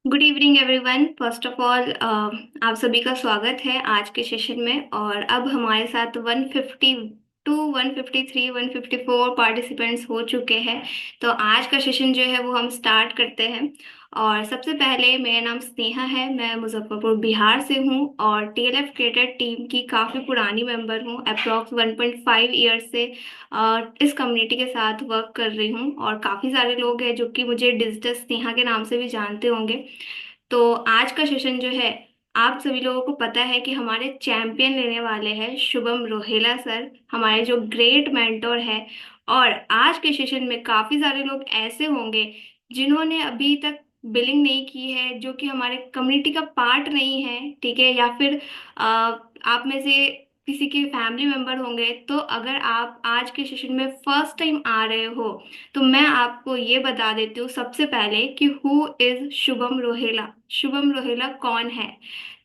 Good evening everyone. First of all आप सभी का स्वागत है आज के सेशन में। और अब हमारे साथ 152, 153, 154 पार्टिसिपेंट्स हो चुके हैं। तो आज का सेशन जो है वो हम स्टार्ट करते हैं। और सबसे पहले मेरा नाम स्नेहा है, मैं मुजफ्फरपुर बिहार से हूँ और टीएलएफ क्रिकेट टीम की काफ़ी पुरानी मेंबर हूँ। अप्रॉक्स 1.5 ईयर से इस कम्युनिटी के साथ वर्क कर रही हूँ और काफ़ी सारे लोग हैं जो कि मुझे डिजिटल स्नेहा के नाम से भी जानते होंगे। तो आज का सेशन जो है, आप सभी लोगों को पता है कि हमारे चैंपियन लेने वाले हैं शुभम रोहेला सर, हमारे जो ग्रेट मेंटोर है। और आज के सेशन में काफी सारे लोग ऐसे होंगे जिन्होंने अभी तक बिलिंग नहीं की है, जो कि हमारे कम्युनिटी का पार्ट नहीं है, ठीक है। या फिर आप में से किसी के फैमिली मेंबर होंगे। तो अगर आप आज के सेशन में फर्स्ट टाइम आ रहे हो तो मैं आपको ये बता देती हूँ सबसे पहले कि हु इज शुभम रोहेला। शुभम रोहेला कौन है?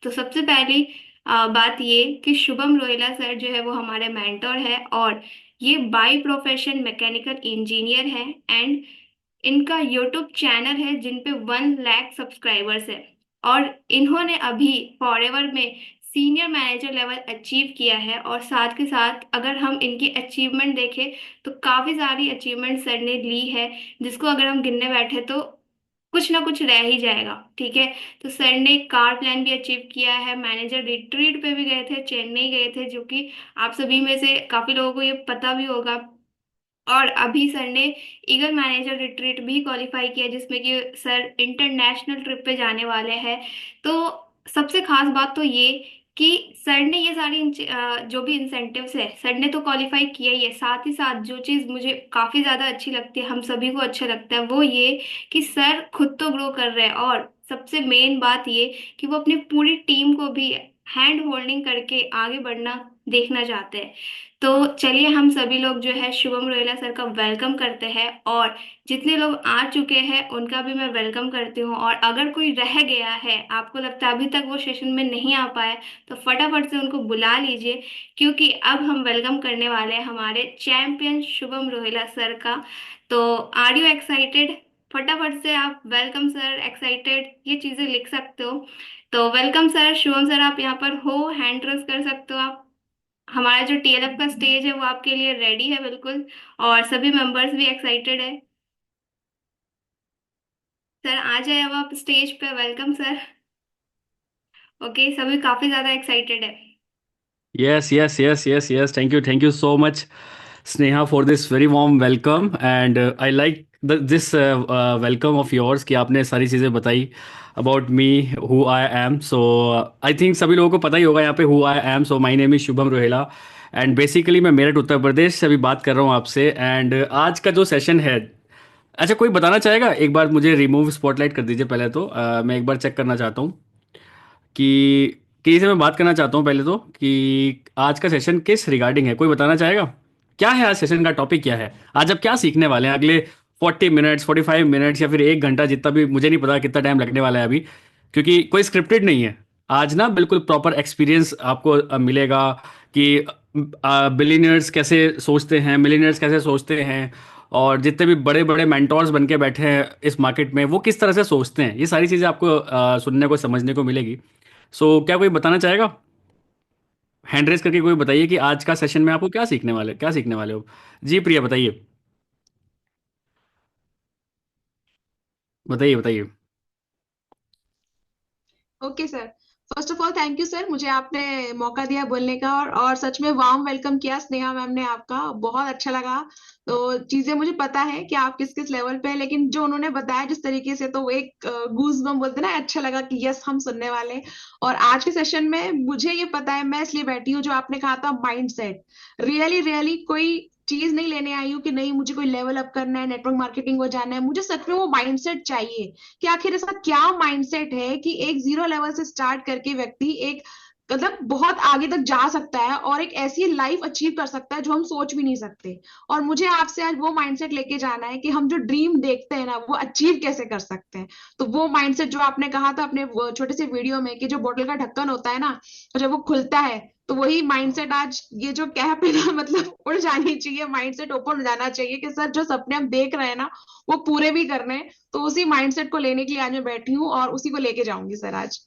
तो सबसे पहली बात ये कि शुभम रोहेला सर जो है वो हमारे मेंटर है और ये बाय प्रोफेशन मैकेनिकल इंजीनियर है। एंड इनका यूट्यूब चैनल है जिन पे 1 लाख सब्सक्राइबर्स है। और इन्होंने अभी फॉरएवर में सीनियर मैनेजर लेवल अचीव किया है। और साथ के साथ अगर हम इनकी अचीवमेंट देखें तो काफ़ी सारी अचीवमेंट सर ने ली है, जिसको अगर हम गिनने बैठे तो कुछ ना कुछ रह ही जाएगा, ठीक है। तो सर ने कार प्लान भी अचीव किया है, मैनेजर रिट्रीट पे भी गए थे, चेन्नई गए थे, जो कि आप सभी में से काफ़ी लोगों को ये पता भी होगा। और अभी सर ने ईगल मैनेजर रिट्रीट भी क्वालिफाई किया, जिसमें कि सर इंटरनेशनल ट्रिप पे जाने वाले हैं। तो सबसे खास बात तो ये कि सर ने ये सारी जो भी इंसेंटिव्स है सर ने तो क्वालिफाई किया ही है। साथ ही साथ जो चीज़ मुझे काफ़ी ज़्यादा अच्छी लगती है, हम सभी को अच्छा लगता है, वो ये कि सर खुद तो ग्रो कर रहे हैं और सबसे मेन बात ये कि वो अपनी पूरी टीम को भी हैंड होल्डिंग करके आगे बढ़ना देखना चाहते हैं। तो चलिए हम सभी लोग जो है शुभम रोहिला सर का वेलकम करते हैं। और जितने लोग आ चुके हैं उनका भी मैं वेलकम करती हूँ। और अगर कोई रह गया है, आपको लगता है अभी तक वो सेशन में नहीं आ पाया, तो फटाफट से उनको बुला लीजिए, क्योंकि अब हम वेलकम करने वाले हैं हमारे चैंपियन शुभम रोहिला सर का। तो आर यू एक्साइटेड? फटाफट से आप वेलकम सर, एक्साइटेड, ये चीज़ें लिख सकते हो। तो वेलकम सर, शुभम सर आप यहाँ पर हो, हैंड रेस कर सकते हो आप। हमारा जो टीएलएफ का स्टेज है वो आपके लिए रेडी है बिल्कुल। और सभी मेंबर्स भी एक्साइटेड है। सर आ जाए अब आप स्टेज पे, वेलकम सर। ओके, सभी काफी ज्यादा एक्साइटेड है। Yes, yes, yes, yes, yes. Thank you so much, Sneha, for this very warm welcome. And I like this welcome of yours कि आपने सारी चीज़ें बताई about me, who I am. So I think सभी लोगों को पता ही होगा यहाँ पे who I am. So my name is Shubham Rohela and basically मैं मेरठ उत्तर प्रदेश से अभी बात कर रहा हूँ आपसे। एंड आज का जो सेशन है, अच्छा कोई बताना चाहेगा? एक बार मुझे रिमूव स्पॉटलाइट कर दीजिए पहले तो। मैं एक बार चेक करना चाहता हूँ कि से मैं बात करना चाहता हूँ पहले तो कि आज का सेशन किस रिगार्डिंग है। कोई बताना चाहेगा क्या है आज सेशन का टॉपिक? क्या है आज? आप क्या सीखने वाले हैं अगले 40 मिनट्स, 45 मिनट्स या फिर 1 घंटा, जितना भी, मुझे नहीं पता कितना टाइम लगने वाला है अभी, क्योंकि कोई स्क्रिप्टेड नहीं है। आज ना बिल्कुल प्रॉपर एक्सपीरियंस आपको मिलेगा कि बिलीनियर्स कैसे सोचते हैं, मिलीनियर्स कैसे सोचते हैं, और जितने भी बड़े बड़े मेंटोर्स बन के बैठे हैं इस मार्केट में वो किस तरह से सोचते हैं। ये सारी चीज़ें आपको सुनने को, समझने को मिलेगी। क्या कोई बताना चाहेगा? हैंड रेस करके कोई बताइए कि आज का सेशन में आपको क्या सीखने वाले, क्या सीखने वाले हो। जी प्रिया बताइए, बताइए बताइए। Okay sir. First of all thank you sir, मुझे आपने मौका दिया बोलने का, और सच में वार्म वेलकम किया स्नेहा मैम ने आपका, बहुत अच्छा लगा। तो चीजें मुझे पता है कि आप किस किस लेवल पे हैं, लेकिन जो उन्होंने बताया जिस तरीके से, तो वो एक गूज बम बोलते हैं ना, अच्छा लगा कि यस हम सुनने वाले हैं। और आज के सेशन में मुझे ये पता है, मैं इसलिए बैठी हूँ, जो आपने कहा था माइंड सेट, रियली रियली कोई चीज नहीं लेने आई हूँ कि नहीं मुझे कोई लेवल अप करना है, नेटवर्क मार्केटिंग हो जाना है। मुझे सच में वो माइंडसेट चाहिए कि आखिर ऐसा क्या माइंडसेट है कि एक जीरो लेवल से स्टार्ट करके व्यक्ति एक मतलब बहुत आगे तक जा सकता है और एक ऐसी लाइफ अचीव कर सकता है जो हम सोच भी नहीं सकते। और मुझे आपसे आज वो माइंडसेट लेके जाना है कि हम जो ड्रीम देखते हैं ना, वो अचीव कैसे कर सकते हैं। तो वो माइंडसेट जो आपने कहा था अपने वो छोटे से वीडियो में, कि जो बोतल का ढक्कन होता है ना, जब वो खुलता है तो वही माइंडसेट आज ये जो कैप है ना मतलब उड़ जानी चाहिए, माइंडसेट ओपन हो जाना चाहिए कि सर जो सपने हम देख रहे हैं ना वो पूरे भी करने हैं। तो उसी माइंडसेट को लेने के लिए आज मैं बैठी हूँ और उसी को लेके जाऊंगी सर आज।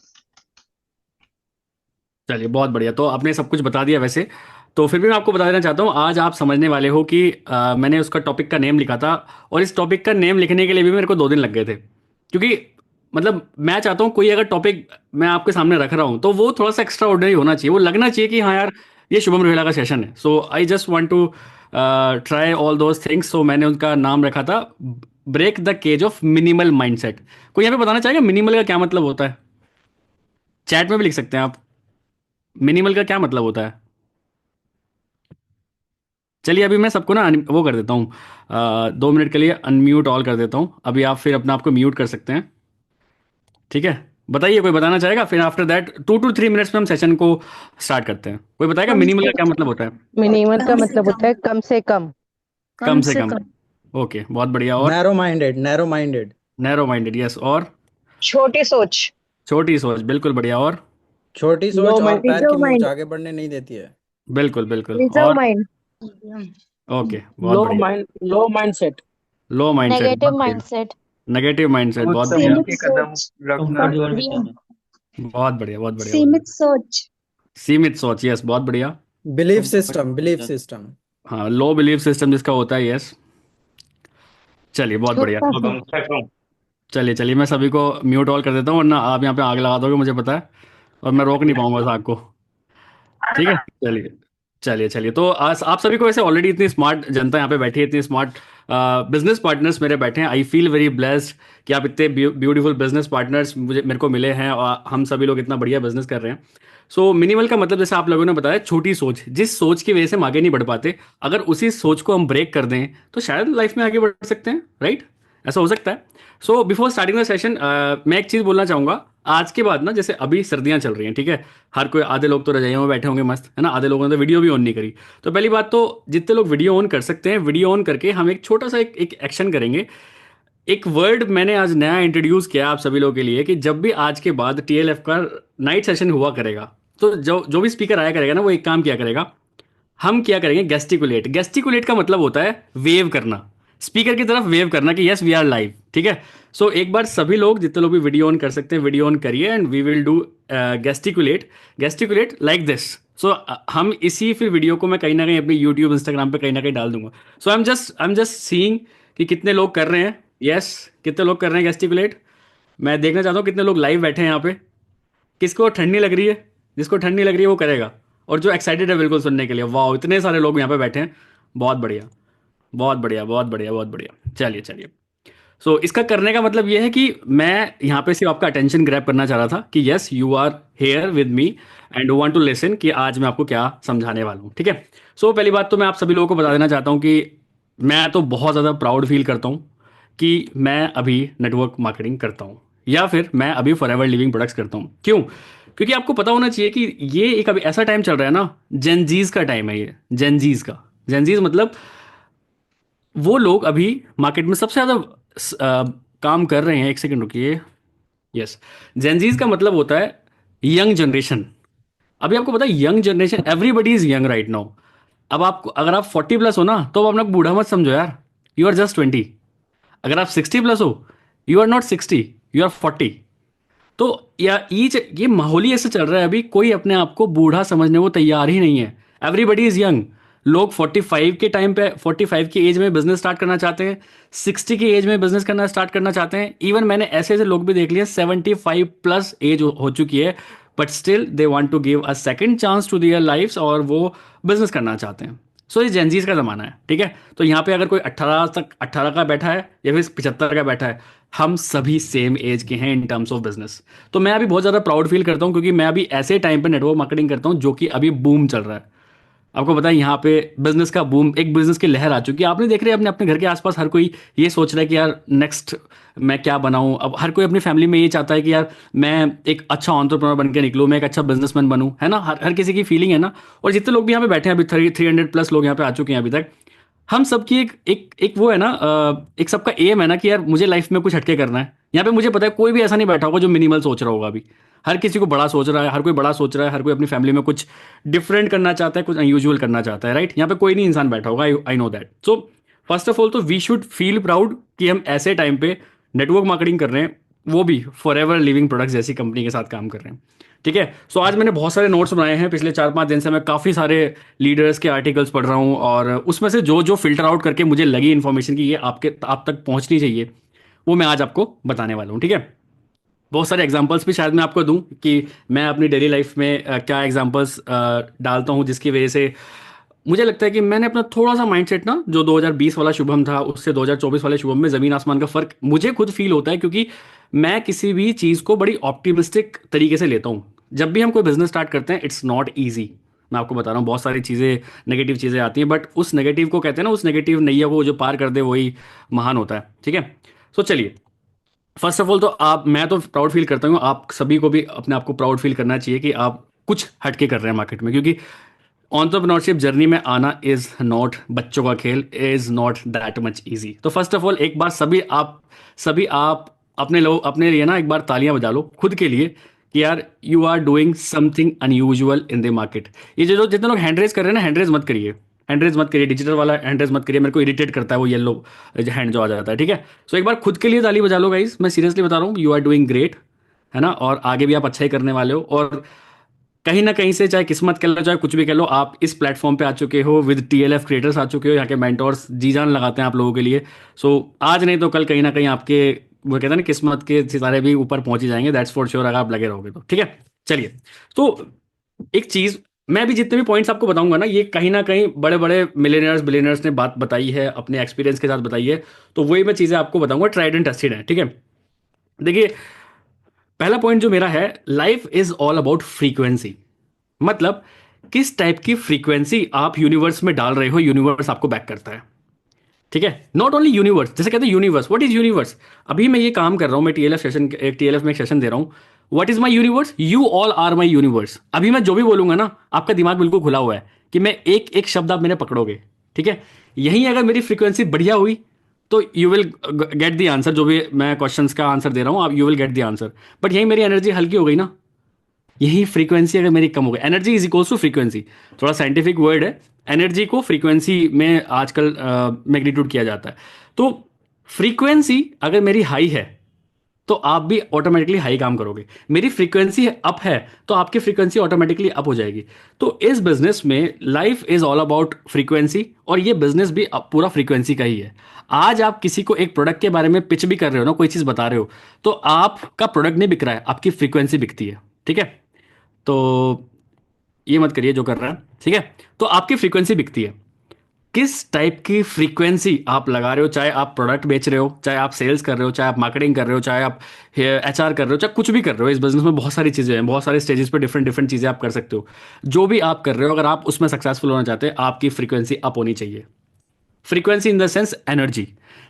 चलिए बहुत बढ़िया। तो आपने सब कुछ बता दिया वैसे। तो फिर भी मैं आपको बता देना चाहता हूँ, आज आप समझने वाले हो कि मैंने उसका टॉपिक का नेम लिखा था, और इस टॉपिक का नेम लिखने के लिए भी मेरे को 2 दिन लग गए थे, क्योंकि मतलब मैं चाहता हूँ कोई अगर टॉपिक मैं आपके सामने रख रहा हूँ तो वो थोड़ा सा एक्स्ट्रा ऑर्डिनरी होना चाहिए, वो लगना चाहिए कि हाँ यार ये शुभम रोहिला का सेशन है। So I just want to try all those things. So मैंने उनका नाम रखा था break the cage of minimal mindset. कोई यहाँ पे बताना चाहेगा मिनिमल का क्या मतलब होता है? चैट में भी लिख सकते हैं आप, मिनिमल का क्या मतलब होता है। चलिए अभी मैं सबको ना वो कर देता हूँ, 2 मिनट के लिए अनम्यूट ऑल कर देता हूँ। अभी आप फिर अपने आप को म्यूट कर सकते हैं, ठीक है? बताइए, कोई बताना चाहेगा? फिर आफ्टर दैट 2 to 3 मिनट्स में हम सेशन को स्टार्ट करते हैं। कोई बताएगा कम मिनिमल से का क्या मतलब होता है? मिनिमल का कम से मतलब होता कम है कम से कम। कम कम से से कम। कम ओके, बहुत बढ़िया। और narrow minded, narrow minded. Narrow minded, yes. और छोटी सोच। छोटी सोच, बिल्कुल बढ़िया। और छोटी लो सोच और माइंड, पैर की रिजर्व मूंछ माइंड, आगे बढ़ने नहीं देती है। बिल्कुल बिल्कुल। रिजर्व और माइंड, ओके, बहुत लो बढ़िया। माइंड, लो माइंडसेट। लो माइंडसेट, नेगेटिव बहुत बढ़िया। माइंडसेट। नेगेटिव माइंडसेट, सोच बहुत बढ़िया। समझ सीमित के कदम सोच, रखना। बहुत बढ़िया, बहुत बढ़िया, बहुत सीमित बढ़िया। सोच। सीमित सोच, यस, बहुत बढ़िया। Belief system, belief system. हाँ, लो बिलीफ सिस्टम जिसका होता है, यस। चलिए बहुत बढ़िया। छोटा सा। कम से कम। चलिए चलिए, मैं सभी को म्यूट ऑल कर देता हूँ, वरना आप यहाँ पे आग लगा दोगे, मुझे पता है, और मैं रोक नहीं पाऊंगा इस आग को। ठीक है, चलिए चलिए चलिए। तो आज आप सभी को, वैसे ऑलरेडी इतनी स्मार्ट जनता यहाँ पे बैठी है, इतनी स्मार्ट बिजनेस पार्टनर्स मेरे बैठे हैं। आई फील वेरी ब्लेस्ड कि आप इतने ब्यूटीफुल बिजनेस पार्टनर्स मेरे को मिले हैं, और हम सभी लोग इतना बढ़िया बिजनेस कर रहे हैं। सो मिनिमल का मतलब, जैसे आप लोगों ने बताया, छोटी सोच। जिस सोच की वजह से हम आगे नहीं बढ़ पाते, अगर उसी सोच को हम ब्रेक कर दें तो शायद लाइफ में आगे बढ़ सकते हैं, राइट? ऐसा हो सकता है। So before starting the session, मैं एक चीज़ बोलना चाहूँगा। आज के बाद ना, जैसे अभी सर्दियाँ चल रही हैं, ठीक है, हर कोई, आधे लोग तो रजाइयों में बैठे होंगे मस्त, है ना, आधे लोगों ने तो वीडियो भी ऑन नहीं करी। तो पहली बात तो, जितने लोग वीडियो ऑन कर सकते हैं, वीडियो ऑन करके हम एक छोटा सा एक एक्शन करेंगे। एक वर्ड मैंने आज नया इंट्रोड्यूस किया आप सभी लोगों के लिए, कि जब भी आज के बाद टीएलएफ का नाइट सेशन हुआ करेगा, तो जो जो भी स्पीकर आया करेगा ना, वो एक काम किया करेगा, हम क्या करेंगे, गेस्टिकुलेट। गेस्टिकुलेट का मतलब होता है वेव करना, स्पीकर की तरफ वेव करना कि यस वी आर लाइव, ठीक है? सो एक बार सभी लोग, जितने लोग भी वीडियो ऑन कर सकते हैं, वीडियो ऑन करिए, and we will do gesticulate. Gesticulate like this. So हम इसी फिर वीडियो को मैं कहीं ना कहीं अपनी यूट्यूब, इंस्टाग्राम पे कहीं ना कहीं डाल दूंगा। सो आई एम जस्ट सीइंग कि कितने लोग कर रहे हैं। यस, कितने लोग कर रहे हैं गेस्टिकुलेट। मैं देखना चाहता हूँ कितने लोग लाइव बैठे हैं यहाँ पे। किसको ठंड नहीं लग रही है? जिसको ठंड नहीं लग रही है वो करेगा, और जो एक्साइटेड है बिल्कुल सुनने के लिए। वाह, इतने सारे लोग यहाँ पे बैठे हैं, बहुत बढ़िया, बहुत बढ़िया, बहुत बढ़िया, बहुत बढ़िया। चलिए चलिए। सो इसका करने का मतलब ये है कि मैं यहाँ पे सिर्फ आपका अटेंशन ग्रैब करना चाह रहा था कि yes you are here with me and want to listen, कि आज मैं आपको क्या समझाने वाला हूँ, ठीक है? सो पहली बात तो मैं आप सभी लोगों को बता देना चाहता हूँ कि मैं तो बहुत ज़्यादा प्राउड फील करता हूँ कि मैं अभी नेटवर्क मार्केटिंग करता हूँ, या फिर मैं अभी फॉरएवर लिविंग प्रोडक्ट्स करता हूँ। क्यों? क्योंकि आपको पता होना चाहिए कि ये एक अभी ऐसा टाइम चल रहा है ना, जेनजीज का टाइम है ये, जेनजीज का। जेनजीज मतलब वो लोग अभी मार्केट में सबसे ज़्यादा काम कर रहे हैं। एक सेकंड रुकिए। यस, जेनजीज का मतलब होता है यंग जनरेशन। अभी आपको पता है, young generation, everybody is young right now. अब आप, अगर आप 40+ हो ना, तो अब अपना बूढ़ा मत समझो यार, यू आर जस्ट 20। अगर आप 60+ हो, you are not 60, you are 40। तो या ये माहौल ही ऐसे चल रहा है अभी, कोई अपने आप को बूढ़ा समझने को तैयार ही नहीं है। Everybody is young. लोग 45 के टाइम पे, 45 की एज में बिजनेस स्टार्ट करना चाहते हैं, 60 की एज में बिजनेस करना स्टार्ट करना चाहते हैं। इवन मैंने ऐसे ऐसे लोग भी देख लिए, 75+ एज हो चुकी है, but still they want to give a second chance to their lifes, और वो बिजनेस करना चाहते हैं। सो ये जेनजीज का ज़माना है, ठीक है? तो यहाँ पे अगर कोई 18 का बैठा है, या फिर 75 का बैठा है, हम सभी सेम एज के हैं इन टर्म्स ऑफ बिजनेस। तो मैं अभी बहुत ज़्यादा प्राउड फील करता हूँ, क्योंकि मैं अभी ऐसे टाइम पे नेटवर्क मार्केटिंग करता हूँ जो कि अभी बूम चल रहा है। आपको पता है, यहाँ पे बिजनेस का बूम, एक बिजनेस की लहर आ चुकी है। आपने देख रहे हैं अपने अपने घर के आसपास, हर कोई ये सोच रहा है कि यार नेक्स्ट मैं क्या बनाऊं। अब हर कोई अपनी फैमिली में ये चाहता है कि यार मैं एक अच्छा एंटरप्रेन्योर बन के निकलूं, मैं एक अच्छा बिजनेसमैन बनूं, है ना? हर किसी की फीलिंग है ना। और जितने लोग भी यहाँ पे बैठे हैं, अभी 300+ लोग यहाँ पे आ चुके हैं अभी तक, हम सबकी एक वो है ना, एक सबका एम है ना कि यार मुझे लाइफ में कुछ हटके करना है। यहाँ पे मुझे पता है कोई भी ऐसा नहीं बैठा होगा जो मिनिमल सोच रहा होगा अभी। हर किसी को बड़ा सोच रहा है, हर कोई बड़ा सोच रहा है, हर कोई अपनी फैमिली में कुछ डिफरेंट करना चाहता है, कुछ अनयूजुअल करना चाहता है, राइट? यहाँ पे कोई नहीं इंसान बैठा होगा, I know that. So first of all तो वी शुड फील प्राउड कि हम ऐसे टाइम पे नेटवर्क मार्केटिंग कर रहे हैं, वो भी फॉर एवर लिविंग प्रोडक्ट्स जैसी कंपनी के साथ काम कर रहे हैं। ठीक है, सो आज मैंने बहुत सारे नोट्स बनाए हैं, पिछले 4-5 दिन से मैं काफ़ी सारे लीडर्स के आर्टिकल्स पढ़ रहा हूँ, और उसमें से जो जो फिल्टर आउट करके मुझे लगी इन्फॉर्मेशन की ये आप तक पहुँचनी चाहिए, वो मैं आज आपको बताने वाला हूँ। ठीक है, बहुत सारे एग्जांपल्स भी शायद मैं आपको दूं कि मैं अपनी डेली लाइफ में क्या एग्जांपल्स डालता हूं, जिसकी वजह से मुझे लगता है कि मैंने अपना थोड़ा सा माइंडसेट ना, जो 2020 वाला शुभम था उससे 2024 वाले शुभम में ज़मीन आसमान का फ़र्क मुझे खुद फील होता है, क्योंकि मैं किसी भी चीज़ को बड़ी ऑप्टिमिस्टिक तरीके से लेता हूँ। जब भी हम कोई बिजनेस स्टार्ट करते हैं, इट्स नॉट ईजी। मैं आपको बता रहा हूँ, बहुत सारी चीज़ें, नेगेटिव चीज़ें आती हैं, बट उस नेगेटिव को कहते हैं ना, उस नेगेटिव नैया को जो पार कर दे वही महान होता है। ठीक है, सो चलिए, फर्स्ट ऑफ ऑल तो मैं तो प्राउड फील करता हूँ, आप सभी को भी अपने आप को प्राउड फील करना चाहिए कि आप कुछ हटके कर रहे हैं मार्केट में, क्योंकि एंटरप्रेन्योरशिप जर्नी में आना इज नॉट बच्चों का खेल, is not that much easy. तो फर्स्ट ऑफ ऑल एक बार सभी आप अपने लिए ना एक बार तालियां बजा लो खुद के लिए कि यार you are doing something unusual in the market. ये जो जितने लोग हैंड रेज कर रहे हैं ना, हैंड रेज मत करिए, डिजिटल वाला हैंड रेज मत करिए, मेरे को इरिटेट करता है वो येलो हैंड जो आ जाता है। ठीक है, सो एक बार खुद के लिए ताली बजा लो गाइस, मैं सीरियसली बता रहा हूँ, यू आर डूइंग ग्रेट, है ना? और आगे भी आप अच्छा ही करने वाले हो, और कहीं ना कहीं से चाहे किस्मत कह लो चाहे कुछ भी कह लो, आप इस प्लेटफॉर्म पे आ चुके हो, विद टीएलएफ क्रिएटर्स आ चुके हो, यहाँ के मेंटोर्स जी जान लगाते हैं आप लोगों के लिए। सो आज नहीं तो कल कहीं ना कहीं आपके, वो कहते हैं ना, किस्मत के सितारे भी ऊपर पहुंच ही जाएंगे, दैट्स फॉर श्योर, अगर आप लगे रहोगे तो। ठीक है, चलिए, तो एक चीज, मैं भी जितने भी पॉइंट्स आपको बताऊंगा ना, ये कहीं ना कहीं बड़े बड़े मिलेनियर्स बिलियनर्स ने बात बताई है, अपने एक्सपीरियंस के साथ बताई है, तो वही मैं चीजें आपको बताऊंगा, ट्राइड एंड टेस्टेड है। ठीक है, देखिए, पहला पॉइंट जो मेरा है, life is all about frequency. मतलब किस टाइप की फ्रीक्वेंसी आप यूनिवर्स में डाल रहे हो, यूनिवर्स आपको बैक करता है। ठीक है, नॉट ओनली यूनिवर्स, जैसे कहते हैं यूनिवर्स, व्हाट इज यूनिवर्स? अभी मैं ये काम कर रहा हूं, मैं टीएलएफ में एक सेशन दे रहा हूं, what is my universe? You all are my universe. अभी मैं जो भी बोलूंगा ना, आपका दिमाग बिल्कुल खुला हुआ है कि मैं एक एक शब्द आप मैंने पकड़ोगे। ठीक है, यही अगर मेरी फ्रीक्वेंसी बढ़िया हुई तो you will get the answer, जो भी मैं क्वेश्चंस का आंसर दे रहा हूं, आप you will get the answer. But यही मेरी एनर्जी हल्की हो गई ना, यही फ्रीक्वेंसी अगर मेरी कम हो गई, energy is equals to frequency, थोड़ा साइंटिफिक वर्ड है, एनर्जी को फ्रीक्वेंसी में आजकल मैग्नीट्यूड किया जाता है। तो फ्रीक्वेंसी अगर मेरी हाई है तो आप भी ऑटोमेटिकली हाई काम करोगे, मेरी फ्रीक्वेंसी अप है तो आपकी फ्रीक्वेंसी ऑटोमेटिकली अप हो जाएगी। तो इस बिजनेस में life is all about frequency, और ये बिजनेस भी पूरा फ्रीक्वेंसी का ही है। आज आप किसी को एक प्रोडक्ट के बारे में पिच भी कर रहे हो ना, कोई चीज़ बता रहे हो, तो आपका प्रोडक्ट नहीं बिक रहा है, आपकी फ्रीक्वेंसी बिकती है। ठीक है, तो ये मत करिए जो कर रहा है। ठीक है, तो आपकी फ्रीक्वेंसी बिकती है, किस टाइप की फ्रीक्वेंसी आप लगा रहे हो, चाहे आप प्रोडक्ट बेच रहे हो, चाहे आप सेल्स कर रहे हो, चाहे आप मार्केटिंग कर रहे हो, चाहे आप एचआर कर रहे हो, चाहे कुछ भी कर रहे हो। इस बिजनेस में बहुत सारी चीज़ें हैं, बहुत सारे स्टेजेस पे डिफरेंट डिफरेंट चीज़ें आप कर सकते हो। जो भी आप कर रहे हो, अगर आप उसमें सक्सेसफुल होना चाहते हैं, आपकी फ्रीक्वेंसी अप होनी चाहिए। Frequency in the sense energy.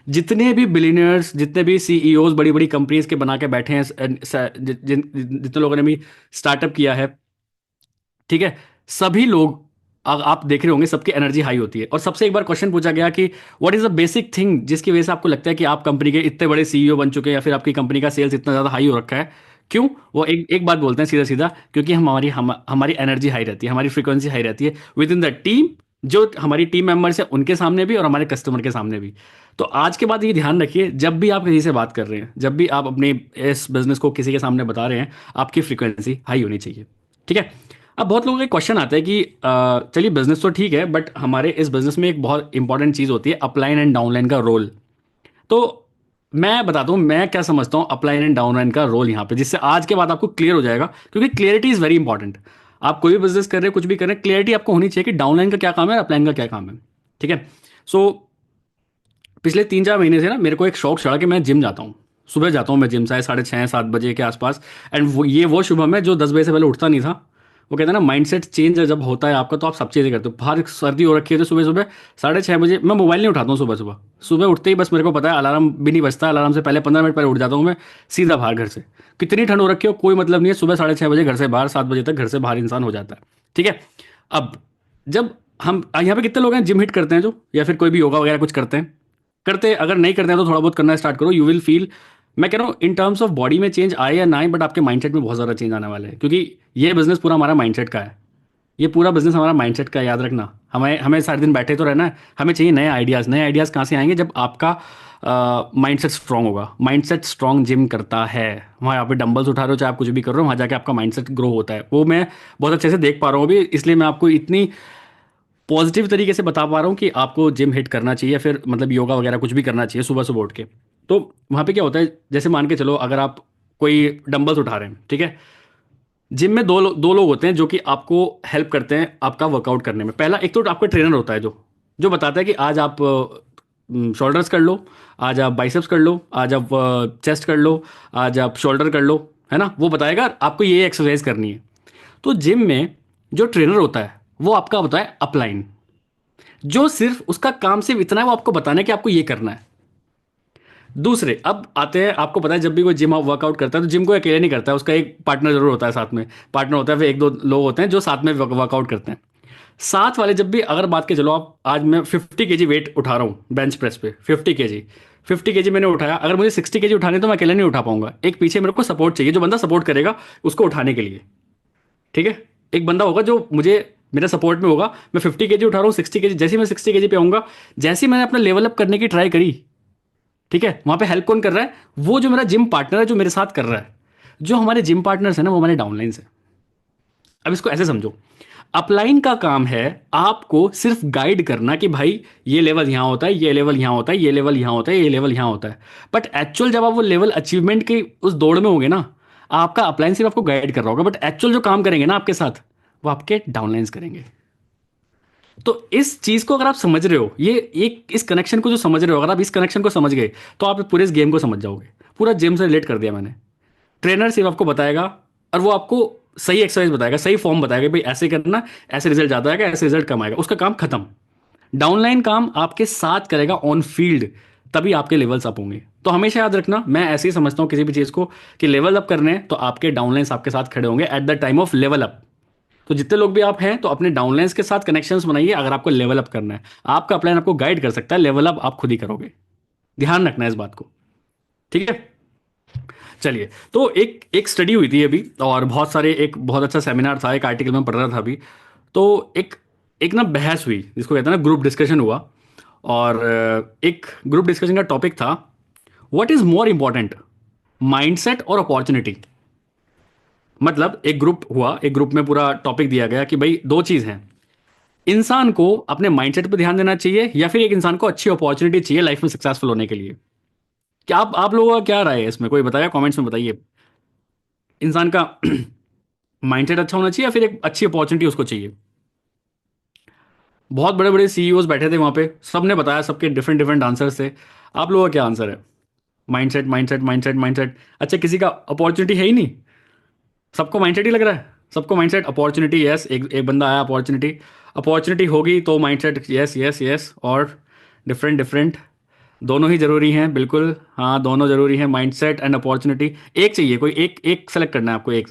जितने भी बिलियनर्स, जितने भी सीईओज बड़ी बड़ी कंपनीज के बना के बैठे हैं, जितने लोगों ने भी स्टार्टअप किया है, ठीक है, सभी लोग आप देख रहे होंगे, सबकी एनर्जी हाई होती है। और सबसे एक बार क्वेश्चन पूछा गया कि what is the basic thing जिसकी वजह से आपको लगता है कि आप कंपनी के इतने बड़े सीईओ बन चुके हैं, या फिर आपकी कंपनी का सेल्स इतना ज़्यादा हाई हो रखा है, क्यों? वो एक बात बोलते हैं सीधा सीधा, क्योंकि हमारी एनर्जी हाई रहती है, हमारी फ्रीक्वेंसी हाई रहती है विद इन द टीम, जो हमारी टीम मेंबर्स हैं उनके सामने भी और हमारे कस्टमर के सामने भी। तो आज के बाद ये ध्यान रखिए, जब भी आप किसी से बात कर रहे हैं, जब भी आप अपने इस बिजनेस को किसी के सामने बता रहे हैं, आपकी फ्रीक्वेंसी हाई होनी चाहिए। ठीक है, अब बहुत लोगों का क्वेश्चन आता है कि चलिए बिजनेस तो ठीक है, बट हमारे इस बिजनेस में एक बहुत इंपॉर्टेंट चीज़ होती है अपलाइन एंड डाउनलाइन का रोल। तो मैं बताता हूँ मैं क्या समझता हूँ अपलाइन एंड डाउनलाइन का रोल यहाँ पे, जिससे आज के बाद आपको क्लियर हो जाएगा, क्योंकि क्लियरिटी इज़ वेरी इंपॉर्टेंट। आप कोई भी बिजनेस कर रहे हैं, कुछ भी कर रहे हैं, क्लियरिटी आपको होनी चाहिए कि डाउनलाइन का क्या काम है, अपलाइन का क्या काम है। ठीक है, सो पिछले 3-4 महीने से ना मेरे को एक शौक चढ़ा कि मैं जिम जाता हूँ, सुबह जाता हूँ मैं जिम, चाहे 6:30-7 बजे के आसपास। एंड वो शुभम है जो 10 बजे से पहले उठता नहीं था। वो कहते हैं ना, माइंडसेट चेंज जब होता है आपका, तो आप सब चीज़ें करते हो। बाहर सर्दी हो रखी है, तो सुबह सुबह 6:30 बजे मैं मोबाइल नहीं उठाता हूँ। सुबह सुबह सुबह उठते ही बस मेरे को पता है, अलार्म भी नहीं बजता, अलार्म से पहले 15 मिनट पहले उठ जाता हूँ मैं, सीधा बाहर घर से। कितनी ठंड हो रखी हो कोई मतलब नहीं है, सुबह 6:30 बजे घर से बाहर, 7 बजे तक घर से बाहर इंसान हो जाता है। ठीक है, अब जब हम यहाँ पे कितने लोग हैं जिम हिट करते हैं जो, या फिर कोई भी योगा वगैरह कुछ करते हैं? अगर नहीं करते हैं तो थोड़ा बहुत करना स्टार्ट करो, यू विल फील मैं कह रहा हूँ इन टर्म्स ऑफ बॉडी में चेंज आए या ना आए, बट आपके माइंडसेट में बहुत ज़्यादा चेंज आने वाला है, क्योंकि ये बिजनेस पूरा हमारा माइंडसेट का है। ये पूरा बिजनेस हमारा माइंडसेट का है, याद रखना। हमें हमें सारे दिन बैठे तो रहना है, हमें चाहिए नए आइडियाज़। नए आइडियाज़ कहाँ से आएंगे? जब आपका माइंडसेट स्ट्रांग होगा। माइंडसेट स्ट्रांग जिम करता है। वहाँ आप डंबल्स उठा रहे हो, चाहे आप कुछ भी कर रहे हो, वहाँ जाके आपका माइंडसेट ग्रो होता है। वो मैं बहुत अच्छे से देख पा रहा हूँ अभी, इसलिए मैं आपको इतनी पॉजिटिव तरीके से बता पा रहा हूँ कि आपको जिम हिट करना चाहिए, फिर मतलब योगा वगैरह कुछ भी करना चाहिए सुबह सुबह उठ के। तो वहाँ पे क्या होता है, जैसे मान के चलो अगर आप कोई डंबल्स उठा रहे हैं, ठीक है। जिम में दो लोग होते हैं जो कि आपको हेल्प करते हैं आपका वर्कआउट करने में। पहला एक तो आपका ट्रेनर होता है जो जो बताता है कि आज आप शोल्डर्स कर लो, आज आप बाइसेप्स कर लो, आज आप चेस्ट कर लो, आज आप शोल्डर कर लो, है ना। वो बताएगा आपको ये एक्सरसाइज करनी है। तो जिम में जो ट्रेनर होता है वो आपका होता है अपलाइन, जो सिर्फ उसका काम सिर्फ इतना है, वो आपको बताना है कि आपको ये करना है। दूसरे अब आते हैं, आपको पता है जब भी कोई जिम वर्कआउट करता है तो जिम को अकेले नहीं करता है, उसका एक पार्टनर जरूर होता है साथ में। पार्टनर होता है, फिर एक दो लोग होते हैं जो साथ में वर्कआउट करते हैं। साथ वाले जब भी अगर बात के चलो, आप आज मैं 50 kg वेट उठा रहा हूँ बेंच प्रेस पे, 50 kg। 50 kg मैंने उठाया, अगर मुझे 60 kg उठाने तो मैं अकेले नहीं उठा पाऊंगा। एक पीछे मेरे को सपोर्ट चाहिए, जो बंदा सपोर्ट करेगा उसको उठाने के लिए, ठीक है। एक बंदा होगा जो मुझे मेरा सपोर्ट में होगा। मैं 50 kg उठा रहा हूँ, 60 kg, जैसे ही मैं 60 kg पे आऊंगा, जैसे ही मैंने अपना लेवल अप करने की ट्राई करी, ठीक है, वहां पे हेल्प कौन कर रहा है? वो जो मेरा जिम पार्टनर है, जो मेरे साथ कर रहा है। जो हमारे जिम पार्टनर्स है ना, वो हमारे डाउनलाइंस है। अब इसको ऐसे समझो, अपलाइन का काम है आपको सिर्फ गाइड करना कि भाई ये लेवल यहां होता है, ये लेवल यहां होता है, ये लेवल यहां होता है, ये लेवल यहां होता है। बट एक्चुअल जब आप वो लेवल अचीवमेंट की उस दौड़ में होंगे ना, आपका अपलाइन सिर्फ आपको गाइड कर रहा होगा, बट एक्चुअल जो काम करेंगे ना आपके साथ, वो आपके डाउनलाइंस करेंगे। तो इस चीज को अगर आप समझ रहे हो, ये एक इस कनेक्शन को जो समझ रहे हो, अगर आप इस कनेक्शन को समझ गए, तो आप पूरे इस गेम को समझ जाओगे। पूरा जिम से रिलेट कर दिया मैंने। ट्रेनर सिर्फ आपको बताएगा, और वो आपको सही एक्सरसाइज बताएगा, सही फॉर्म बताएगा, भाई ऐसे करना, ऐसे रिजल्ट ज्यादा आएगा, ऐसे रिजल्ट कम आएगा, उसका काम खत्म। डाउनलाइन काम आपके साथ करेगा ऑन फील्ड, तभी आपके लेवल्स अप होंगे। तो हमेशा याद रखना, मैं ऐसे ही समझता हूँ किसी भी चीज को, कि लेवल अप करने हैं तो आपके डाउनलाइंस आपके साथ खड़े होंगे at the time of level up. तो जितने लोग भी आप हैं, तो अपने डाउनलाइंस के साथ कनेक्शंस बनाइए अगर आपको लेवल अप करना है। आपका प्लान आपको गाइड कर सकता है, लेवल अप आप खुद ही करोगे। ध्यान रखना है इस बात को, ठीक है। चलिए, तो एक एक स्टडी हुई थी अभी, और बहुत सारे, एक बहुत अच्छा सेमिनार था, एक आर्टिकल में पढ़ रहा था अभी। तो एक एक ना बहस हुई, जिसको कहते हैं ना ग्रुप डिस्कशन हुआ। और एक ग्रुप डिस्कशन का टॉपिक था, what is more important, mindset और अपॉर्चुनिटी। मतलब एक ग्रुप हुआ, एक ग्रुप में पूरा टॉपिक दिया गया कि भाई दो चीज हैं, इंसान को अपने माइंडसेट पर ध्यान देना चाहिए, या फिर एक इंसान को अच्छी अपॉर्चुनिटी चाहिए लाइफ में सक्सेसफुल होने के लिए। क्या आप लोगों का क्या राय है इसमें? कोई बताया? कमेंट्स में बताइए। इंसान का माइंडसेट अच्छा होना चाहिए, या फिर एक अच्छी अपॉर्चुनिटी उसको चाहिए? बहुत बड़े बड़े सीईओज बैठे थे वहां पे, सबने बताया, सबके डिफरेंट डिफरेंट आंसर्स थे। आप लोगों का क्या आंसर है? Mindset, mindset, mindset, mindset. अच्छा, किसी का अपॉर्चुनिटी है ही नहीं, सबको माइंडसेट ही लग रहा है। सबको माइंडसेट, अपॉर्चुनिटी यस, एक एक बंदा आया अपॉर्चुनिटी। अपॉर्चुनिटी होगी तो माइंडसेट यस यस यस, और डिफरेंट डिफरेंट, दोनों ही जरूरी हैं, बिल्कुल हाँ, दोनों जरूरी हैं, माइंडसेट एंड अपॉर्चुनिटी। एक चाहिए, कोई एक एक सेलेक्ट करना है आपको, एक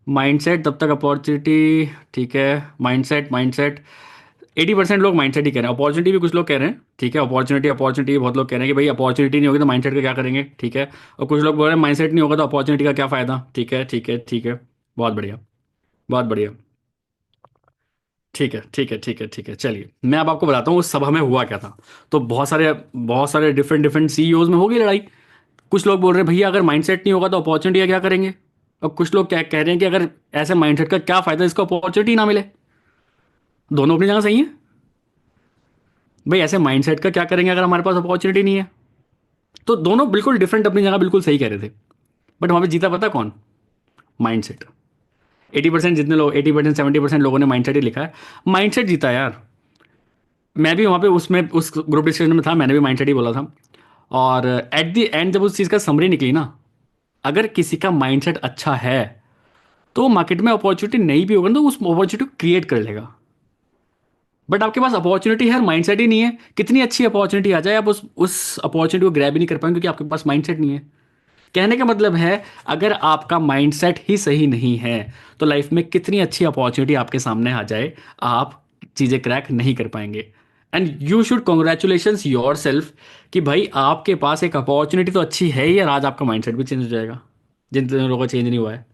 माइंडसेट तब तक अपॉर्चुनिटी, ठीक है। माइंडसेट, माइंडसेट, 80% लोग माइंडसेट ही कह रहे हैं। अपॉर्चुनिटी भी कुछ लोग कह रहे हैं, ठीक है। अपॉर्चुनिटी, अपॉर्चुनिटी बहुत लोग कह रहे हैं कि भाई अपॉर्चुनिटी नहीं होगी तो माइंडसेट का क्या करेंगे, ठीक है। और कुछ लोग बोल रहे हैं माइंडसेट नहीं होगा तो अपॉर्चुनिटी का क्या फायदा, ठीक है, ठीक है, ठीक है। बहुत बढ़िया, बहुत बढ़िया, ठीक है, ठीक है, ठीक है, ठीक है। चलिए, मैं अब आपको बताता हूँ उस सभा में हुआ क्या था। तो बहुत सारे डिफरेंट डिफरेंट सीईओज में होगी लड़ाई। कुछ लोग बोल रहे हैं भैया अगर माइंडसेट नहीं होगा तो अपॉर्चुनिटी का क्या करेंगे। और कुछ लोग क्या कह रहे हैं कि अगर ऐसे माइंडसेट का क्या फायदा, इसको अपॉर्चुनिटी ना मिले। दोनों अपनी जगह सही है। भाई ऐसे माइंडसेट का क्या करेंगे अगर हमारे पास अपॉर्चुनिटी नहीं है। तो दोनों बिल्कुल डिफरेंट अपनी जगह बिल्कुल सही कह रहे थे, बट वहां पे जीता पता कौन? माइंडसेट। 80% जितने लोग, 80% 70% लोगों ने माइंडसेट ही लिखा है, माइंडसेट जीता यार। मैं भी वहां पे उसमें उस ग्रुप डिस्कशन में था, मैंने भी माइंडसेट ही बोला था। और एट द एंड जब उस चीज़ का समरी निकली ना, अगर किसी का माइंडसेट अच्छा है तो मार्केट में अपॉर्चुनिटी नहीं भी होगा तो उस अपॉर्चुनिटी को क्रिएट कर लेगा। बट आपके पास अपॉर्चुनिटी है, माइंडसेट ही नहीं है, कितनी अच्छी अपॉर्चुनिटी आ जाए, आप उस अपॉर्चुनिटी को ग्रैब ही नहीं कर पाएंगे, क्योंकि आपके पास माइंडसेट नहीं है। कहने का मतलब है, अगर आपका माइंडसेट ही सही नहीं है तो लाइफ में कितनी अच्छी अपॉर्चुनिटी आपके सामने आ जाए, आप चीज़ें क्रैक नहीं कर पाएंगे। And you should congratulations your self कि भाई आपके पास एक अपॉर्चुनिटी तो अच्छी है ही, यार आज आपका माइंडसेट भी चेंज हो जाएगा जिन लोगों का चेंज नहीं हुआ है।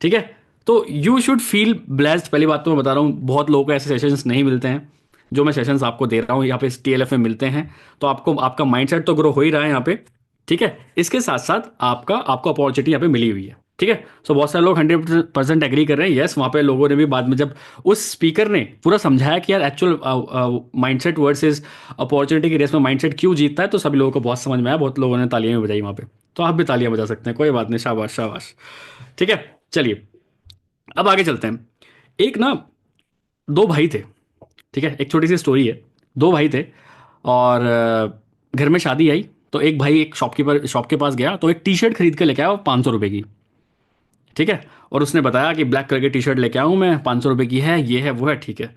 ठीक है, तो यू शुड फील ब्लेस्ड। पहली बात तो मैं बता रहा हूँ, बहुत लोगों को ऐसे सेशंस नहीं मिलते हैं जो मैं सेशंस आपको दे रहा हूँ यहाँ पे TLF में मिलते हैं। तो आपको आपका माइंडसेट तो ग्रो हो ही रहा है यहाँ पे। ठीक है, इसके साथ साथ आपको अपॉर्चुनिटी यहाँ पे मिली हुई है। ठीक है, सो बहुत सारे लोग 100% एग्री कर रहे हैं। यस, वहाँ पे लोगों ने भी बाद में जब उस स्पीकर ने पूरा समझाया कि यार एक्चुअल माइंडसेट वर्सेस अपॉर्चुनिटी की रेस में माइंडसेट क्यों जीतता है, तो सभी लोगों को बहुत समझ में आया। बहुत लोगों ने तालियां भी बजाई वहाँ पे। तो आप भी तालियां बजा सकते हैं, कोई बात नहीं, शाबाश शाबाश। ठीक है, चलिए अब आगे चलते हैं। एक ना, दो भाई थे। ठीक है, एक छोटी सी स्टोरी है। दो भाई थे और घर में शादी आई, तो एक भाई एक शॉप के पास गया, तो एक टी शर्ट खरीद के लेके आया 500 रुपए की। ठीक है, और उसने बताया कि ब्लैक कलर की टी शर्ट लेके आऊँ मैं, 500 रुपए की है, ये है वो है। ठीक है,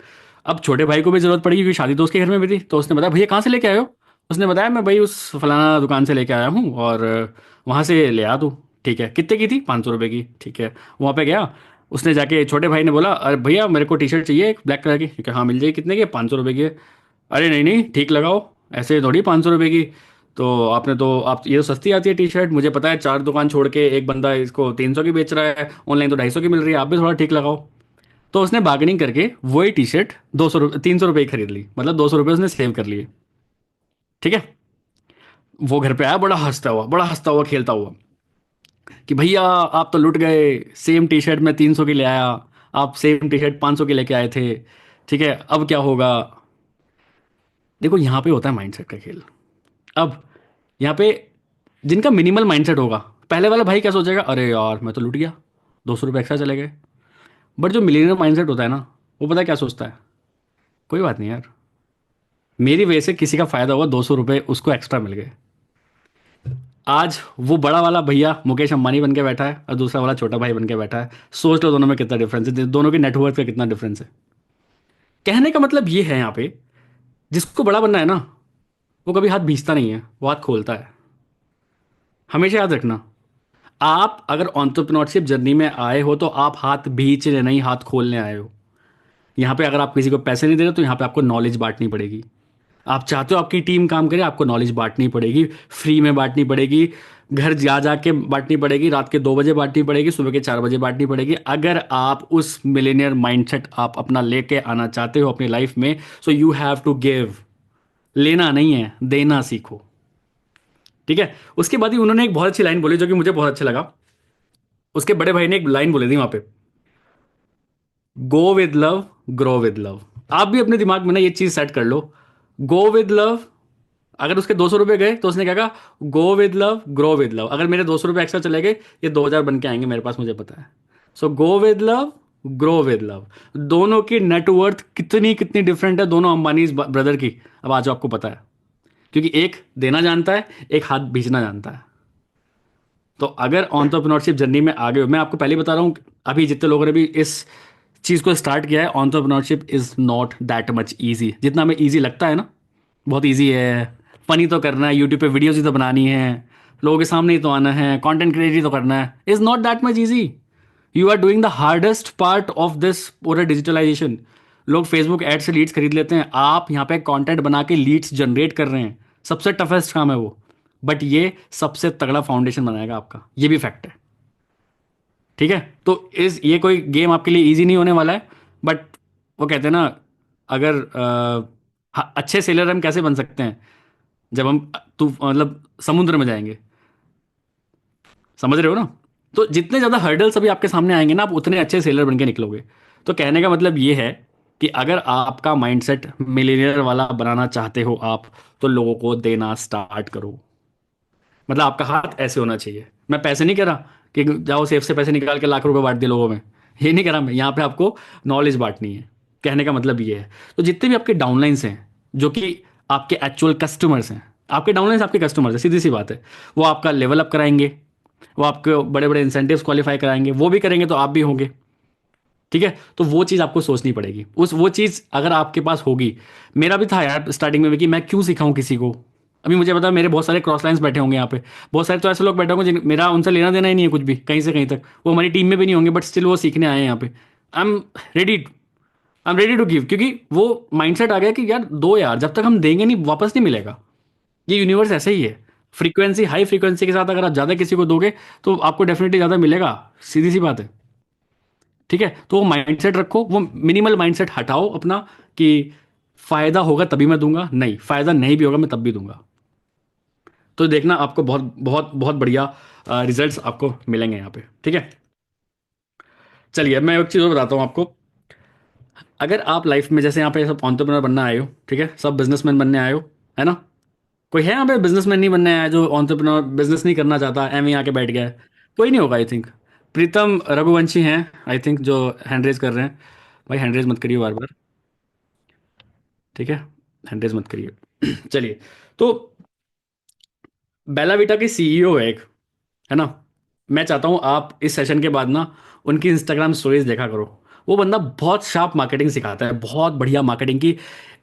अब छोटे भाई को भी जरूरत पड़ी क्योंकि शादी तो उसके घर में भी थी। तो उसने बताया भैया कहाँ से लेके आए हो? उसने बताया मैं भाई उस फलाना दुकान से लेके आया हूँ और वहाँ से ले आ तू। ठीक है, कितने की थी? 500 रुपए की। ठीक है, वहाँ पे गया, उसने जाके, छोटे भाई ने बोला अरे भैया मेरे को टी शर्ट चाहिए एक ब्लैक कलर की। ठीक है, हाँ मिल जाएगी। कितने की? 500 रुपए की है। अरे नहीं नहीं, ठीक लगाओ, ऐसे थोड़ी 500 रुपए की। तो आपने तो, आप ये तो सस्ती आती है टी शर्ट, मुझे पता है 4 दुकान छोड़ के एक बंदा इसको 300 की बेच रहा है, ऑनलाइन तो 250 की मिल रही है, आप भी थोड़ा ठीक लगाओ। तो उसने बार्गेनिंग करके वही टी शर्ट 200 रुपये 300 रुपये की खरीद ली, मतलब 200 रुपये उसने सेव कर लिए। ठीक है, वो घर पे आया बड़ा हंसता हुआ खेलता हुआ कि भैया आप तो लुट गए, सेम टी शर्ट मैं 300 की ले आया, आप सेम टी शर्ट 500 की लेके आए थे। ठीक है, अब क्या होगा? देखो यहाँ पे होता है माइंडसेट का खेल। अब यहाँ पे जिनका मिनिमल माइंडसेट होगा, पहले वाला भाई क्या सोचेगा, अरे यार मैं तो लुट गया, 200 रुपये एक्स्ट्रा चले गए। बट जो मिलीनियर माइंडसेट होता है ना, वो पता है क्या सोचता है, कोई बात नहीं यार, मेरी वजह से किसी का फायदा हुआ, 200 रुपये उसको एक्स्ट्रा मिल गए। आज वो बड़ा वाला भैया मुकेश अंबानी बन के बैठा है और दूसरा वाला छोटा भाई बन के बैठा है। सोच लो दोनों में कितना डिफरेंस है, दोनों के नेटवर्थ का कितना डिफरेंस है। कहने का मतलब ये है यहाँ पे, जिसको बड़ा बनना है ना, वो कभी हाथ भींचता नहीं है, वो हाथ खोलता है। हमेशा याद रखना, आप अगर एंटरप्रेन्योरशिप जर्नी में आए हो तो आप हाथ भींचने नहीं, हाथ खोलने आए हो। यहाँ पे अगर आप किसी को पैसे नहीं दे रहे तो यहाँ पे आपको नॉलेज बांटनी पड़ेगी। आप चाहते हो आपकी टीम काम करे, आपको नॉलेज बांटनी पड़ेगी, फ्री में बांटनी पड़ेगी, घर जा जा के बांटनी पड़ेगी, रात के 2 बजे बांटनी पड़ेगी, सुबह के 4 बजे बांटनी पड़ेगी। अगर आप उस मिलेनियर माइंडसेट आप अपना लेके आना चाहते हो अपनी लाइफ में, so you have to give. लेना नहीं है, देना सीखो। ठीक है, उसके बाद ही उन्होंने एक बहुत अच्छी लाइन बोली जो कि मुझे बहुत अच्छा लगा। उसके बड़े भाई ने एक लाइन बोली थी वहां पे, गो with love, grow with love. आप भी अपने दिमाग में ना ये चीज सेट कर लो, गो विद लव। अगर उसके 200 रुपये गए तो उसने क्या कहा, गो with love, grow with love. अगर मेरे 200 रुपये एक्स्ट्रा चले गए, ये 2000 बन के आएंगे मेरे पास, मुझे पता है। So go with love, grow with love. दोनों की नेटवर्थ कितनी कितनी डिफरेंट है, दोनों अंबानी ब्रदर की। अब आज आपको पता है, क्योंकि एक देना जानता है, एक हाथ भेजना जानता है। तो अगर एंटरप्रेन्योरशिप जर्नी में आगे हो, मैं आपको पहले ही बता रहा हूँ, अभी जितने लोगों ने भी इस चीज़ को स्टार्ट किया है, entrepreneurship is not that much easy जितना हमें ईजी लगता है ना। बहुत ईजी है, फनी तो करना है, यूट्यूब पे वीडियोज ही तो बनानी है, लोगों के सामने ही तो आना है, कंटेंट क्रिएट ही तो करना है। Is not that much easy. You are doing the hardest part of this पूरा डिजिटलाइजेशन। लोग फेसबुक एड से लीड्स खरीद लेते हैं, आप यहाँ पे कंटेंट बना के लीड्स जनरेट कर रहे हैं। सबसे टफेस्ट काम है वो, बट ये सबसे तगड़ा फाउंडेशन बनाएगा आपका, ये भी फैक्ट है। ठीक है, तो इस ये कोई गेम आपके लिए इजी नहीं होने वाला है। बट वो कहते हैं ना, अगर अच्छे सेलर हम कैसे बन सकते हैं, जब हम तू मतलब समुद्र में जाएंगे, समझ रहे हो ना। तो जितने ज़्यादा हर्डल्स अभी आपके सामने आएंगे ना, आप उतने अच्छे सेलर बन के निकलोगे। तो कहने का मतलब ये है कि अगर आपका माइंडसेट मिलीनियर वाला बनाना चाहते हो आप, तो लोगों को देना स्टार्ट करो। मतलब आपका हाथ ऐसे होना चाहिए। मैं पैसे नहीं कह रहा कि जाओ सेफ से पैसे निकाल के लाख रुपए बांट दिए लोगों में, ये नहीं कह रहा मैं। यहाँ पे आपको नॉलेज बांटनी है, कहने का मतलब ये है। तो जितने भी आपके डाउनलाइंस हैं, जो कि आपके एक्चुअल कस्टमर्स हैं, आपके डाउनलाइंस आपके कस्टमर्स है, सीधी सी बात है। वो आपका लेवल अप कराएंगे, वो आपके बड़े बड़े इंसेंटिव्स क्वालिफाई कराएंगे, वो भी करेंगे तो आप भी होंगे। ठीक है, तो वो चीज़ आपको सोचनी पड़ेगी। वो चीज़ अगर आपके पास होगी, मेरा भी था यार स्टार्टिंग में भी कि मैं क्यों सिखाऊं किसी को। अभी मुझे पता है मेरे बहुत सारे क्रॉस लाइन्स बैठे होंगे यहाँ पे, बहुत सारे तो ऐसे लोग बैठे होंगे जिन मेरा उनसे लेना देना ही नहीं है कुछ भी, कहीं से कहीं तक। वो हमारी टीम में भी नहीं होंगे, बट स्टिल वो सीखने आए हैं यहाँ पे। I am ready I am ready to give, क्योंकि वो माइंडसेट आ गया कि यार दो यार, जब तक हम देंगे नहीं वापस नहीं मिलेगा। ये यूनिवर्स ऐसे ही है। फ्रीक्वेंसी, हाई फ्रीक्वेंसी के साथ अगर आप ज़्यादा किसी को दोगे तो आपको डेफिनेटली ज़्यादा मिलेगा। सीधी सी बात है। ठीक है, तो वो माइंडसेट रखो, वो मिनिमल माइंडसेट हटाओ अपना, कि फायदा होगा तभी मैं दूंगा, नहीं फायदा नहीं भी होगा मैं तब भी दूंगा। तो देखना आपको बहुत बहुत बहुत बढ़िया रिजल्ट्स आपको मिलेंगे यहाँ पे। ठीक है, चलिए मैं एक चीज़ और बताता हूँ आपको। अगर आप लाइफ में जैसे यहाँ पे सब एंटरप्रेन्योर बनना आए हो, ठीक है, सब बिजनेसमैन बनने आए हो, है ना? कोई है यहाँ पे बिजनेसमैन नहीं बनने आया जो एंटरप्रेन्योर बिजनेस नहीं करना चाहता, एम आके बैठ गया है? कोई नहीं होगा आई थिंक। प्रीतम रघुवंशी हैं आई थिंक जो हैंड रेज कर रहे हैं। भाई हैंड रेज मत करिए बार बार, ठीक है, हैंड रेज मत करिए। चलिए, तो बेला विटा की सीईओ है एक, है ना? मैं चाहता हूँ आप इस सेशन के बाद ना उनकी इंस्टाग्राम स्टोरीज देखा करो। वो बंदा बहुत शार्प मार्केटिंग सिखाता है, बहुत बढ़िया मार्केटिंग की।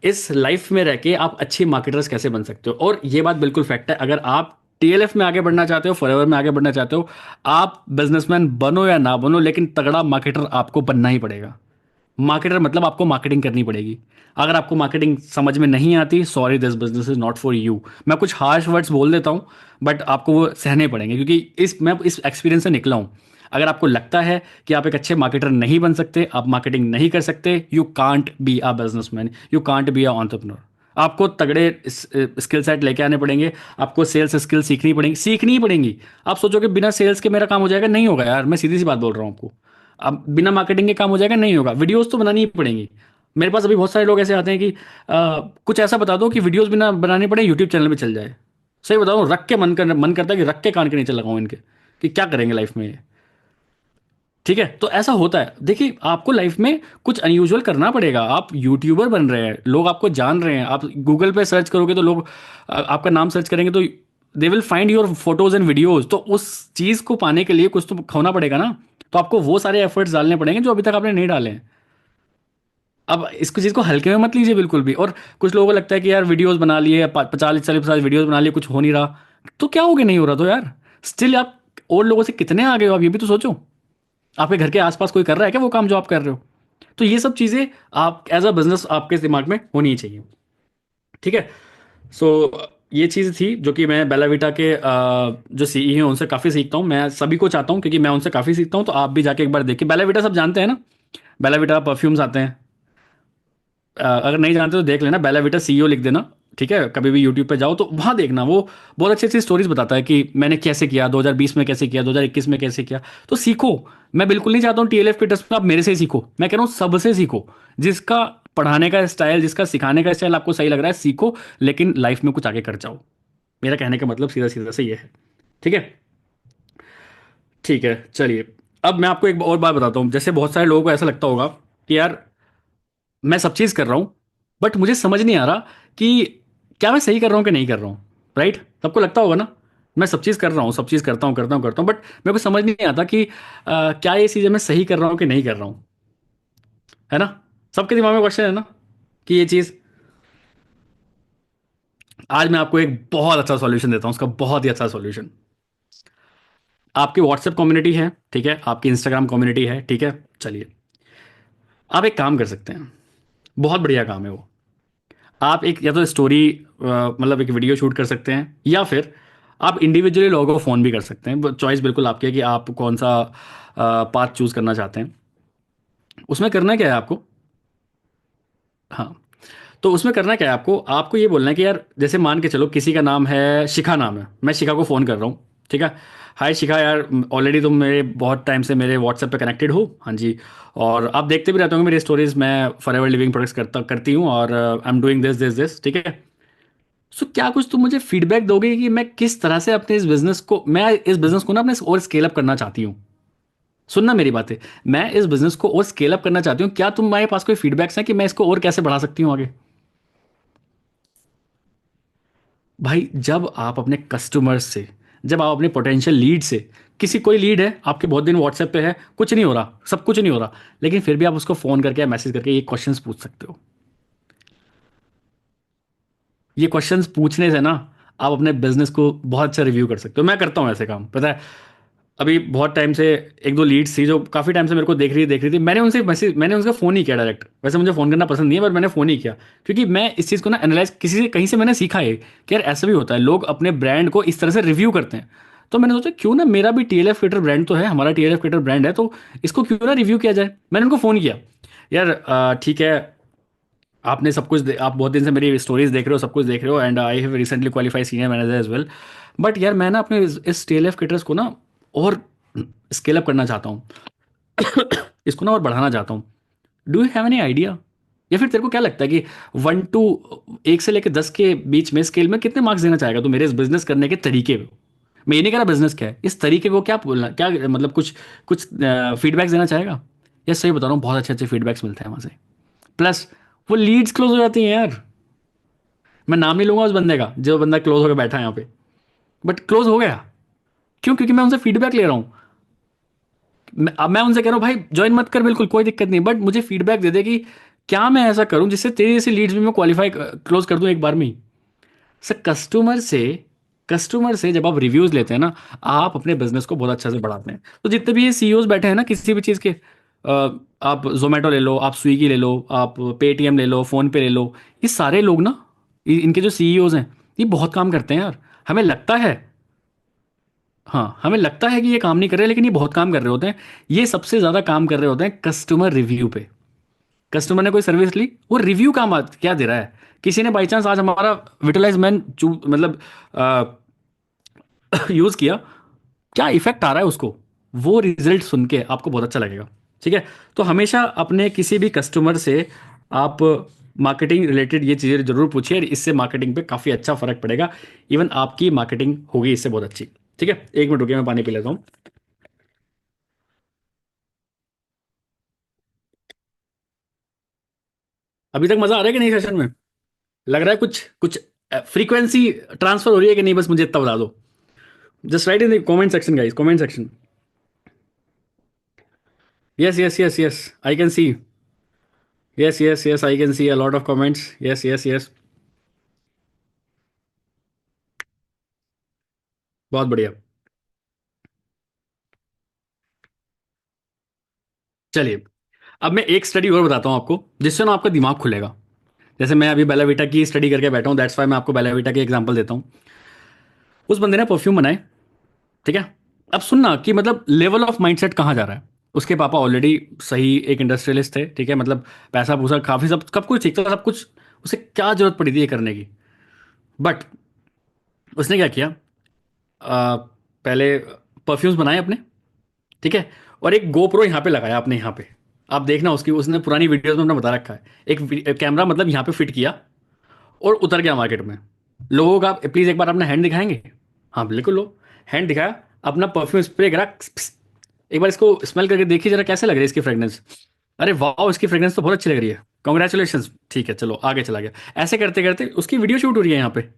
इस लाइफ में रह के आप अच्छे मार्केटर्स कैसे बन सकते हो, और ये बात बिल्कुल फैक्ट है। अगर आप टीएलएफ में आगे बढ़ना चाहते हो, फॉरएवर में आगे बढ़ना चाहते हो, आप बिजनेसमैन बनो या ना बनो, लेकिन तगड़ा मार्केटर आपको बनना ही पड़ेगा। मार्केटर मतलब आपको मार्केटिंग करनी पड़ेगी। अगर आपको मार्केटिंग समझ में नहीं आती, sorry this business is not for you. मैं कुछ हार्श वर्ड्स बोल देता हूँ, बट आपको वो सहने पड़ेंगे, क्योंकि मैं इस एक्सपीरियंस से निकला हूँ। अगर आपको लगता है कि आप एक अच्छे मार्केटर नहीं बन सकते, आप मार्केटिंग नहीं कर सकते, you can't be a businessman, you can't be a entrepreneur. आपको तगड़े स्किल सेट लेके आने पड़ेंगे, आपको सेल्स स्किल सीखनी ही पड़ेंगी। आप सोचो कि बिना सेल्स के मेरा काम हो जाएगा, नहीं होगा यार, मैं सीधी सी बात बोल रहा हूँ आपको। अब बिना मार्केटिंग के काम हो जाएगा, नहीं होगा। वीडियोस तो बनानी ही पड़ेंगी। मेरे पास अभी बहुत सारे लोग ऐसे आते हैं कि कुछ ऐसा बता दो कि वीडियोस बिना बनानी पड़े, यूट्यूब चैनल पे चल जाए। सही बताओ, रख के मन करता है कि रख के कान के नीचे लगाऊं इनके, कि क्या करेंगे लाइफ में ये। ठीक है, तो ऐसा होता है। देखिए, आपको लाइफ में कुछ अनयूजुअल करना पड़ेगा। आप यूट्यूबर बन रहे हैं, लोग आपको जान रहे हैं, आप गूगल पे सर्च करोगे तो लोग आपका नाम सर्च करेंगे तो they will find your photos and videos. तो उस चीज को पाने के लिए कुछ तो खोना पड़ेगा ना। तो आपको वो सारे एफर्ट्स डालने पड़ेंगे जो अभी तक आपने नहीं डाले हैं। अब इसको चीज़ को हल्के में मत लीजिए बिल्कुल भी। और कुछ लोगों को लगता है कि यार वीडियोस बना लिए, 40 40 50 वीडियोस बना लिए, कुछ हो नहीं रहा। तो क्या हो गया नहीं हो रहा तो यार? स्टिल आप और लोगों से कितने आगे हो, आप ये भी तो सोचो। आपके घर के आसपास कोई कर रहा है क्या वो काम जो आप कर रहे हो? तो ये सब चीज़ें आप एज अ बिजनेस आपके दिमाग में होनी ही चाहिए। ठीक है, सो ये चीज़ थी जो कि मैं बेलाविटा के जो सीई हैं उनसे काफ़ी सीखता हूँ। मैं सभी को चाहता हूँ, क्योंकि मैं उनसे काफ़ी सीखता हूँ। तो आप भी जाके एक बार देखिए। बेलाविटा सब जानते हैं ना? बेलाविटा परफ्यूम्स आते हैं। अगर नहीं जानते तो देख लेना, बेला विटा सीईओ लिख देना। ठीक है, कभी भी यूट्यूब पे जाओ तो वहाँ देखना। वो बहुत अच्छी अच्छी स्टोरीज बताता है कि मैंने कैसे किया, 2020 में कैसे किया, 2021 में कैसे किया। तो सीखो। मैं बिल्कुल नहीं चाहता हूँ टीएलएफ के ट्रस्ट में आप मेरे से ही सीखो, मैं कह रहा हूँ सबसे सीखो। जिसका पढ़ाने का स्टाइल, जिसका सिखाने का स्टाइल आपको सही लग रहा है, सीखो, लेकिन लाइफ में कुछ आगे कर जाओ। मेरा कहने का मतलब सीधा सीधा से ये है। ठीक है, ठीक है, चलिए। अब मैं आपको एक और बात बताता हूँ। जैसे बहुत सारे लोगों को ऐसा लगता होगा कि यार मैं सब चीज़ कर रहा हूँ, बट मुझे समझ नहीं आ रहा कि क्या मैं सही कर रहा हूँ कि नहीं कर रहा हूँ। राइट, सबको लगता होगा ना, मैं सब चीज़ कर रहा हूँ, सब चीज़ करता हूँ, बट मेरे को समझ नहीं आता कि क्या ये चीज़ें मैं सही कर रहा हूँ कि नहीं कर रहा हूँ। है ना? सबके दिमाग में क्वेश्चन है ना कि ये चीज़। आज मैं आपको एक बहुत अच्छा सॉल्यूशन देता हूँ, उसका बहुत ही अच्छा सॉल्यूशन। आपकी व्हाट्सएप कम्युनिटी है, ठीक है, आपकी इंस्टाग्राम कम्युनिटी है, ठीक है। चलिए, आप एक काम कर सकते हैं, बहुत बढ़िया काम है वो। आप एक या तो स्टोरी मतलब एक वीडियो शूट कर सकते हैं, या फिर आप इंडिविजुअली लोगों को फ़ोन भी कर सकते हैं। चॉइस बिल्कुल आपकी है कि आप कौन सा पाथ चूज़ करना चाहते हैं। उसमें करना क्या है आपको? हाँ, तो उसमें करना क्या है आपको? आपको ये बोलना है कि यार, जैसे मान के चलो किसी का नाम है शिखा, नाम है, मैं शिखा को फ़ोन कर रहा हूँ। ठीक है, हाय शिखा, यार ऑलरेडी तुम मेरे बहुत टाइम से मेरे व्हाट्सएप पे कनेक्टेड हो, हाँ जी, और आप देखते भी रहते होंगे मेरी स्टोरीज। मैं फॉरएवर लिविंग प्रोडक्ट्स करती हूँ, और I am doing this this this, ठीक है। सो क्या कुछ तुम मुझे फीडबैक दोगे कि मैं किस तरह से अपने इस बिजनेस को ना अपने और स्केल अप करना चाहती हूँ। सुनना मेरी बातें, मैं इस बिजनेस को और स्केल अप करना चाहती हूँ, क्या तुम्हारे पास कोई फीडबैक्स हैं कि मैं इसको और कैसे बढ़ा सकती हूँ आगे? भाई, जब आप अपने कस्टमर्स से, जब आप अपने पोटेंशियल लीड से, किसी कोई लीड है आपके बहुत दिन व्हाट्सएप पे है, कुछ नहीं हो रहा, सब कुछ नहीं हो रहा, लेकिन फिर भी आप उसको फोन करके या मैसेज करके ये क्वेश्चंस पूछ सकते हो। ये क्वेश्चंस पूछने से ना आप अपने बिजनेस को बहुत अच्छा रिव्यू कर सकते हो। मैं करता हूँ ऐसे काम, पता है। अभी बहुत टाइम से एक दो लीड्स थी जो काफ़ी टाइम से मेरे को देख रही थी। मैंने उनसे फ़ोन ही किया डायरेक्ट। वैसे मुझे फ़ोन करना पसंद नहीं है, पर मैंने फ़ोन ही किया क्योंकि मैं इस चीज़ को ना एनालाइज किसी से कहीं से मैंने सीखा है कि यार ऐसा भी होता है, लोग अपने ब्रांड को इस तरह से रिव्यू करते हैं। तो मैंने सोचा क्यों ना, मेरा भी TLF क्रिएटर ब्रांड तो है, हमारा TLF क्रिएटर ब्रांड है, तो इसको क्यों ना रिव्यू किया जाए। मैंने उनको फ़ोन किया, यार ठीक है, आपने सब कुछ आप बहुत दिन से मेरी स्टोरीज देख रहे हो, सब कुछ देख रहे हो, and I have recently qualified senior manager as well. But यार मैं ना अपने इस TLF क्रिएटर्स को ना और स्केल अप करना चाहता हूँ। इसको ना और बढ़ाना चाहता हूँ। Do you have any idea? या फिर तेरे को क्या लगता है कि 1 से लेकर 10 के बीच में स्केल में कितने मार्क्स देना चाहेगा तू मेरे इस बिजनेस करने के तरीके को? मैं ये नहीं कह रहा बिजनेस क्या है, इस तरीके को क्या बोलना, क्या मतलब कुछ कुछ फीडबैक्स देना चाहेगा? यस, सही बता रहा हूँ, बहुत अच्छे अच्छे फीडबैक्स मिलते हैं वहां से। प्लस वो लीड्स क्लोज हो जाती हैं यार। मैं नाम नहीं लूंगा उस बंदे का, जो बंदा क्लोज होकर बैठा है यहाँ पे, बट क्लोज हो गया। क्यों? क्योंकि मैं उनसे फीडबैक ले रहा हूँ। अब मैं उनसे कह रहा हूँ भाई ज्वाइन मत कर, बिल्कुल कोई दिक्कत नहीं, बट मुझे फीडबैक दे दे कि क्या मैं ऐसा करूं जिससे तेरी जैसी लीड्स भी मैं क्वालिफाई क्लोज कर दूं एक बार में ही। सर कस्टमर से जब आप रिव्यूज लेते हैं ना, आप अपने बिजनेस को बहुत अच्छा से बढ़ाते हैं। तो जितने भी ये CEOs बैठे हैं ना किसी भी चीज़ के, आप जोमेटो ले लो, आप स्विगी ले लो, आप पेटीएम ले लो, फोन पे ले लो, ये सारे लोग ना, इनके जो CEOs हैं, ये बहुत काम करते हैं यार। हमें लगता है, हाँ हमें लगता है कि ये काम नहीं कर रहे, लेकिन ये बहुत काम कर रहे होते हैं। ये सबसे ज़्यादा काम कर रहे होते हैं कस्टमर रिव्यू पे। कस्टमर ने कोई सर्विस ली, वो रिव्यू काम क्या दे रहा है। किसी ने बाई चांस आज हमारा विटलाइज मैन मतलब यूज़ किया, क्या इफेक्ट आ रहा है उसको, वो रिजल्ट सुन के आपको बहुत अच्छा लगेगा। ठीक है, तो हमेशा अपने किसी भी कस्टमर से आप मार्केटिंग रिलेटेड ये चीज़ें जरूर पूछिए, इससे मार्केटिंग पे काफ़ी अच्छा फर्क पड़ेगा। इवन आपकी मार्केटिंग होगी इससे बहुत अच्छी। ठीक है, 1 मिनट रुकिए, मैं पानी पी लेता हूँ। अभी तक मजा आ रहा है कि नहीं सेशन में? लग रहा है कुछ कुछ फ्रीक्वेंसी ट्रांसफर हो रही है कि नहीं, बस मुझे इतना बता दो। Just right in the comment section guys, comment section. Yes yes yes yes, I can see. Yes yes yes, I can see a lot of comments. Yes yes yes, बहुत बढ़िया। चलिए, अब मैं एक स्टडी और बताता हूँ आपको, जिससे ना आपका दिमाग खुलेगा। जैसे मैं अभी बेलाविटा की स्टडी करके बैठा हूँ, दैट्स वाई मैं आपको बेलाविटा की एग्जांपल देता हूँ। उस बंदे ने परफ्यूम बनाए, ठीक है। अब सुनना कि मतलब लेवल ऑफ माइंडसेट कहाँ जा रहा है। उसके पापा ऑलरेडी सही एक इंडस्ट्रियलिस्ट थे, ठीक है, मतलब पैसा पूसा काफी, सब कुछ ठीक था, सब कुछ। उसे क्या जरूरत पड़ी थी ये करने की? बट उसने क्या किया, पहले परफ्यूम्स बनाए अपने, ठीक है, और एक गोप्रो यहाँ पे लगाया अपने यहाँ पे। आप देखना उसकी, उसने पुरानी वीडियोस में अपने बता रखा है, एक कैमरा मतलब यहाँ पे फिट किया और उतर गया मार्केट में। लोगों का प्लीज एक बार अपना हैंड दिखाएंगे? हाँ बिल्कुल, लो, हैंड दिखाया, अपना परफ्यूम स्प्रे करा, एक बार इसको स्मेल करके देखिए जरा कैसे लग रही है इसकी फ्रेग्रेंस। अरे वाह, इसकी फ्रेग्रेंस तो बहुत अच्छी लग रही है, कॉन्ग्रेचुलेशन, ठीक है चलो आगे चला गया। ऐसे करते करते उसकी वीडियो शूट हो रही है यहाँ पे,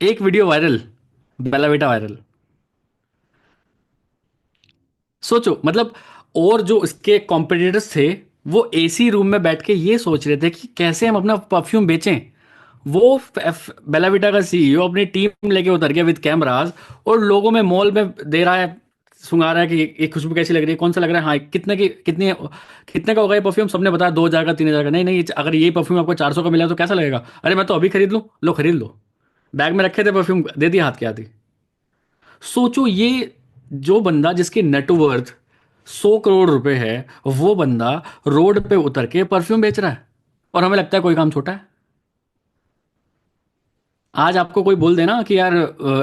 एक वीडियो वायरल, बेलाविटा वायरल। सोचो मतलब, और जो इसके कॉम्पिटिटर्स थे, वो AC रूम में बैठ के ये सोच रहे थे कि कैसे हम अपना परफ्यूम बेचें। वो बेलाविटा का CEO अपनी टीम लेके उतर गया विद कैमराज, और लोगों में मॉल में दे रहा है, सुंगा रहा है कि ये खुशबू कैसी लग रही है, कौन सा लग रहा है, हाँ कितने की कितने कितने का होगा ये परफ्यूम। सबने बताया 2,000 का, 3,000 का। नहीं नहीं, अगर ये परफ्यूम आपको 400 का मिला तो कैसा लगेगा? अरे मैं तो अभी खरीद लूँ, लो खरीद लो। बैग में रखे थे परफ्यूम, दे दिया हाथ के हाथ ही। सोचो, ये जो बंदा जिसकी नेटवर्थ 100 करोड़ रुपए है, वो बंदा रोड पे उतर के परफ्यूम बेच रहा है, और हमें लगता है कोई काम छोटा है। आज आपको कोई बोल देना कि यार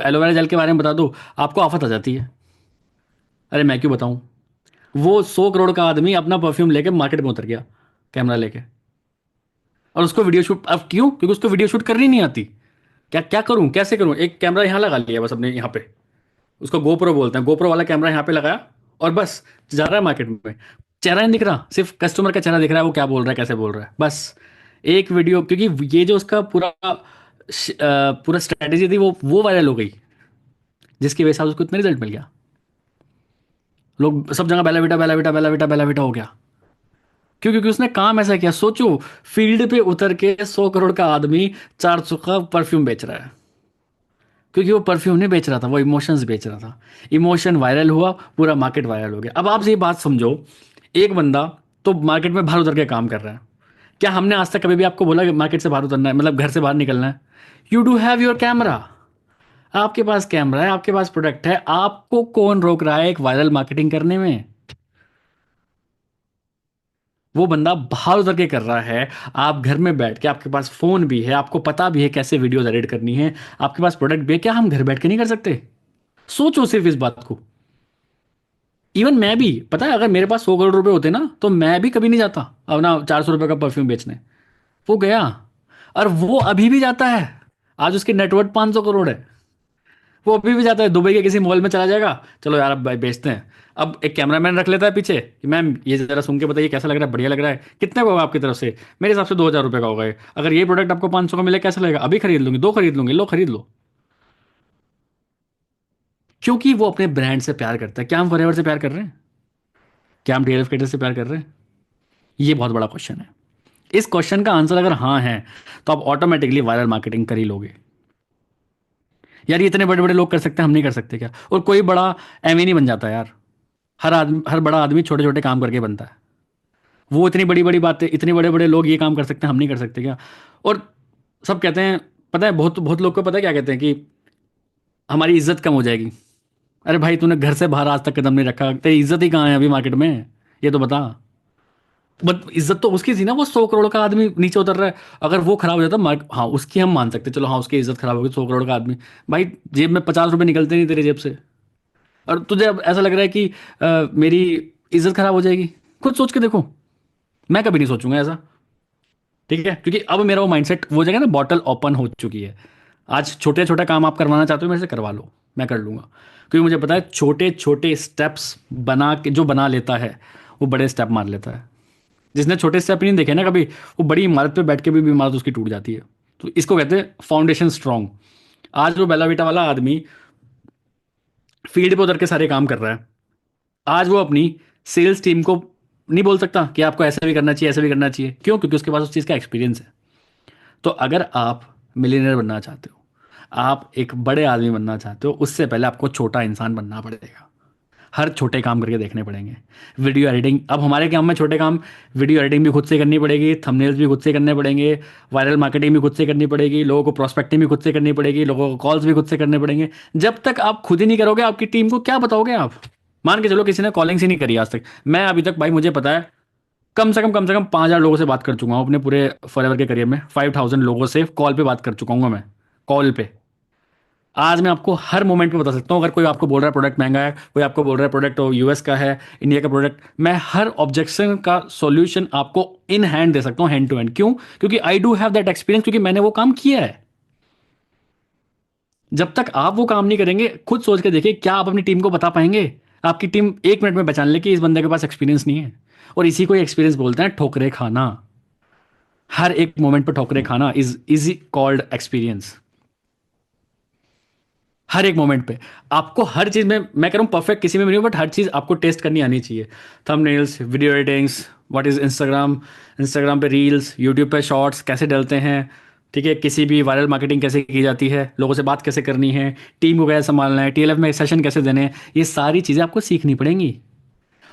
एलोवेरा जेल के बारे में बता दो, आपको आफत आ जाती है। अरे मैं क्यों बताऊं? वो 100 करोड़ का आदमी अपना परफ्यूम लेके मार्केट में उतर गया, कैमरा लेके, और उसको वीडियो शूट। अब क्यों? क्योंकि उसको वीडियो शूट करनी नहीं आती। क्या क्या करूं, कैसे करूं? एक कैमरा यहाँ लगा लिया बस अपने यहाँ पे, उसको गोप्रो बोलते हैं, गोप्रो वाला कैमरा यहाँ पे लगाया, और बस जा रहा है मार्केट में। चेहरा नहीं दिख रहा, सिर्फ कस्टमर का चेहरा दिख रहा है, वो क्या बोल रहा है, कैसे बोल रहा है, बस एक वीडियो। क्योंकि ये जो उसका पूरा स्ट्रेटेजी थी, वो वायरल हो गई, जिसकी वजह से उसको इतना रिजल्ट मिल गया। लोग सब जगह बेला बेटा बेला बेटा बेला बेटा बेला बेटा हो गया। क्यों? क्योंकि उसने काम ऐसा किया। सोचो, फील्ड पे उतर के 100 करोड़ का आदमी 400 का परफ्यूम बेच रहा है। क्योंकि वो परफ्यूम नहीं बेच रहा था, वो इमोशंस बेच रहा था। इमोशन वायरल हुआ, पूरा मार्केट वायरल हो गया। अब आप ये बात समझो, एक बंदा तो मार्केट में बाहर उतर के काम कर रहा है। क्या हमने आज तक कभी भी आपको बोला कि मार्केट से बाहर उतरना है, मतलब घर से बाहर निकलना है? You do have your camera, आपके पास कैमरा है, आपके पास प्रोडक्ट है, आपको कौन रोक रहा है एक वायरल मार्केटिंग करने में? वो बंदा बाहर उतर के कर रहा है, आप घर में बैठ के, आपके पास फोन भी है, आपको पता भी है कैसे वीडियोस एडिट करनी है, आपके पास प्रोडक्ट भी है, क्या हम घर बैठ के नहीं कर सकते? सोचो सिर्फ इस बात को। इवन मैं भी, पता है, अगर मेरे पास 100 करोड़ रुपए होते ना, तो मैं भी कभी नहीं जाता अपना 400 रुपए का परफ्यूम बेचने। वो गया, और वो अभी भी जाता है। आज उसकी नेटवर्थ 500 करोड़ है। वो अभी भी जाता है, दुबई के किसी मॉल में चला जाएगा, चलो यार अब भाई बेचते हैं। अब एक कैमरामैन रख लेता है पीछे कि मैम ये जरा सुन के बताइए कैसा लग रहा है, बढ़िया लग रहा है, कितने का होगा आपकी तरफ से? मेरे हिसाब से 2000 रुपये का होगा ये। अगर ये प्रोडक्ट आपको 500 का मिले, कैसा लगेगा? अभी खरीद लूंगी, दो खरीद लूंगी, लो खरीद लो। क्योंकि वो अपने ब्रांड से प्यार करता है। क्या हम फॉरएवर से प्यार कर रहे हैं? क्या हम डीएलएफ क्रिएटर से प्यार कर रहे हैं? ये बहुत बड़ा क्वेश्चन है। इस क्वेश्चन का आंसर अगर हाँ है, तो आप ऑटोमेटिकली वायरल मार्केटिंग कर ही लोगे। यार ये इतने बड़े बड़े लोग कर सकते हैं, हम नहीं कर सकते क्या? और कोई बड़ा एम नहीं बन जाता यार। हर आदमी, हर बड़ा आदमी छोटे छोटे काम करके बनता है। वो इतनी बड़ी बड़ी बातें, इतने बड़े बड़े लोग ये काम कर सकते हैं, हम नहीं कर सकते क्या? और सब कहते हैं, पता है, बहुत बहुत लोग को पता है क्या कहते हैं कि हमारी इज्जत कम हो जाएगी। अरे भाई, तूने घर से बाहर आज तक कदम नहीं रखा, तेरी इज्जत ही कहाँ है अभी मार्केट में? ये तो बता। बट इज्जत तो उसकी थी ना, वो 100 करोड़ का आदमी नीचे उतर रहा है। अगर वो खराब हो जाता मार्क, हाँ उसकी हम मान सकते, चलो हाँ उसकी इज्जत खराब होगी, 100 करोड़ का आदमी। भाई जेब में 50 रुपए निकलते नहीं तेरे जेब से, और तुझे अब ऐसा लग रहा है कि मेरी इज्जत खराब हो जाएगी। खुद सोच के देखो। मैं कभी नहीं सोचूंगा ऐसा, ठीक है? क्योंकि अब मेरा वो माइंडसेट, वो जगह ना बॉटल ओपन हो चुकी है। आज छोटे छोटे काम आप करवाना चाहते हो मेरे से, करवा लो, मैं कर लूंगा। क्योंकि मुझे पता है छोटे छोटे स्टेप्स बना के जो बना लेता है, वो बड़े स्टेप मार लेता है। जिसने छोटे स्टेप नहीं देखे ना कभी, वो बड़ी इमारत पे बैठ के भी इमारत उसकी टूट जाती है। तो इसको कहते हैं फाउंडेशन स्ट्रांग। आज वो बेला विटा वाला आदमी फील्ड पे उतर के सारे काम कर रहा है। आज वो अपनी सेल्स टीम को नहीं बोल सकता कि आपको ऐसा भी करना चाहिए, ऐसा भी करना चाहिए। क्यों? क्योंकि उसके पास उस चीज़ का एक्सपीरियंस है। तो अगर आप मिलियनर बनना चाहते हो, आप एक बड़े आदमी बनना चाहते हो, उससे पहले आपको छोटा इंसान बनना पड़ेगा। हर छोटे काम करके देखने पड़ेंगे। वीडियो एडिटिंग, अब हमारे काम में छोटे काम, वीडियो एडिटिंग भी खुद से करनी पड़ेगी, थंबनेल्स भी खुद से करने पड़ेंगे, वायरल मार्केटिंग भी खुद से करनी पड़ेगी, लोगों को प्रोस्पेक्टिंग भी खुद से करनी पड़ेगी, लोगों को कॉल्स भी खुद से करने पड़ेंगे। जब तक आप खुद ही नहीं करोगे, आपकी टीम को क्या बताओगे आप? मान के चलो किसी ने कॉलिंग से नहीं करी आज तक, मैं अभी तक, भाई मुझे पता है, कम से कम 5,000 लोगों से बात कर चुका हूँ अपने पूरे फॉरएवर के करियर में। 5,000 लोगों से कॉल पे बात कर चुका हूँ मैं, कॉल पे। आज मैं आपको हर मोमेंट पे बता सकता हूँ, अगर कोई आपको बोल रहा है प्रोडक्ट महंगा है, कोई आपको बोल रहा है प्रोडक्ट यूएस का है, इंडिया का प्रोडक्ट, मैं हर ऑब्जेक्शन का सॉल्यूशन आपको इन हैंड दे सकता हूँ, हैंड टू हैंड। क्यों? क्योंकि I do have that experience, क्योंकि मैंने वो काम किया है। जब तक आप वो काम नहीं करेंगे, खुद सोच के देखिए, क्या आप अपनी टीम को बता पाएंगे? आपकी टीम 1 मिनट में पहचान ले कि इस बंदे के पास एक्सपीरियंस नहीं है। और इसी को एक्सपीरियंस बोलते हैं, ठोकरे खाना। हर एक मोमेंट पर ठोकरे खाना इज कॉल्ड एक्सपीरियंस। हर एक मोमेंट पे आपको हर चीज में, मैं कह रहा हूं परफेक्ट किसी में भी नहीं, बट हर चीज आपको टेस्ट करनी आनी चाहिए। Thumbnails, video editings, what is Instagram, Instagram पे रील्स, यूट्यूब पे शॉर्ट्स कैसे डलते हैं, ठीक है, किसी भी वायरल मार्केटिंग कैसे की जाती है, लोगों से बात कैसे करनी है, टीम को कैसे संभालना है, टीएलएफ में सेशन कैसे देने हैं, ये सारी चीजें आपको सीखनी पड़ेंगी।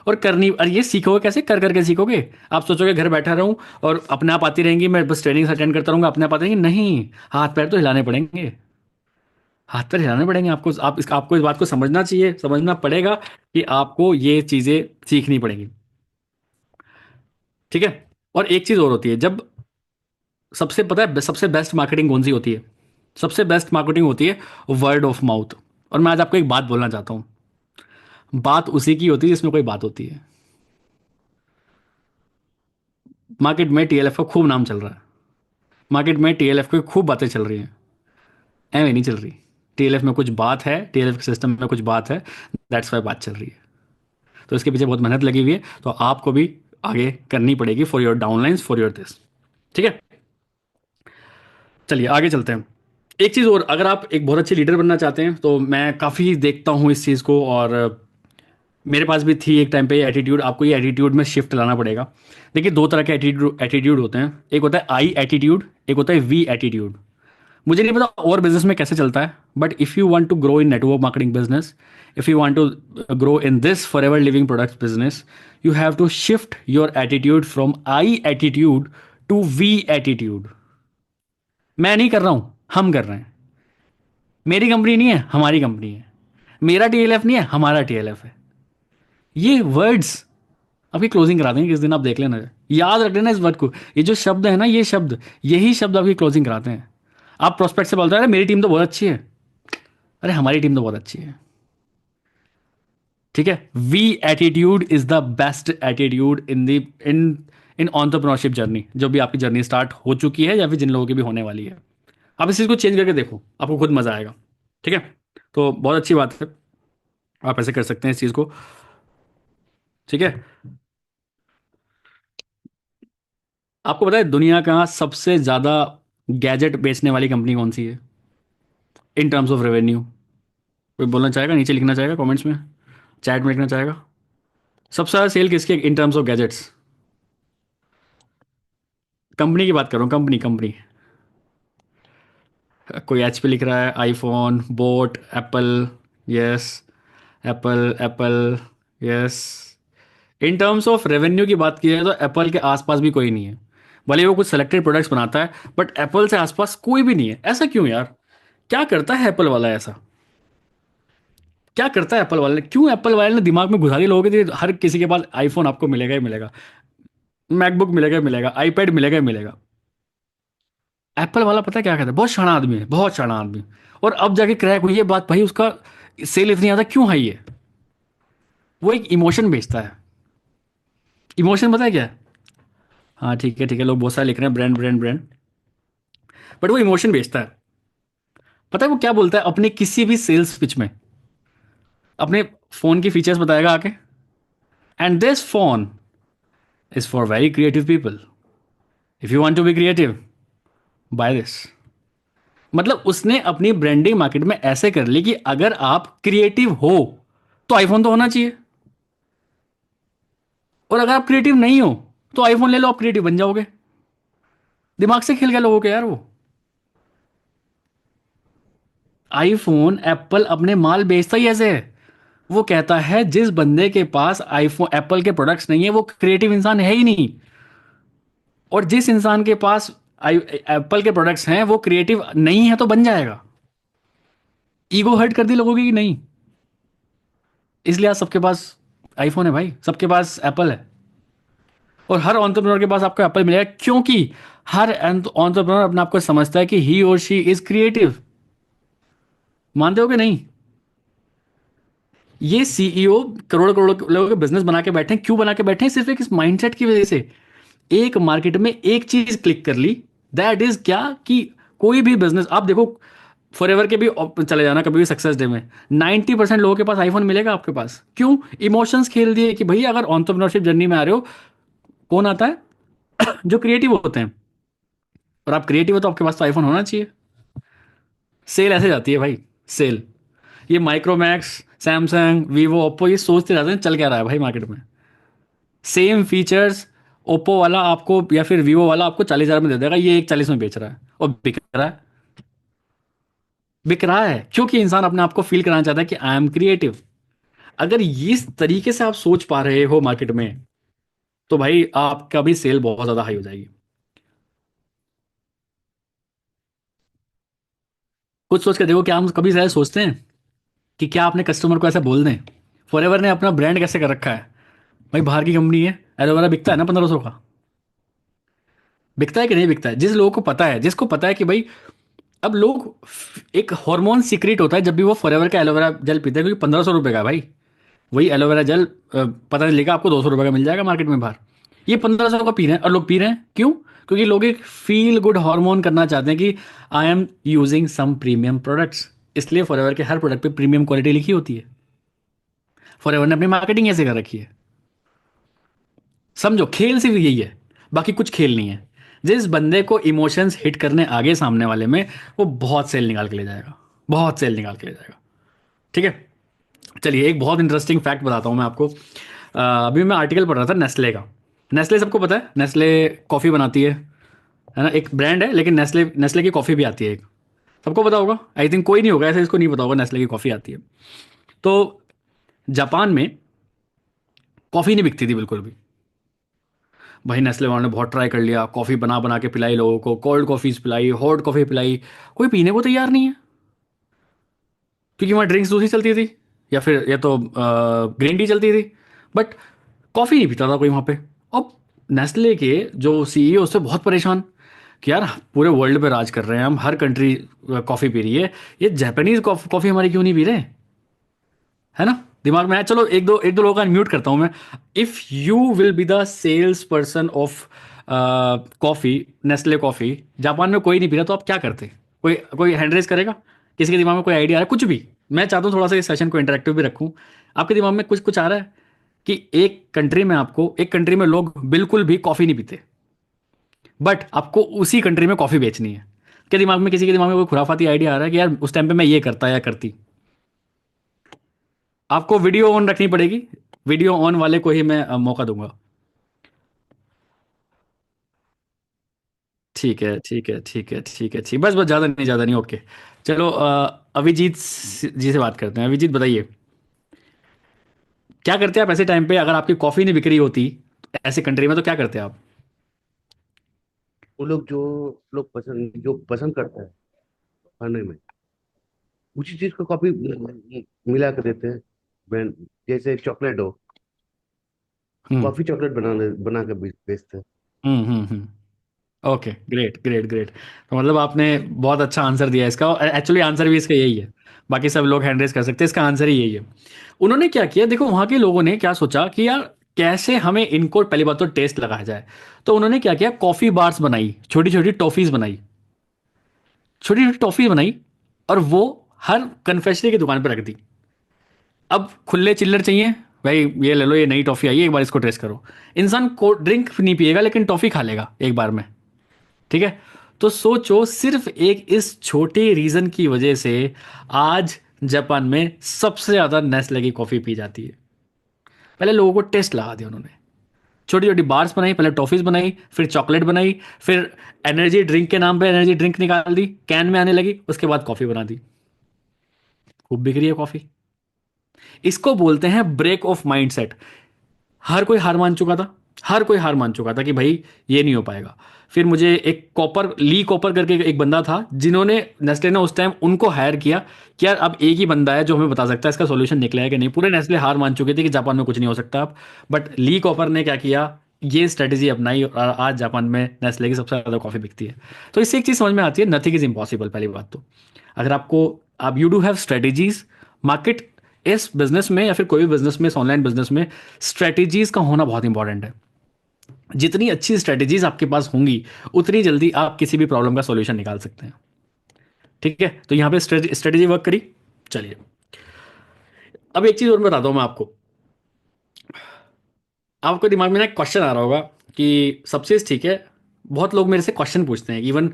और करनी, और ये सीखोगे कैसे? कर करके सीखोगे। आप सोचोगे घर बैठा रहूं और अपने आप आती रहेंगी, मैं बस ट्रेनिंग अटेंड करता रहूंगा, अपने आप आती रहेंगी? नहीं, हाथ पैर तो हिलाने पड़ेंगे, हाथ पैर हिलाने पड़ेंगे आपको। आपको इस बात को समझना चाहिए, समझना पड़ेगा कि आपको ये चीजें सीखनी पड़ेंगी, ठीक है? और एक चीज और होती है, जब सबसे, पता है सबसे बेस्ट मार्केटिंग कौन सी होती है? सबसे बेस्ट मार्केटिंग होती है वर्ड ऑफ माउथ। और मैं आज आपको एक बात बोलना चाहता हूं, बात उसी की होती है जिसमें कोई बात होती है। मार्केट में टीएलएफ का खूब नाम चल रहा है, मार्केट में टीएलएफ की खूब बातें चल रही हैं, एवं नहीं चल रही। टीएलएफ में कुछ बात है, टीएलएफ के सिस्टम में कुछ बात है, दैट्स वाई बात चल रही है। तो इसके पीछे बहुत मेहनत लगी हुई है, तो आपको भी आगे करनी पड़ेगी for your downlines, for your this, ठीक है? चलिए आगे चलते हैं। एक चीज़ और, अगर आप एक बहुत अच्छे लीडर बनना चाहते हैं, तो मैं काफ़ी देखता हूँ इस चीज़ को, और मेरे पास भी थी एक टाइम पे ये एटीट्यूड। आपको ये एटीट्यूड में शिफ्ट लाना पड़ेगा। देखिए, दो तरह के एटीट्यूड होते हैं, एक होता है आई एटीट्यूड, एक होता है वी एटीट्यूड। मुझे नहीं पता और बिजनेस में कैसे चलता है, but if you want to grow in network marketing business, if you want to grow in this forever living products business, you have to shift your attitude from I attitude to we attitude. मैं नहीं कर रहा हूं, हम कर रहे हैं। मेरी कंपनी नहीं है, हमारी कंपनी है। मेरा टीएलएफ नहीं है, हमारा टीएलएफ है। ये वर्ड्स आपकी क्लोजिंग करा देंगे किस दिन, आप देख लेना। याद रख लेना इस वर्ड को, ये जो शब्द है ना, ये शब्द, यही शब्द आपकी क्लोजिंग कराते हैं। आप प्रोस्पेक्ट से बोलते हैं, अरे मेरी टीम तो बहुत अच्छी है, अरे हमारी टीम तो बहुत अच्छी है। ठीक है, we attitude is the best attitude in the in in entrepreneurship journey, जो भी आपकी जर्नी स्टार्ट हो चुकी है या फिर जिन लोगों की भी होने वाली है। आप इस चीज़ को चेंज करके देखो, आपको खुद मजा आएगा। ठीक है, तो बहुत अच्छी बात है, आप ऐसे कर सकते हैं इस चीज़ को। ठीक है, आपको पता है दुनिया का सबसे ज़्यादा गैजेट बेचने वाली कंपनी कौन सी है इन टर्म्स ऑफ रेवेन्यू? कोई बोलना चाहेगा? नीचे लिखना चाहेगा, कमेंट्स में, चैट में लिखना चाहेगा। सबसे ज़्यादा सेल किसके in terms of gadgets? Company की बात कर रहा हूँ, कंपनी कंपनी। कोई एच पे लिख रहा है, iPhone, boat, Apple, yes, Apple Apple, yes. In terms of revenue की बात की जाए तो एप्पल के आसपास भी कोई नहीं है। भले वो कुछ सेलेक्टेड प्रोडक्ट्स बनाता है, बट एप्पल से आसपास कोई भी नहीं है। ऐसा क्यों यार? क्या करता है एप्पल वाला ऐसा? क्या करता है एप्पल वाले? क्यों एप्पल वाले ने दिमाग में घुसा दिया लोगों के, हर किसी के पास आईफोन आपको मिलेगा ही मिलेगा, मैकबुक मिलेगा ही मिलेगा, आईपैड मिलेगा ही मिलेगा। एप्पल वाला पता है क्या कहता है? बहुत शाना आदमी है, बहुत शाना आदमी। और अब जाके क्रैक हुई है बात, भाई उसका सेल इतनी ज़्यादा क्यों हाई है? वो एक इमोशन बेचता है। इमोशन पता है क्या है? हाँ ठीक है ठीक है, लोग बहुत सारे लिख रहे हैं ब्रांड ब्रांड ब्रांड, बट वो इमोशन बेचता है। पता है वो क्या बोलता है अपने किसी भी सेल्स पिच में? अपने फोन की फीचर्स बताएगा आके, and this phone is for very creative people, if you want to be creative by this. मतलब उसने अपनी ब्रांडिंग मार्केट में ऐसे कर ली कि अगर आप क्रिएटिव हो तो आईफोन तो होना चाहिए, और अगर आप क्रिएटिव नहीं हो तो आईफोन ले लो, आप क्रिएटिव बन जाओगे। दिमाग से खेल गया लोगों के यार वो। आईफोन एप्पल अपने माल बेचता ही ऐसे है। वो कहता है जिस बंदे के पास आईफोन एप्पल के प्रोडक्ट्स नहीं है वो क्रिएटिव इंसान है ही नहीं, और जिस इंसान के पास एप्पल के प्रोडक्ट्स हैं वो क्रिएटिव नहीं है तो बन जाएगा। ईगो हर्ट कर दी लोगों की कि नहीं? इसलिए आज सबके पास आईफोन है भाई, सबके पास एप्पल है। और हर एंटरप्रेन्योर के पास आपको एप्पल मिलेगा, क्योंकि हर एंटरप्रेन्योर अपने आप को समझता है कि ही और शी इज क्रिएटिव। मानते हो कि नहीं? ये सीईओ करोड़ करोड़ लोगों के बिजनेस बना के बैठे हैं, क्यों बना के बैठे हैं? सिर्फ एक इस माइंडसेट की वजह से। एक मार्केट में एक चीज क्लिक कर ली, दैट इज क्या कि कोई भी बिजनेस आप देखो, फॉरएवर के भी चले जाना कभी भी सक्सेस डे में, 90% लोगों के पास आईफोन मिलेगा आपके पास। क्यों? इमोशंस खेल दिए कि भाई अगर एंटरप्रेन्योरशिप जर्नी में आ रहे हो, कौन आता है? जो क्रिएटिव होते हैं, और आप क्रिएटिव हो तो आपके पास तो आईफोन होना चाहिए। सेल ऐसे जाती है भाई, सेल। ये माइक्रोमैक्स, सैमसंग, वीवो, ओप्पो, ये सोचते रहते हैं चल क्या रहा है भाई मार्केट में। सेम फीचर्स ओप्पो वाला आपको या फिर वीवो वाला आपको 40,000 में दे देगा, ये 41 में बेच रहा है और बिक रहा है। बिक रहा है क्योंकि इंसान अपने आप को फील कराना चाहता है कि आई एम क्रिएटिव। अगर इस तरीके से आप सोच पा रहे हो मार्केट में, तो भाई आपका भी सेल बहुत ज्यादा हाई हो जाएगी। कुछ सोच के देखो, क्या हम कभी शायद सोचते हैं कि क्या अपने कस्टमर को ऐसा बोल दें? फॉरएवर ने अपना ब्रांड कैसे कर रखा है? भाई बाहर की कंपनी है, एलोवेरा बिकता है ना 1500 का। बिकता है कि नहीं बिकता है? जिस लोगों को पता है, जिसको पता है कि भाई, अब लोग, एक हार्मोन सीक्रेट होता है जब भी वो फॉरएवर का एलोवेरा जेल पीते हैं, क्योंकि 1500 रुपये का है भाई। वही एलोवेरा जेल पता नहीं लेगा आपको 200 रुपये का मिल जाएगा मार्केट में बाहर। ये 1500 का पी रहे हैं, और लोग पी रहे हैं क्यों? क्योंकि लोग एक फील गुड हार्मोन करना चाहते हैं कि I am using some premium products. इसलिए फॉरएवर के हर प्रोडक्ट पे प्रीमियम क्वालिटी लिखी होती है। फॉरएवर ने अपनी मार्केटिंग ऐसे कर रखी है। समझो, खेल सिर्फ यही है, बाकी कुछ खेल नहीं है। जिस बंदे को इमोशंस हिट करने आगे सामने वाले में, वो बहुत सेल निकाल के ले जाएगा, बहुत सेल निकाल के ले जाएगा। ठीक है, चलिए एक बहुत इंटरेस्टिंग फैक्ट बताता हूँ मैं आपको। अभी मैं आर्टिकल पढ़ रहा था नेस्ले का। नेस्ले सबको पता है, नेस्ले कॉफ़ी बनाती है ना? एक ब्रांड है, लेकिन नेस्ले नेस्ले की कॉफ़ी भी आती है एक। सबको पता होगा, आई थिंक कोई नहीं होगा ऐसे इसको नहीं पता होगा नेस्ले की कॉफ़ी आती है। तो जापान में कॉफ़ी नहीं बिकती थी बिल्कुल भी। भाई नेस्ले वालों ने बहुत ट्राई कर लिया, कॉफ़ी बना बना के पिलाई लोगों को, कोल्ड कॉफ़ीज पिलाई, हॉट कॉफ़ी पिलाई, कोई पीने को तैयार नहीं है। क्योंकि वहाँ ड्रिंक्स दूसरी चलती थी, या फिर या तो ग्रीन टी चलती थी, बट कॉफ़ी नहीं पीता था कोई वहाँ पे। अब नेस्ले के जो सीईओ उससे बहुत परेशान कि यार पूरे वर्ल्ड पे राज कर रहे हैं हम, हर कंट्री कॉफ़ी पी रही है, ये जापानीज कॉफ़ी हमारी क्यों नहीं पी रहे, है ना। दिमाग में आया, चलो एक दो लोगों का म्यूट करता हूँ मैं। If you will be the sales person of coffee, Nestle coffee, Japan में कोई नहीं पी रहा, तो आप क्या करते? कोई कोई हैंड रेज करेगा? किसी के दिमाग में कोई आइडिया आ रहा है कुछ भी? मैं चाहता हूँ थोड़ा सा इस सेशन को इंटरेक्टिव भी रखूँ। आपके दिमाग में कुछ कुछ आ रहा है कि एक कंट्री में लोग बिल्कुल भी कॉफ़ी नहीं पीते, बट आपको उसी कंट्री में कॉफ़ी बेचनी है? क्या दिमाग में, किसी के दिमाग में कोई खुराफाती आइडिया आ रहा है कि यार उस टाइम पे मैं ये करता या करती? आपको वीडियो ऑन रखनी पड़ेगी, वीडियो ऑन वाले को ही मैं मौका दूंगा। ठीक है ठीक है ठीक है ठीक है ठीक, बस बस ज़्यादा नहीं, ओके। चलो अभिजीत जी से बात करते हैं। अभिजीत बताइए, क्या करते हैं आप ऐसे टाइम पे, अगर आपकी कॉफ़ी नहीं बिक रही होती ऐसे कंट्री में, तो क्या करते हैं आप? वो लोग जो पसंद करते हैं खाने में, उसी चीज को कॉपी मिला कर देते हैं। ब्रांड, जैसे चॉकलेट हो, हम्म कॉफी चॉकलेट बना के बेचते हैं। Hmm. Okay, great great great. तो मतलब आपने बहुत अच्छा आंसर दिया इसका, और एक्चुअली आंसर भी इसका यही है। बाकी सब लोग हैंड रेज कर सकते हैं, इसका आंसर ही यही है। उन्होंने क्या किया, देखो वहाँ के लोगों ने क्या सोचा कि यार कैसे हमें इनको पहली बात तो टेस्ट लगाया जाए। तो उन्होंने क्या किया, कॉफ़ी बार्स बनाई, छोटी छोटी टॉफ़ीज़ बनाई, छोटी छोटी टॉफ़ी बनाई, और वो हर कन्फेक्शनरी की दुकान पर रख दी। अब खुले चिल्लर चाहिए, भाई ये ले लो, ये नई टॉफ़ी आई है, एक बार इसको टेस्ट करो। इंसान को ड्रिंक नहीं पिएगा लेकिन टॉफ़ी खा लेगा एक बार में, ठीक है। तो सोचो, सिर्फ एक इस छोटे रीजन की वजह से आज जापान में सबसे ज्यादा नेस्ले की कॉफी पी जाती है। पहले लोगों को टेस्ट लगा दिया उन्होंने, छोटी छोटी बार्स बनाई, पहले टॉफीज बनाई, फिर चॉकलेट बनाई, फिर एनर्जी ड्रिंक के नाम पे एनर्जी ड्रिंक निकाल दी, कैन में आने लगी, उसके बाद कॉफी बना दी। खूब बिक रही है कॉफी। इसको बोलते हैं ब्रेक ऑफ माइंडसेट। हर कोई हार मान चुका था, हर कोई हार मान चुका था कि भाई ये नहीं हो पाएगा। फिर मुझे एक ली कॉपर करके एक बंदा था, जिन्होंने नेस्ले ने उस टाइम उनको हायर किया कि यार अब एक ही बंदा है जो हमें बता सकता है इसका सॉल्यूशन निकला है कि नहीं। पूरे नेस्ले हार मान चुके थे कि जापान में कुछ नहीं हो सकता अब, बट ली कॉपर ने क्या किया, ये स्ट्रेटेजी अपनाई, और आज जापान में नेस्ले की सबसे ज़्यादा कॉफ़ी बिकती है। तो इससे एक चीज़ समझ में आती है, नथिंग इज इम्पॉसिबल। पहली बात तो, अगर आप you do have strategies, market, इस बिजनेस में या फिर कोई भी बिजनेस में, ऑनलाइन बिजनेस में स्ट्रेटेजीज का होना बहुत इंपॉर्टेंट है। जितनी अच्छी स्ट्रेटेजीज आपके पास होंगी, उतनी जल्दी आप किसी भी प्रॉब्लम का सॉल्यूशन निकाल सकते हैं, ठीक है। तो यहां पे स्ट्रेटेजी वर्क करी। चलिए, अब एक चीज और बताता हूं मैं आपको। आपके दिमाग में ना एक क्वेश्चन आ रहा होगा कि सब चीज ठीक है, बहुत लोग मेरे से क्वेश्चन पूछते हैं, इवन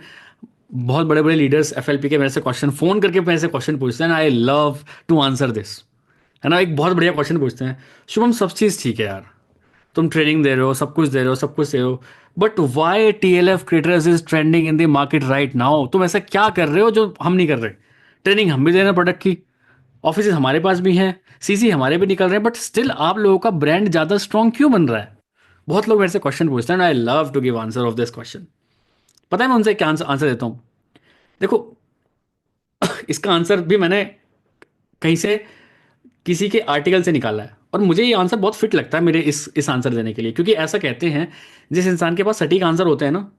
बहुत बड़े बड़े लीडर्स एफएलपी के मेरे से क्वेश्चन फोन करके मेरे से क्वेश्चन पूछते हैं, I love to answer this, है ना। एक बहुत बढ़िया क्वेश्चन पूछते हैं, शुभम सब चीज़ ठीक है यार, तुम ट्रेनिंग दे रहे हो, सब कुछ दे रहे हो, सब कुछ दे रहे हो, but why TLF creators is trending in the market right now? तुम ऐसा क्या कर रहे हो जो हम नहीं कर रहे? ट्रेनिंग हम भी दे रहे हैं प्रोडक्ट की, ऑफिस हमारे पास भी हैं, CC हमारे भी निकल रहे हैं, बट स्टिल आप लोगों का ब्रांड ज़्यादा स्ट्रॉन्ग क्यों बन रहा है? बहुत लोग मेरे से क्वेश्चन पूछते हैं, I love to give answer of this question. पता है मैं उनसे क्या आंसर देता हूँ? देखो, इसका आंसर भी मैंने कहीं से, किसी के आर्टिकल से निकाला है, और मुझे ये आंसर बहुत फिट लगता है मेरे इस आंसर देने के लिए। क्योंकि ऐसा कहते हैं, जिस इंसान के पास सटीक आंसर होते हैं ना,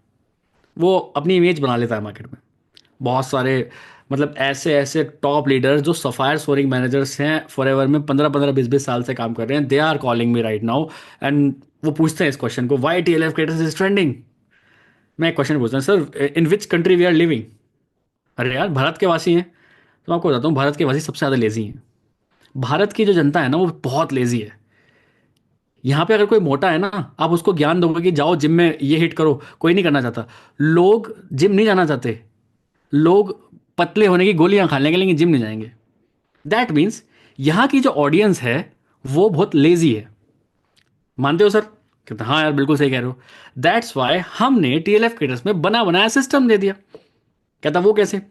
वो अपनी इमेज बना लेता है मार्केट में। बहुत सारे, मतलब ऐसे ऐसे टॉप लीडर्स जो सफायर सोरिंग मैनेजर्स हैं, फॉरएवर में 15-15 20-20 साल से काम कर रहे हैं, they are calling me right now, and वो पूछते हैं इस क्वेश्चन को, why TLF creators is trending. मैं एक क्वेश्चन पूछता हूँ, sir in which country we are living? अरे यार, भारत के वासी हैं। तो मैं आपको बताता हूँ, भारत के वासी सबसे ज़्यादा लेजी हैं। भारत की जो जनता है ना, वो बहुत लेजी है। यहाँ पे अगर कोई मोटा है ना, आप उसको ज्ञान दोगे कि जाओ जिम में ये हिट करो, कोई नहीं करना चाहता। लोग जिम नहीं जाना चाहते, लोग पतले होने की गोलियां खा लेंगे लेकिन जिम नहीं जाएंगे। दैट मीन्स यहाँ की जो ऑडियंस है वो बहुत लेजी है। मानते हो सर? कहते हाँ यार, बिल्कुल सही कह रहे हो। दैट्स वाई हमने TLF क्रिएटर्स में बना बनाया सिस्टम दे दिया। कहता वो कैसे?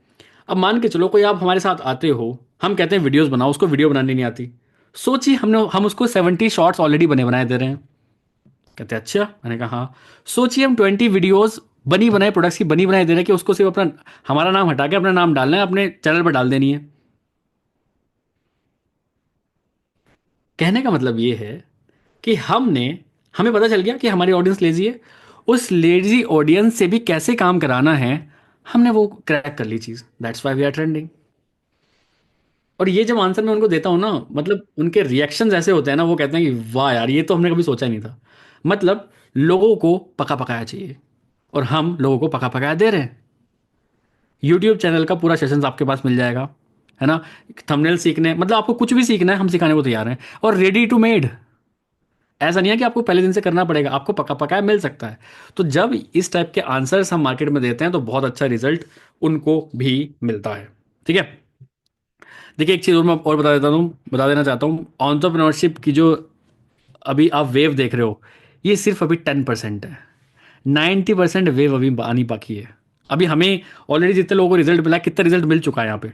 अब मान के चलो कोई आप हमारे साथ आते हो, हम कहते हैं वीडियोस बनाओ, उसको वीडियो बनानी नहीं आती। सोचिए हम उसको 70 शॉर्ट्स ऑलरेडी बने बनाए दे रहे हैं। कहते हैं अच्छा, मैंने कहा हाँ। सोचिए हम 20 वीडियोस बनी बनाए प्रोडक्ट्स की बनी बनाए दे रहे हैं कि उसको सिर्फ अपना हमारा नाम हटा के अपना नाम डालना है, अपने चैनल पर डाल देनी है। कहने का मतलब ये है कि हमें पता चल गया कि हमारी ऑडियंस लेजी है, उस लेजी ऑडियंस से भी कैसे काम कराना है, हमने वो क्रैक कर ली चीज। That's why we are trending. और ये जब आंसर मैं उनको देता हूँ ना, मतलब उनके रिएक्शंस ऐसे होते हैं ना, वो कहते हैं कि वाह यार, ये तो हमने कभी सोचा नहीं था। मतलब लोगों को पका पकाया चाहिए, और हम लोगों को पका पकाया दे रहे हैं। यूट्यूब चैनल का पूरा सेशंस आपके पास मिल जाएगा, है ना। थंबनेल सीखने, मतलब आपको कुछ भी सीखना है, हम सिखाने को तैयार हैं, और रेडी टू मेड। ऐसा नहीं है कि आपको पहले दिन से करना पड़ेगा, आपको पका पकाया मिल सकता है। तो जब इस टाइप के आंसर्स हम मार्केट में देते हैं तो बहुत अच्छा रिजल्ट उनको भी मिलता है। ठीक है। देखिए एक चीज़ और मैं और बता देना चाहता हूँ, एंटरप्रेन्योरशिप की जो अभी आप वेव देख रहे हो, ये सिर्फ अभी 10% है। 90% वेव अभी आनी बाकी है। अभी हमें ऑलरेडी जितने लोगों को रिजल्ट मिला है, कितना रिजल्ट मिल चुका है यहाँ पे,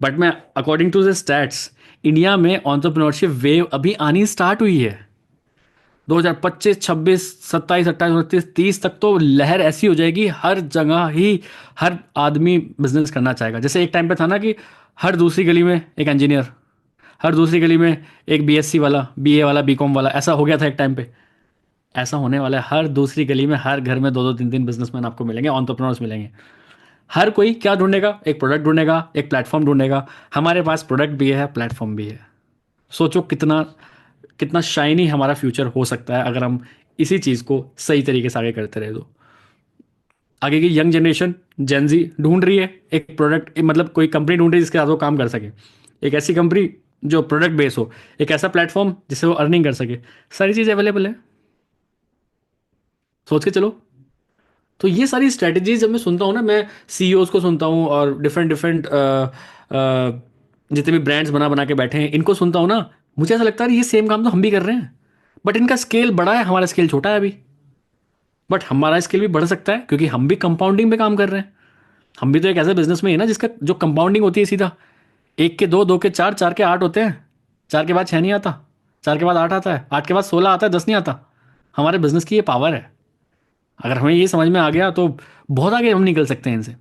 बट मैं according to the stats, India में एंटरप्रेन्योरशिप वेव अभी आनी स्टार्ट हुई है। 2025, 26, 27, 28, 29, 30 तक तो लहर ऐसी हो जाएगी, हर जगह ही हर आदमी बिजनेस करना चाहेगा। जैसे एक टाइम पे था ना कि हर दूसरी गली में एक इंजीनियर, हर दूसरी गली में एक बीएससी वाला, बीए वाला, बीकॉम वाला, ऐसा हो गया था एक टाइम पे। ऐसा होने वाला है, हर दूसरी गली में हर घर में दो दो तीन तीन बिजनेसमैन आपको मिलेंगे, एंटरप्रेन्योर्स मिलेंगे। हर कोई क्या ढूंढेगा? एक प्रोडक्ट ढूंढेगा, एक प्लेटफॉर्म ढूंढेगा। हमारे पास प्रोडक्ट भी है, प्लेटफॉर्म भी है। सोचो कितना कितना शाइनी हमारा फ्यूचर हो सकता है अगर हम इसी चीज़ को सही तरीके से आगे करते रहे तो। आगे की यंग जनरेशन जेनजी ढूंढ रही है एक प्रोडक्ट, मतलब कोई कंपनी ढूंढ रही है जिसके साथ वो काम कर सके, एक ऐसी कंपनी जो प्रोडक्ट बेस हो, एक ऐसा प्लेटफॉर्म जिससे वो अर्निंग कर सके। सारी चीज़ अवेलेबल है, सोच के चलो। तो ये सारी स्ट्रेटजीज जब मैं सुनता हूँ ना, मैं सीईओज को सुनता हूँ और डिफरेंट डिफरेंट जितने भी ब्रांड्स बना बना के बैठे हैं, इनको सुनता हूँ ना, मुझे ऐसा लगता है ये सेम काम तो हम भी कर रहे हैं, बट इनका स्केल बड़ा है, हमारा स्केल छोटा है अभी। बट हमारा स्केल भी बढ़ सकता है क्योंकि हम भी कंपाउंडिंग पे काम कर रहे हैं। हम भी तो एक ऐसा बिजनेस में है ना जिसका जो कंपाउंडिंग होती है सीधा, एक के दो, दो के चार, चार के आठ होते हैं। चार के बाद छः नहीं आता, चार के बाद आठ आता है, आठ के बाद 16 आता है, 10 नहीं आता। हमारे बिजनेस की ये पावर है। अगर हमें ये समझ में आ गया तो बहुत आगे हम निकल सकते हैं इनसे।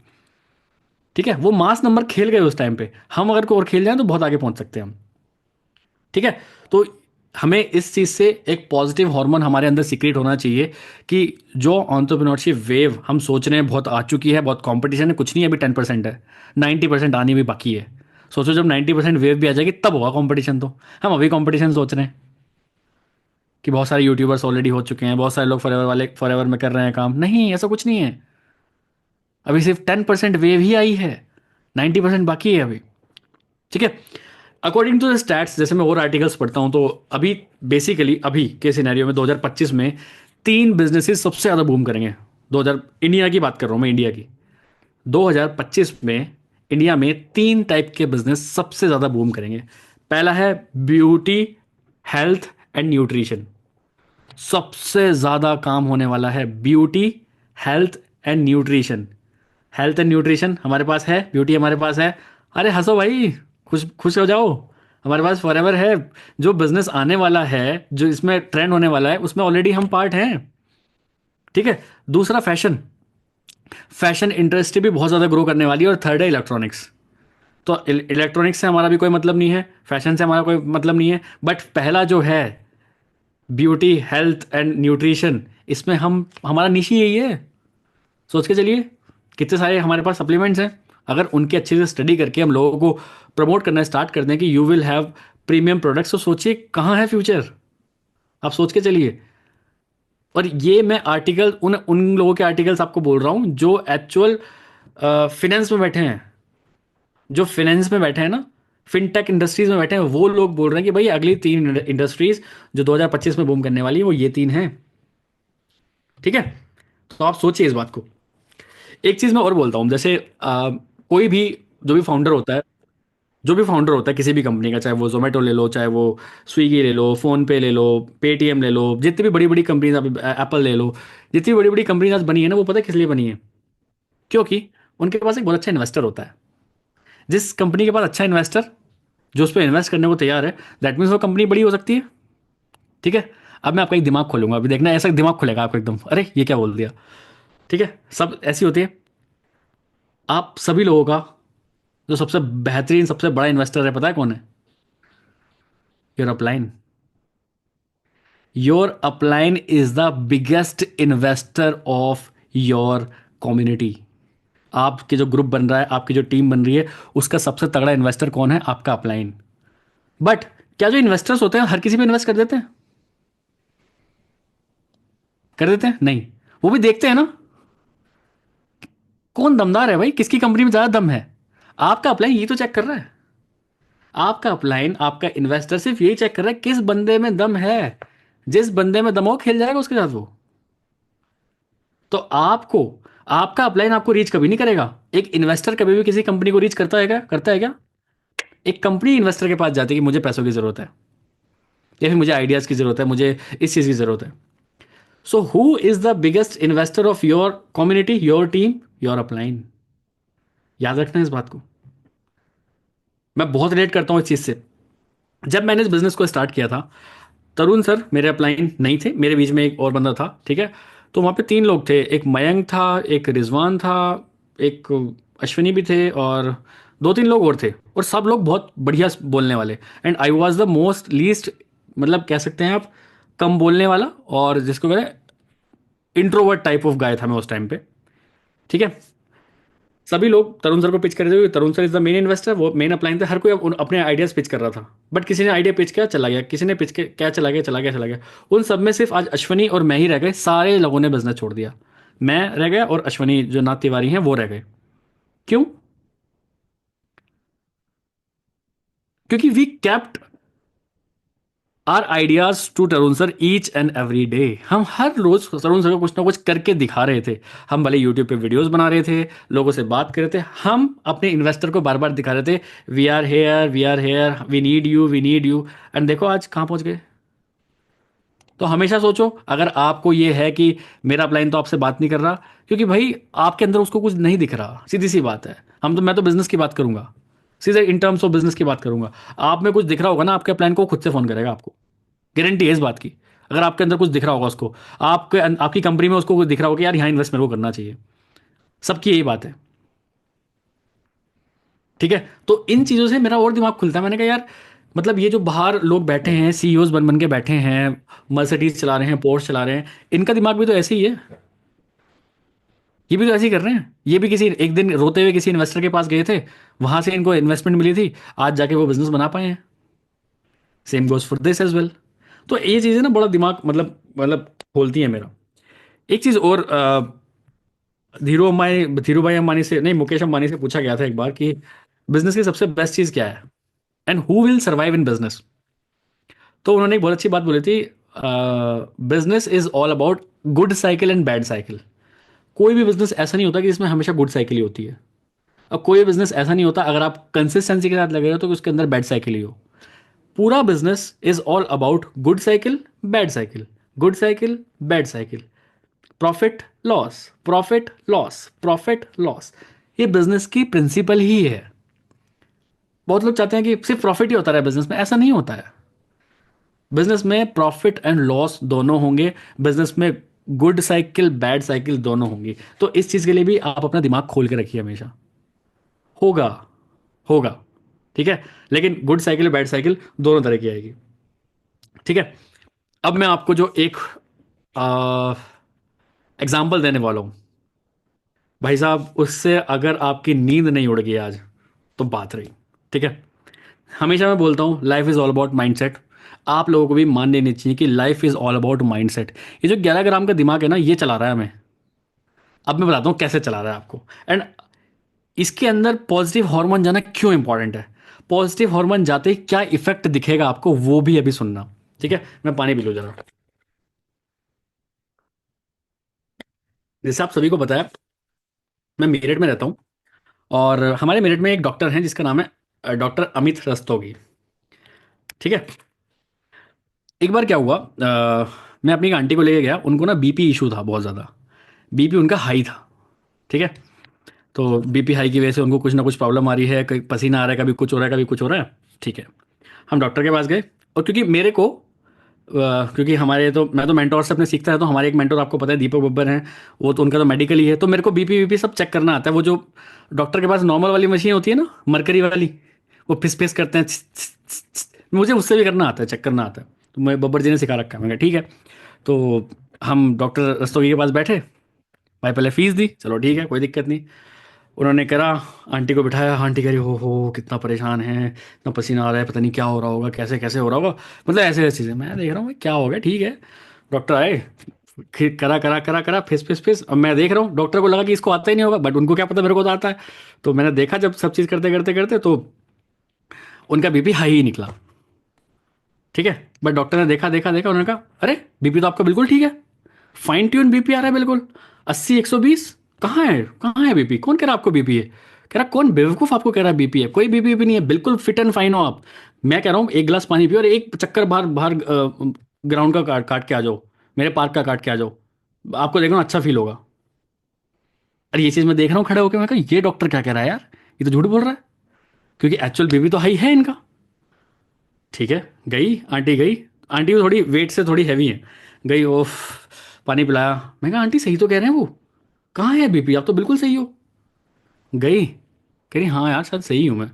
ठीक है, वो मास नंबर खेल गए उस टाइम पे, हम अगर को और खेल जाएं तो बहुत आगे पहुंच सकते हैं हम। ठीक है। तो हमें इस चीज़ से एक पॉजिटिव हार्मोन हमारे अंदर सीक्रेट होना चाहिए कि जो एंटरप्रेन्योरशिप वेव हम सोच रहे हैं बहुत आ चुकी है, बहुत कंपटीशन है, कुछ नहीं है, अभी 10% है, 90% आनी भी बाकी है। सोचो जब 90% वेव भी आ जाएगी तब होगा कंपटीशन। तो हम अभी कंपटीशन सोच रहे हैं कि बहुत सारे यूट्यूबर्स ऑलरेडी हो चुके हैं, बहुत सारे लोग फॉरएवर में कर रहे हैं काम। नहीं, ऐसा कुछ नहीं है। अभी सिर्फ 10% वेव ही आई है, 90% बाकी है अभी। ठीक है। अकॉर्डिंग टू द स्टैट्स, जैसे मैं और आर्टिकल्स पढ़ता हूँ, तो अभी बेसिकली अभी के सिनेरियो में 2025 में तीन बिजनेसेस सबसे ज़्यादा बूम करेंगे। 2000 इंडिया की बात कर रहा हूँ मैं, इंडिया की। 2025 में इंडिया में तीन टाइप के बिजनेस सबसे ज़्यादा बूम करेंगे। पहला है ब्यूटी, हेल्थ एंड न्यूट्रिशन। सबसे ज़्यादा काम होने वाला है beauty, health and nutrition. Health and nutrition हमारे पास है, ब्यूटी हमारे पास है। अरे हंसो भाई, खुश खुश हो जाओ, हमारे पास फॉरएवर है। जो बिजनेस आने वाला है, जो इसमें ट्रेंड होने वाला है, उसमें ऑलरेडी हम पार्ट हैं। ठीक है। दूसरा फैशन, फैशन इंडस्ट्री भी बहुत ज़्यादा ग्रो करने वाली है। और थर्ड है इलेक्ट्रॉनिक्स। तो इलेक्ट्रॉनिक्स से हमारा भी कोई मतलब नहीं है, फैशन से हमारा कोई मतलब नहीं है, बट पहला जो है ब्यूटी, हेल्थ एंड न्यूट्रिशन, इसमें हम हमारा निश ही यही है। सोच के चलिए कितने सारे हमारे पास सप्लीमेंट्स हैं। अगर उनकी अच्छे से स्टडी करके हम लोगों को प्रमोट करना स्टार्ट कर दें कि you will have premium products, तो सोचिए कहाँ है फ्यूचर। आप सोच के चलिए। और ये मैं आर्टिकल उन उन लोगों के आर्टिकल्स आपको बोल रहा हूँ जो एक्चुअल फिनेंस में बैठे हैं, जो फिनेंस में बैठे हैं ना, फिनटेक इंडस्ट्रीज में बैठे हैं। वो लोग बोल रहे हैं कि भाई अगली तीन इंडस्ट्रीज जो 2025 में बूम करने वाली है वो ये तीन हैं। ठीक है। तो आप सोचिए इस बात को। एक चीज़ मैं और बोलता हूँ, जैसे कोई भी जो भी फाउंडर होता है, जो भी फाउंडर होता है किसी भी कंपनी का, चाहे वो जोमेटो ले लो, चाहे वो स्विगी ले लो, फ़ोन पे ले लो, पेटीएम ले लो, जितनी भी बड़ी बड़ी कंपनीज, अभी एप्पल ले लो, जितनी बड़ी बड़ी कंपनीज आज बनी है ना, वो पता है किस लिए बनी है? क्योंकि उनके पास एक बहुत अच्छा इन्वेस्टर होता है। जिस कंपनी के पास अच्छा इन्वेस्टर जो उस पर इन्वेस्ट करने को तैयार है, दैट मीन्स वो कंपनी बड़ी हो सकती है। ठीक है। अब मैं आपका एक दिमाग खोलूंगा, अभी देखना ऐसा दिमाग खुलेगा आपको एकदम, अरे ये क्या बोल दिया। ठीक है, सब ऐसी होती है। आप सभी लोगों का जो सबसे बेहतरीन सबसे बड़ा इन्वेस्टर है, पता है कौन है? Your upline. Your upline is the biggest investor of your community. आपके जो ग्रुप बन रहा है, आपकी जो टीम बन रही है, उसका सबसे तगड़ा इन्वेस्टर कौन है? आपका अपलाइन। बट क्या जो इन्वेस्टर्स होते हैं हर किसी पे इन्वेस्ट कर देते हैं? कर देते हैं? नहीं। वो भी देखते हैं ना कौन दमदार है भाई, किसकी कंपनी में ज्यादा दम है। आपका अपलाइन ये तो चेक कर रहा है। आपका अपलाइन, आपका इन्वेस्टर सिर्फ यही चेक कर रहा है किस बंदे में दम है। जिस बंदे में दम हो खेल जाएगा उसके साथ वो। तो आपको, आपका अपलाइन आपको रीच कभी नहीं करेगा। एक इन्वेस्टर कभी भी किसी कंपनी को रीच करता है क्या? करता है क्या? एक कंपनी इन्वेस्टर के पास जाती है कि मुझे पैसों की जरूरत है, या फिर मुझे आइडियाज की जरूरत है, मुझे इस चीज की जरूरत है। So who is the biggest investor of your community, your team? Your upline. याद रखना इस बात को। मैं बहुत रिलेट करता हूँ इस चीज से। जब मैंने इस बिजनेस को स्टार्ट किया था, तरुण सर मेरे अपलाइन नहीं थे, मेरे बीच में एक और बंदा था। ठीक है। तो वहाँ पे 3 लोग थे, एक मयंक था, एक रिजवान था, एक अश्विनी भी थे, और 2-3 लोग और थे, और सब लोग बहुत बढ़िया बोलने वाले। And I was the most least, मतलब कह सकते हैं आप, कम बोलने वाला, और जिसको कहें इंट्रोवर्ट टाइप ऑफ गाय था मैं उस टाइम पे। ठीक है। सभी लोग तरुण सर को पिच कर रहे थे, Tarun sir is the main investor, वो मेन अपलाइन थे, हर कोई अपने आइडियाज पिच कर रहा था। बट किसी ने आइडिया पिच किया चला गया, किसी ने पिच के क्या चला गया, चला गया, चला गया। उन सब में सिर्फ आज अश्वनी और मैं ही रह गए, सारे लोगों ने बिजनेस छोड़ दिया। मैं रह गया और अश्वनी जो नाथ तिवारी हैं वो रह गए। क्यों? क्योंकि we kept our ideas to Tarun sir each and every day. हम हर रोज तरुण सर को कुछ ना कुछ करके दिखा रहे थे। हम भले यूट्यूब पे वीडियोस बना रहे थे, लोगों से बात कर रहे थे, हम अपने इन्वेस्टर को बार बार दिखा रहे थे, we are here, we are here, we need you, we need you. And देखो आज कहाँ पहुंच गए। तो हमेशा सोचो, अगर आपको ये है कि मेरा अपलाइन तो आपसे बात नहीं कर रहा, क्योंकि भाई आपके अंदर उसको कुछ नहीं दिख रहा, सीधी सी बात है। मैं तो बिजनेस की बात करूंगा, सीधे इन टर्म्स ऑफ बिजनेस की बात करूंगा। आप में कुछ दिख रहा होगा ना, आपके प्लान को वो खुद से फोन करेगा आपको, गारंटी है इस बात की। अगर आपके अंदर कुछ दिख रहा होगा उसको, आपके आपकी कंपनी में उसको कुछ दिख रहा होगा कि यार यहाँ इन्वेस्ट मेरे को करना चाहिए, सबकी यही बात है। ठीक है। तो इन चीज़ों से मेरा और दिमाग खुलता है। मैंने कहा यार, मतलब ये जो बाहर लोग बैठे हैं, सीईओज बन बन के बैठे हैं, मर्सिडीज चला रहे हैं, पोर्श चला रहे हैं, इनका दिमाग भी तो ऐसे ही है। ये भी तो ऐसे ही कर रहे हैं। ये भी किसी एक दिन रोते हुए किसी इन्वेस्टर के पास गए थे, वहां से इनको इन्वेस्टमेंट मिली थी, आज जाके वो बिजनेस बना पाए हैं। Same goes for this as well. तो ये चीज़ें ना बड़ा दिमाग मतलब खोलती है मेरा। एक चीज़ और, धीरू भाई अंबानी से नहीं, मुकेश अंबानी से पूछा गया था एक बार कि बिजनेस की सबसे बेस्ट चीज़ क्या है, and who will survive in business. तो उन्होंने एक बहुत अच्छी बात बोली थी, business is all about good cycle and bad cycle. कोई भी बिजनेस ऐसा नहीं होता कि इसमें हमेशा गुड साइकिल ही होती है, और कोई बिजनेस ऐसा नहीं होता अगर आप कंसिस्टेंसी के साथ लगे हो तो उसके अंदर बैड साइकिल ही हो। पूरा business is all about good cycle, bad cycle, good cycle, bad cycle, profit loss, profit loss, profit loss. ये बिजनेस की प्रिंसिपल ही है। बहुत लोग चाहते हैं कि सिर्फ प्रॉफिट ही होता रहे बिजनेस में, ऐसा नहीं होता है। बिजनेस में प्रॉफिट एंड लॉस दोनों होंगे, बिजनेस में गुड साइकिल बैड साइकिल दोनों होंगी। तो इस चीज के लिए भी आप अपना दिमाग खोल के रखिए हमेशा। होगा, होगा। ठीक है। लेकिन गुड साइकिल बैड साइकिल दोनों तरह की आएगी। ठीक है। अब मैं आपको जो एक एग्जाम्पल देने वाला हूं, भाई साहब, उससे अगर आपकी नींद नहीं उड़ गई आज तो बात रही। ठीक है। हमेशा मैं बोलता हूँ life is all about mindset. आप लोगों को भी मान लेनी चाहिए कि life is all about mindset. ये जो 11 ग्राम का दिमाग है ना, ये चला रहा है हमें। अब मैं बताता हूँ कैसे चला रहा है आपको। एंड इसके अंदर पॉजिटिव हार्मोन जाना क्यों इंपॉर्टेंट है, पॉजिटिव हार्मोन जाते ही क्या इफेक्ट दिखेगा आपको, वो भी अभी सुनना। ठीक है। मैं पानी पी लूँ जरा। जैसे आप सभी को बताया, मैं मेरठ में रहता हूँ, और हमारे मेरठ में एक डॉक्टर हैं जिसका नाम है डॉक्टर अमित रस्तोगी। ठीक है। एक बार क्या हुआ, मैं अपनी एक आंटी को लेके गया, उनको ना बीपी इशू था बहुत ज़्यादा, बीपी उनका हाई था। ठीक है। तो बीपी हाई की वजह से उनको कुछ ना कुछ प्रॉब्लम आ रही है, कभी पसीना आ रहा है, कभी कुछ हो रहा है, कभी कुछ हो रहा है। ठीक है, हम डॉक्टर के पास गए। और क्योंकि मेरे को क्योंकि हमारे तो मैं तो मेंटोर से अपने सीखता है, तो हमारे एक मेंटोर आपको पता है दीपक बब्बर हैं, वो तो उनका तो मेडिकल ही है, तो मेरे को बीपी वीपी सब चेक करना आता है। वो जो डॉक्टर के पास नॉर्मल वाली मशीन होती है ना, मरकरी वाली, वो फिस फिस करते हैं, मुझे उससे भी करना आता है, चेक करना आता है। तो मैं बब्बर जी ने सिखा रखा है, मैं कहा ठीक है। तो हम डॉक्टर रस्तोगी के पास बैठे, भाई पहले फीस दी, चलो ठीक है कोई दिक्कत नहीं। उन्होंने करा, आंटी को बिठाया, आंटी कह रही हो कितना परेशान है, इतना पसीना आ रहा है, पता नहीं क्या हो रहा होगा, कैसे कैसे हो रहा होगा, मतलब ऐसे ऐसी चीज़ें। मैं देख रहा हूँ क्या हो गया, ठीक है। डॉक्टर आए, फिर करा करा करा करा फिस फिस फिस। अब मैं देख रहा हूँ, डॉक्टर को लगा कि इसको आता ही नहीं होगा, बट उनको क्या पता मेरे को तो आता है। तो मैंने देखा जब सब चीज़ करते करते करते, तो उनका बीपी हाई ही निकला। ठीक है, बट डॉक्टर ने देखा देखा देखा, उन्होंने कहा अरे बीपी तो आपका बिल्कुल ठीक है, फाइन ट्यून बीपी आ रहा है बिल्कुल, 80 120। कहाँ है बीपी, कौन कह रहा है आपको बीपी है? कह रहा कौन बेवकूफ़ आपको कह रहा है बीपी है, कोई बीपी नहीं है, बिल्कुल फिट एंड फाइन हो आप। मैं कह रहा हूँ एक गिलास पानी पियो और एक चक्कर बाहर बाहर ग्राउंड का काट काट के आ जाओ, मेरे पार्क का काट के आ जाओ, आपको देखना अच्छा फील होगा। अरे ये चीज़ मैं देख रहा हूँ खड़े होकर, मैं कहा ये डॉक्टर क्या कह रहा है यार, ये तो झूठ बोल रहा है, क्योंकि एक्चुअल बीपी तो हाई है इनका। ठीक है, गई आंटी, गई आंटी भी थोड़ी वेट से थोड़ी हैवी है, गई ओफ, पानी पिलाया। मैं कहा आंटी सही तो कह रहे हैं वो, कहाँ है बीपी, आप तो बिल्कुल सही हो। गई, कह रही हाँ यार शायद सही हूँ मैं।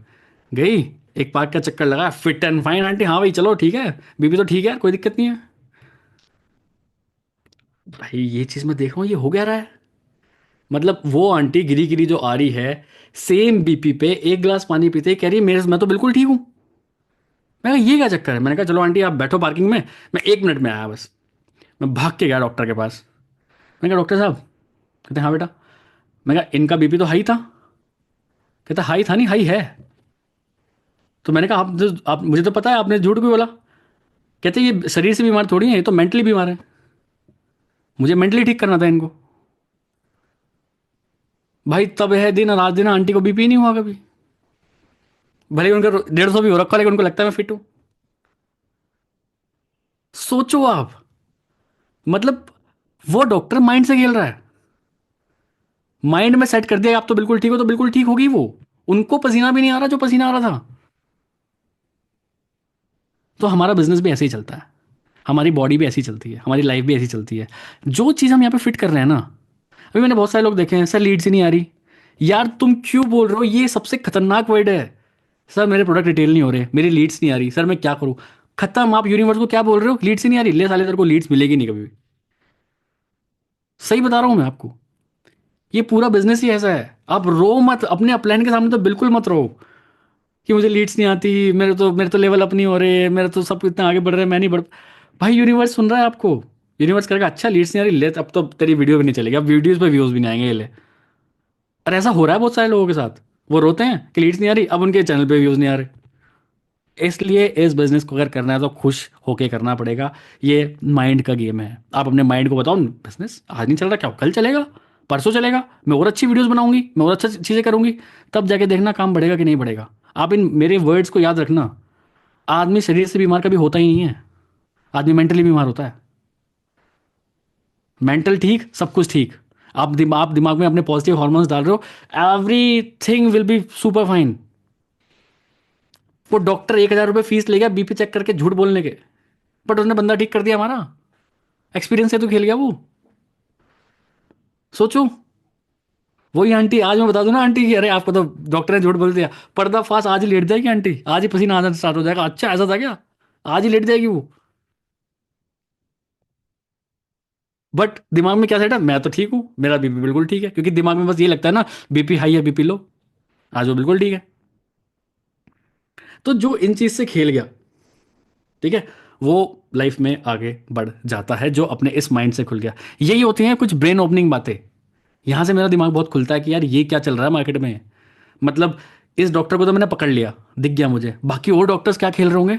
गई, एक पार्क का चक्कर लगा, फिट एंड फाइन आंटी, हाँ भाई चलो ठीक है, बीपी तो ठीक है, कोई दिक्कत नहीं है। भाई ये चीज़ मैं देख रहा हूँ, ये हो गया रहा है। मतलब वो आंटी गिरी गिरी जो आ रही है, सेम बीपी पे एक गिलास पानी पीते ही कह रही है मेरे मैं तो बिल्कुल ठीक हूँ। मैं कहा ये क्या चक्कर है, मैंने कहा चलो आंटी आप बैठो पार्किंग में, मैं 1 मिनट में आया बस। मैं भाग के गया डॉक्टर के पास। मैंने कहा डॉक्टर साहब, कहते हाँ बेटा। मैं कहा इनका बीपी तो हाई था। कहता हाई था नहीं, हाई है। तो मैंने कहा आप मुझे तो पता है, आपने झूठ क्यों बोला? कहते ये शरीर से बीमार थोड़ी है, ये तो मेंटली बीमार है, मुझे मेंटली ठीक करना था इनको। भाई तब है दिन रात दिन आंटी को बीपी नहीं हुआ कभी, भले ही उनका 150 भी हो रखा, लेकिन उनको लगता है मैं फिट हूं। सोचो आप, मतलब वो डॉक्टर माइंड से खेल रहा है, माइंड में सेट कर दिया आप तो बिल्कुल ठीक हो, तो बिल्कुल ठीक होगी वो। उनको पसीना भी नहीं आ रहा जो पसीना आ रहा था। तो हमारा बिजनेस भी ऐसे ही चलता है, हमारी बॉडी भी ऐसी चलती है, हमारी लाइफ भी ऐसी चलती है। जो चीज़ हम यहाँ पे फिट कर रहे हैं ना, अभी मैंने बहुत सारे लोग देखे हैं, सर लीड्स ही नहीं आ रही। यार तुम क्यों बोल रहे हो, ये सबसे खतरनाक वर्ड है। सर मेरे प्रोडक्ट रिटेल नहीं हो रहे, मेरी लीड्स नहीं आ रही, सर मैं क्या करूँ? खत्म, आप यूनिवर्स को क्या बोल रहे हो, लीड्स ही नहीं आ रही, ले साले तेरे को लीड्स मिलेगी नहीं कभी भी। सही बता रहा हूँ मैं आपको, ये पूरा बिजनेस ही ऐसा है। आप रो मत, अपने अपलाइन के सामने तो बिल्कुल मत रो कि मुझे लीड्स नहीं आती, मेरे तो लेवल अप नहीं हो रहे, मेरे तो सब इतना आगे बढ़ रहे हैं, मैं नहीं बढ़। भाई यूनिवर्स सुन रहा है आपको, यूनिवर्स करेगा अच्छा लीड्स नहीं आ रही, ले अब तो तेरी वीडियो भी नहीं चलेगी, अब वीडियोस पे व्यूज भी नहीं आएंगे, ये ले। और ऐसा हो रहा है बहुत सारे लोगों के साथ, वो रोते हैं कि लीड्स नहीं आ रही, अब उनके चैनल पे व्यूज नहीं आ रहे। इसलिए इस बिजनेस को अगर करना है तो खुश होके करना पड़ेगा। ये माइंड का गेम है। आप अपने माइंड को बताओ बिजनेस आज नहीं चल रहा, क्या कल चलेगा, परसों चलेगा, मैं और अच्छी वीडियोस बनाऊंगी, मैं और अच्छा चीज़ें करूंगी, तब जाके देखना काम बढ़ेगा कि नहीं बढ़ेगा। आप इन मेरे वर्ड्स को याद रखना। आदमी शरीर से बीमार कभी होता ही नहीं है, आदमी मेंटली बीमार होता है। मेंटल ठीक, सब कुछ ठीक। आप दिमाग में अपने पॉजिटिव हार्मोन्स डाल रहे हो, every thing will be super fine. वो डॉक्टर 1,000 रुपये फीस ले गया बीपी चेक करके झूठ बोलने के, बट उसने बंदा ठीक कर दिया हमारा, एक्सपीरियंस से तो खेल गया वो। सोचो, वही आंटी आज मैं बता दूं ना आंटी की, अरे आपको तो डॉक्टर ने झूठ बोल दिया, पर्दाफाश आज ही लेट जाएगी आंटी, आज ही पसीना आना स्टार्ट हो जाएगा, अच्छा ऐसा था क्या, आज ही लेट जाएगी वो। बट दिमाग में क्या सेट है, मैं तो ठीक हूँ, मेरा बीपी बिल्कुल ठीक है, क्योंकि दिमाग में बस ये लगता है ना, बीपी हाई है बीपी लो, आज वो बिल्कुल ठीक है। तो जो इन चीज से खेल गया, ठीक है, वो लाइफ में आगे बढ़ जाता है, जो अपने इस माइंड से खुल गया। यही होती हैं कुछ ब्रेन ओपनिंग बातें, यहां से मेरा दिमाग बहुत खुलता है कि यार ये क्या चल रहा है मार्केट में। मतलब इस डॉक्टर को तो मैंने पकड़ लिया, दिख गया मुझे, बाकी और डॉक्टर्स क्या खेल रहे होंगे,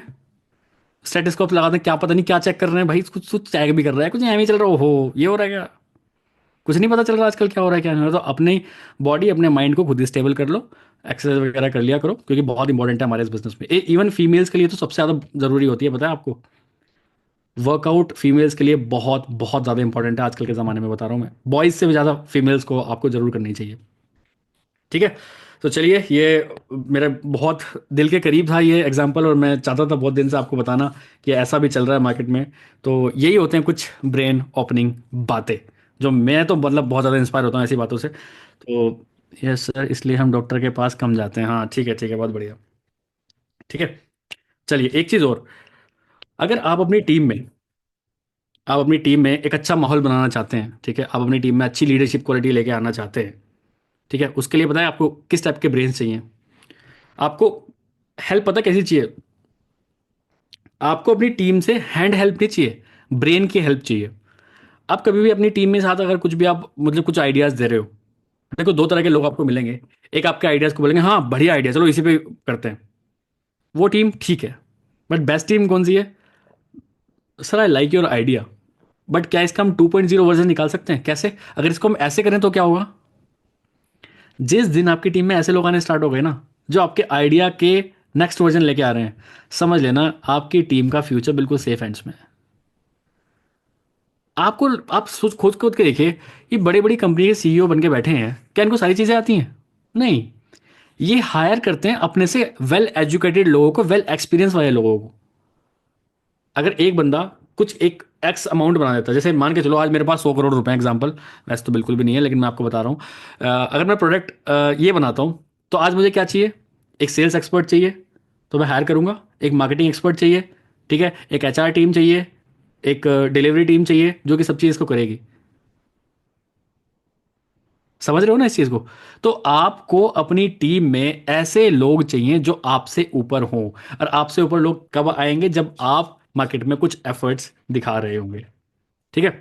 स्टेटस्कोप लगा दें, क्या पता नहीं क्या चेक कर रहे हैं भाई, कुछ कुछ चेक भी कर रहा है, कुछ एम ही चल रहा है, ओहो ये हो रहा है क्या, कुछ नहीं पता चल रहा आजकल क्या हो रहा है क्या नहीं हो रहा। तो अपनी बॉडी अपने माइंड को खुद ही स्टेबल कर लो, एक्सरसाइज वगैरह कर लिया करो, क्योंकि बहुत इंपॉर्टेंट है हमारे इस बिजनेस में। इवन फीमेल्स के लिए तो सबसे ज़्यादा ज़रूरी होती है, पता है आपको, वर्कआउट फीमेल्स के लिए बहुत बहुत ज़्यादा इंपॉर्टेंट है आजकल के ज़माने में, बता रहा हूँ मैं, बॉयज़ से भी ज़्यादा फीमेल्स को आपको ज़रूर करनी चाहिए। ठीक है। तो चलिए, ये मेरे बहुत दिल के करीब था ये एग्जांपल, और मैं चाहता था बहुत दिन से आपको बताना कि ऐसा भी चल रहा है मार्केट में। तो यही होते हैं कुछ ब्रेन ओपनिंग बातें, जो मैं तो मतलब बहुत ज़्यादा इंस्पायर होता हूँ ऐसी बातों से। तो यस सर, इसलिए हम डॉक्टर के पास कम जाते हैं। हाँ ठीक है, बहुत बढ़िया। ठीक है, चलिए एक चीज़ और। अगर आप अपनी टीम में एक अच्छा माहौल बनाना चाहते हैं, ठीक है, आप अपनी टीम में अच्छी लीडरशिप क्वालिटी लेके आना चाहते हैं, ठीक है, उसके लिए बताएं आपको किस टाइप के ब्रेन चाहिए। आपको हेल्प पता कैसी चाहिए? आपको अपनी टीम से हैंड हेल्प नहीं चाहिए, ब्रेन की हेल्प चाहिए। आप कभी भी अपनी टीम में साथ अगर कुछ भी आप मतलब कुछ आइडियाज दे रहे हो, देखो दो तरह के लोग आपको मिलेंगे। एक आपके आइडियाज को बोलेंगे हाँ बढ़िया आइडिया, चलो इसी पे करते हैं, वो टीम ठीक है। बट बेस्ट टीम कौन सी है? Sir I like your idea, but क्या इसका हम 2.0 वर्जन निकाल सकते हैं? कैसे? अगर इसको हम ऐसे करें तो क्या होगा? जिस दिन आपकी टीम में ऐसे लोग आने स्टार्ट हो गए ना, जो आपके आइडिया के नेक्स्ट वर्जन लेके आ रहे हैं, समझ लेना आपकी टीम का फ्यूचर बिल्कुल सेफ हैंड्स में है। आपको आप सोच खोद खोद के देखिए, ये बड़े बड़ी कंपनी के सीईओ बन के बैठे हैं, क्या इनको सारी चीज़ें आती हैं? नहीं। ये हायर करते हैं अपने से वेल एजुकेटेड लोगों को, वेल एक्सपीरियंस वाले लोगों को। अगर एक बंदा कुछ एक एक्स अमाउंट बना देता है, जैसे मान के चलो आज मेरे पास 100 करोड़ रुपए एग्जांपल, वैसे तो बिल्कुल भी नहीं है लेकिन मैं आपको बता रहा हूँ। अगर मैं प्रोडक्ट ये बनाता हूँ, तो आज मुझे क्या चाहिए? एक सेल्स एक्सपर्ट चाहिए, तो मैं हायर करूंगा। एक मार्केटिंग एक्सपर्ट चाहिए, ठीक है, एक एचआर टीम चाहिए, एक डिलीवरी टीम चाहिए जो कि सब चीज़ इसको करेगी। समझ रहे हो ना इस चीज को? तो आपको अपनी टीम में ऐसे लोग चाहिए जो आपसे ऊपर हों। और आपसे ऊपर लोग कब आएंगे? जब आप मार्केट में कुछ एफर्ट्स दिखा रहे होंगे। ठीक है।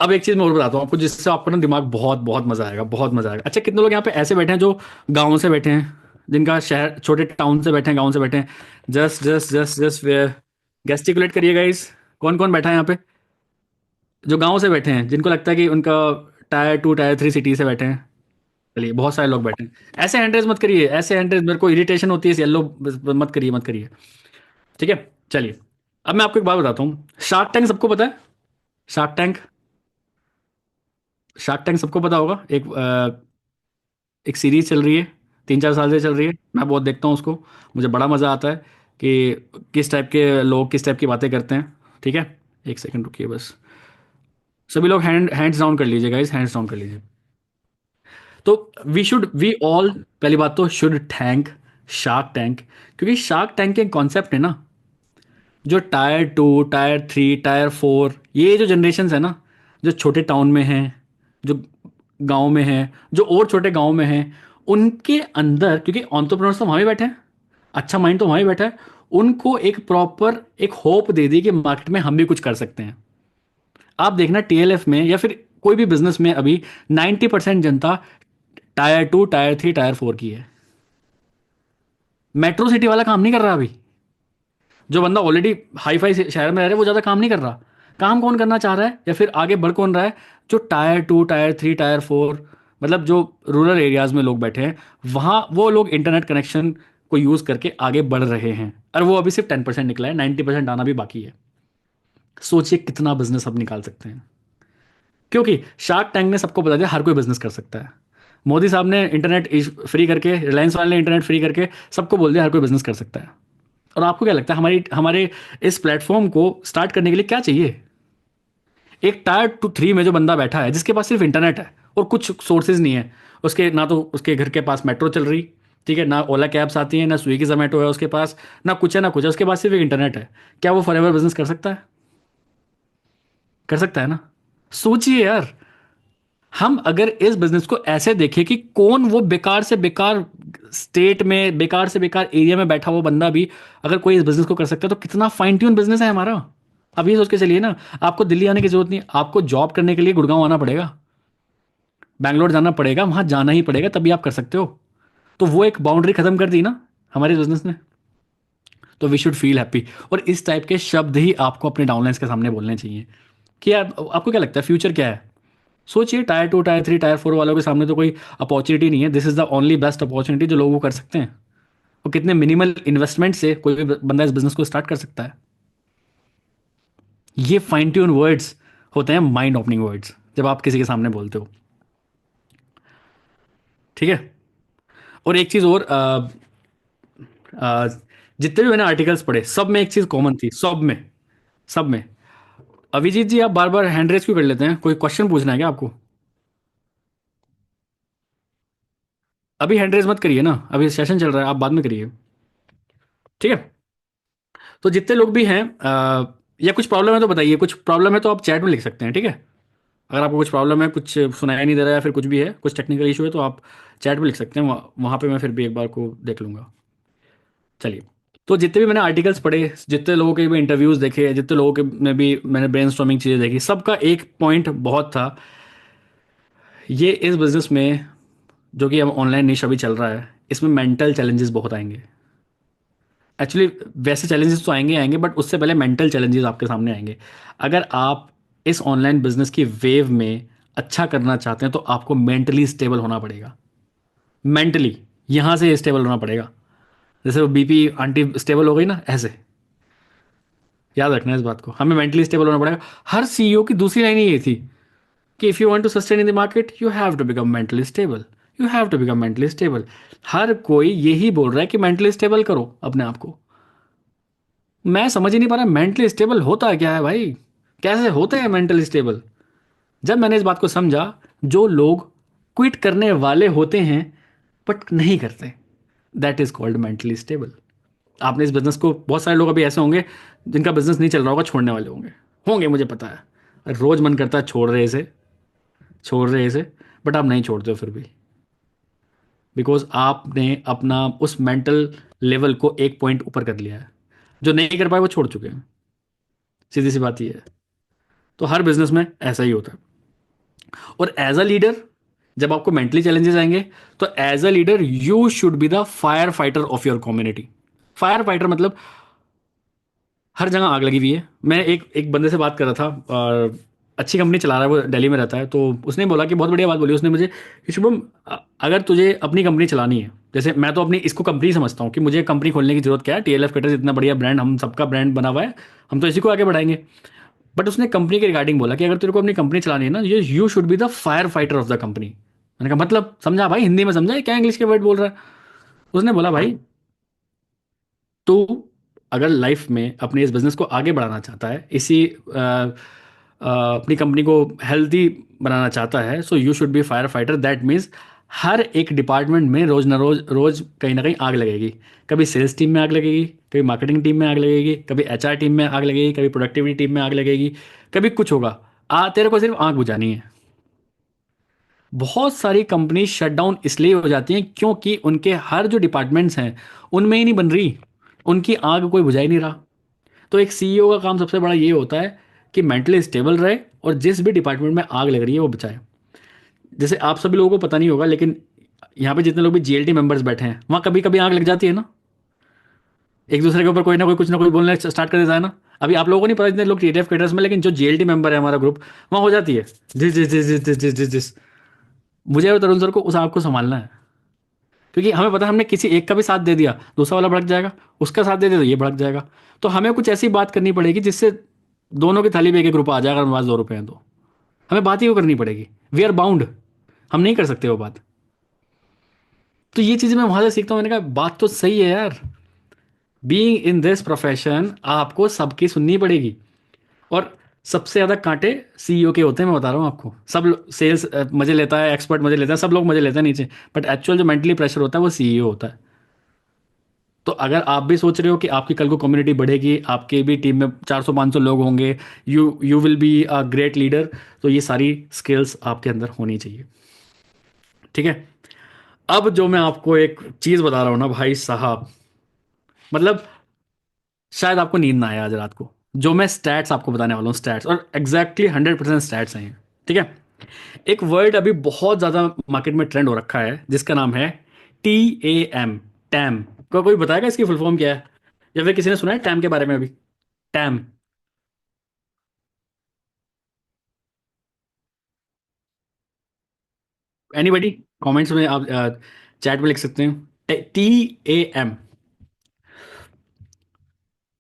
अब एक चीज मैं और बताता हूँ आपको, जिससे आपको ना दिमाग बहुत बहुत मजा आएगा, बहुत मजा आएगा। अच्छा, कितने लोग यहाँ पे ऐसे बैठे हैं जो गाँव से बैठे हैं, जिनका शहर छोटे टाउन से बैठे हैं, गाँव से बैठे हैं? जस्ट गेस्टिकुलेट करिए गाइस। कौन कौन बैठा है यहाँ पे जो गाँव से बैठे हैं, जिनको लगता है कि उनका टायर 2 टायर 3 सिटी से बैठे हैं? चलिए, बहुत सारे लोग बैठे हैं। ऐसे हैंड रेज मत करिए, ऐसे हैंड रेज मेरे को इरिटेशन होती है, येलो मत करिए, मत करिए। ठीक है, चलिए। अब मैं आपको एक बात बताता हूँ। शार्क टैंक सबको पता है? शार्क टैंक, शार्क टैंक सबको पता होगा। एक सीरीज चल रही है, 3-4 साल से चल रही है। मैं बहुत देखता हूँ उसको, मुझे बड़ा मज़ा आता है कि किस टाइप के लोग किस टाइप की बातें करते हैं। ठीक है, एक सेकंड रुकिए बस। सभी लोग हैंड्स डाउन कर लीजिए गाइस, हैंड्स डाउन कर लीजिए। तो वी ऑल, पहली बात तो शुड थैंक शार्क टैंक, क्योंकि शार्क टैंक के कॉन्सेप्ट है ना, जो टायर 2 टायर 3 टायर 4, ये जो जनरेशन है ना, जो छोटे टाउन में हैं, जो गांव में हैं, जो और छोटे गांव में हैं, उनके अंदर, क्योंकि एंटरप्रेन्योर्स तो वहाँ भी बैठे हैं, अच्छा माइंड तो वहाँ भी बैठा है, उनको एक प्रॉपर एक होप दे दी कि मार्केट में हम भी कुछ कर सकते हैं। आप देखना टीएलएफ में या फिर कोई भी बिजनेस में अभी 90% जनता टायर 2 टायर 3 टायर 4 की है। मेट्रो सिटी वाला काम नहीं कर रहा अभी। जो बंदा ऑलरेडी हाई फाई शहर में रह रहा है वो ज़्यादा काम नहीं कर रहा। काम कौन करना चाह रहा है या फिर आगे बढ़ कौन रहा है? जो टायर 2 टायर 3 टायर 4, मतलब जो रूरल एरियाज में लोग बैठे हैं, वहाँ वो लोग इंटरनेट कनेक्शन को यूज़ करके आगे बढ़ रहे हैं। और वो अभी सिर्फ 10% निकला है, 90% आना भी बाकी है। सोचिए कितना बिजनेस अब निकाल सकते हैं, क्योंकि शार्क टैंक ने सबको बता दिया हर कोई बिजनेस कर सकता है। मोदी साहब ने इंटरनेट फ्री करके, रिलायंस वाले ने इंटरनेट फ्री करके सबको बोल दिया हर कोई बिजनेस कर सकता है। और आपको क्या लगता है हमारी हमारे इस प्लेटफॉर्म को स्टार्ट करने के लिए क्या चाहिए? एक टायर 2 3 में जो बंदा बैठा है, जिसके पास सिर्फ इंटरनेट है और कुछ सोर्सेज नहीं है, उसके ना तो उसके घर के पास मेट्रो चल रही, ठीक है, ना ओला कैब्स आती हैं, ना स्विगी जोमेटो है उसके पास, ना कुछ है ना कुछ है, उसके पास सिर्फ एक इंटरनेट है। क्या वो फॉरएवर बिजनेस कर सकता है? कर सकता है ना? सोचिए यार, हम अगर इस बिजनेस को ऐसे देखें कि कौन वो बेकार से बेकार स्टेट में, बेकार से बेकार एरिया में बैठा हुआ बंदा भी अगर कोई इस बिजनेस को कर सकता है, तो कितना फाइन ट्यून बिजनेस है हमारा। अब ये सोच के चलिए ना, आपको दिल्ली आने की जरूरत नहीं, आपको जॉब करने के लिए गुड़गांव आना पड़ेगा, बैंगलोर जाना पड़ेगा, वहां जाना ही पड़ेगा, तभी आप कर सकते हो। तो वो एक बाउंड्री खत्म कर दी ना हमारे बिजनेस ने। तो वी शुड फील हैप्पी। और इस टाइप के शब्द ही आपको अपने डाउनलाइंस के सामने बोलने चाहिए कि यार आपको क्या लगता है फ्यूचर क्या है? सोचिए, टायर 2 टायर 3 टायर 4 वालों के सामने तो कोई अपॉर्चुनिटी नहीं है। This is the only best opportunity जो लोग वो कर सकते हैं। वो कितने मिनिमल इन्वेस्टमेंट से कोई भी बंदा इस बिजनेस को स्टार्ट कर सकता है। ये फाइन ट्यून वर्ड्स होते हैं, माइंड ओपनिंग वर्ड्स, जब आप किसी के सामने बोलते हो। ठीक है। और एक चीज़ और, अ, जितने भी मैंने आर्टिकल्स पढ़े सब में एक चीज़ कॉमन थी, सब में। अभिजीत जी, आप बार बार हैंड रेस क्यों कर लेते हैं? कोई क्वेश्चन पूछना है क्या आपको? अभी हैंड रेस मत करिए ना, अभी सेशन चल रहा है, आप बाद में करिए। ठीक है। तो जितने लोग भी हैं, या कुछ प्रॉब्लम है तो बताइए, कुछ प्रॉब्लम है तो आप चैट में लिख सकते हैं, ठीक है। अगर आपको कुछ प्रॉब्लम है, कुछ सुनाया नहीं दे रहा है या फिर कुछ भी है, कुछ टेक्निकल इशू है, तो आप चैट में लिख सकते हैं, वहाँ पे मैं फिर भी एक बार को देख लूँगा। चलिए। तो जितने भी मैंने आर्टिकल्स पढ़े, जितने लोगों के भी इंटरव्यूज़ देखे, जितने लोगों के में भी मैंने ब्रेनस्टॉर्मिंग चीज़ें देखी, सबका एक पॉइंट बहुत था, ये इस बिज़नेस में जो कि अब ऑनलाइन निश अभी चल रहा है, इसमें मेंटल चैलेंजेस बहुत आएंगे। एक्चुअली वैसे चैलेंजेस तो आएंगे आएंगे, बट उससे पहले मेंटल चैलेंजेस आपके सामने आएंगे। अगर आप इस ऑनलाइन बिजनेस की वेव में अच्छा करना चाहते हैं तो आपको मेंटली स्टेबल होना पड़ेगा। मेंटली यहाँ से स्टेबल होना पड़ेगा। जैसे वो बीपी आंटी स्टेबल हो गई ना, ऐसे याद रखना इस बात को, हमें मेंटली स्टेबल होना पड़ेगा। हर सीईओ की दूसरी लाइन ये थी कि if you want to sustain in the market you have to become mentally stable, you have to become mentally stable. हर कोई यही बोल रहा है कि मेंटली स्टेबल करो अपने आप को। मैं समझ ही नहीं पा रहा मेंटली स्टेबल होता क्या है भाई, कैसे होते हैं मेंटली स्टेबल। जब मैंने इस बात को समझा, जो लोग क्विट करने वाले होते हैं बट नहीं करते, that is called mentally stable. आपने इस बिजनेस को, बहुत सारे लोग अभी ऐसे होंगे जिनका बिजनेस नहीं चल रहा होगा, छोड़ने वाले होंगे, मुझे पता है, रोज मन करता है छोड़ रहे इसे, बट आप नहीं छोड़ते हो फिर भी, बिकॉज आपने अपना उस मेंटल लेवल को एक पॉइंट ऊपर कर लिया है। जो नहीं कर पाए वो छोड़ चुके हैं, सीधी सी बात ये है। तो हर बिजनेस में ऐसा ही होता है। और एज अ लीडर, जब आपको मेंटली चैलेंजेस आएंगे, तो as a leader you should be the fire fighter of your community. Fire fighter मतलब हर जगह आग लगी हुई है। मैं एक एक बंदे से बात कर रहा था, और अच्छी कंपनी चला रहा है, वो दिल्ली में रहता है, तो उसने बोला कि बहुत बढ़िया बात बोली उसने मुझे कि शुभम, अगर तुझे अपनी कंपनी चलानी है, जैसे मैं तो अपनी इसको कंपनी समझता हूँ कि मुझे कंपनी खोलने की जरूरत क्या है, टीएलएफ कैटर्स इतना बढ़िया ब्रांड, हम सबका ब्रांड बना हुआ है, हम तो इसी को आगे बढ़ाएंगे। बट उसने कंपनी के रिगार्डिंग बोला कि अगर तेरे को अपनी कंपनी चलानी है ना, you should be the fire fighter of the company. मैंने कहा मतलब समझा भाई, हिंदी में समझा, ये क्या इंग्लिश के वर्ड बोल रहा है। उसने बोला भाई, तो अगर लाइफ में अपने इस बिजनेस को आगे बढ़ाना चाहता है, अपनी कंपनी को हेल्दी बनाना चाहता है, so you should be fire fighter. That means हर एक डिपार्टमेंट में रोज रोज कहीं ना कहीं आग लगेगी। कभी सेल्स टीम में आग लगेगी, कभी मार्केटिंग टीम में आग लगेगी, कभी एचआर टीम में आग लगेगी, कभी प्रोडक्टिविटी टीम में आग लगेगी, कभी कुछ होगा। तेरे को सिर्फ आग बुझानी है। बहुत सारी कंपनी शट डाउन इसलिए हो जाती हैं क्योंकि उनके हर जो डिपार्टमेंट्स हैं उनमें ही नहीं बन रही, उनकी आग कोई बुझा ही नहीं रहा। तो एक सीईओ का काम सबसे बड़ा ये होता है कि मेंटली स्टेबल रहे और जिस भी डिपार्टमेंट में आग लग रही है वो बचाए। जैसे आप सभी लोगों को पता नहीं होगा, लेकिन यहाँ पे जितने लोग भी जीएलटी मेंबर्स बैठे हैं, वहाँ कभी कभी आग लग जाती है ना, एक दूसरे के ऊपर कोई ना कोई कुछ ना कुछ बोलने स्टार्ट कर देता है ना। अभी आप लोगों को नहीं पता जितने लोग टीडीएफ कैडर्स में, लेकिन जो जीएलटी मेंबर है हमारा ग्रुप, वहाँ हो जाती है जिस जिस जिस जिस जिस जिस जिस जिस मुझे और तरुण सर को उस आग को संभालना है। क्योंकि हमें पता है हमने किसी एक का भी साथ दे दिया, दूसरा वाला भड़क जाएगा, उसका साथ दे दिया तो ये भड़क जाएगा। तो हमें कुछ ऐसी बात करनी पड़ेगी जिससे दोनों की थाली में एक एक रुपया आ जाएगा, हमारे पास 2 रुपये हैं तो हमें बात ही वो करनी पड़ेगी। वी आर बाउंड, हम नहीं कर सकते वो बात। तो ये चीज़ें मैं वहां से सीखता हूँ। मैंने कहा बात तो सही है यार, बीइंग इन दिस प्रोफेशन आपको सबकी सुननी पड़ेगी। और सबसे ज़्यादा कांटे सीईओ के होते हैं, मैं बता रहा हूँ आपको। सब सेल्स मजे लेता है, एक्सपर्ट मजे लेता है, सब लोग मजे लेते हैं नीचे, बट एक्चुअल जो मेंटली प्रेशर होता है वो सीईओ होता है। तो अगर आप भी सोच रहे हो कि आपकी कल को कम्युनिटी बढ़ेगी, आपके भी टीम में 400-500 लोग होंगे, you will be a great leader, तो ये सारी स्किल्स आपके अंदर होनी चाहिए। ठीक है। अब जो मैं आपको एक चीज़ बता रहा हूँ ना भाई साहब, मतलब शायद आपको नींद ना आए आज रात को। जो मैं स्टैट्स आपको बताने वाला हूँ, स्टैट्स, और एग्जैक्टली 100% स्टैट्स हैं ये। ठीक है। एक वर्ड अभी बहुत ज़्यादा मार्केट में ट्रेंड हो रखा है जिसका नाम है TAM, टैम। कोई बताएगा इसकी फुल फॉर्म क्या है, या फिर किसी ने सुना है टैम के बारे में अभी? Time, anybody? कमेंट्स में आप चैट में लिख सकते हैं TAM,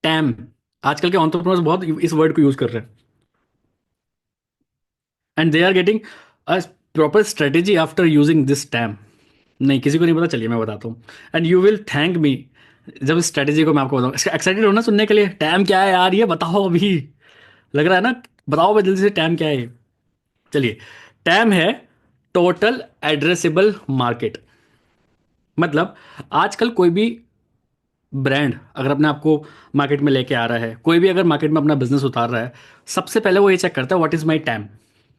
टैम। आजकल के एंटरप्रेन्योर्स बहुत इस वर्ड को यूज कर रहे हैं, and they are getting a proper strategy after using this team. नहीं, किसी को नहीं पता, चलिए मैं बताता हूँ। And you will thank me जब इस स्ट्रेटेजी को मैं आपको बताऊँ। एक्साइटेड हो ना सुनने के लिए? टैम क्या है यार, ये बताओ अभी। लग रहा है ना? बताओ भाई जल्दी से, टैम क्या है? चलिए, टैम है टोटल एड्रेसेबल मार्केट। मतलब आजकल कोई भी ब्रांड अगर अपने आप को मार्केट में लेके आ रहा है, कोई भी अगर मार्केट में अपना बिजनेस उतार रहा है, सबसे पहले वो ये चेक करता है what is my time.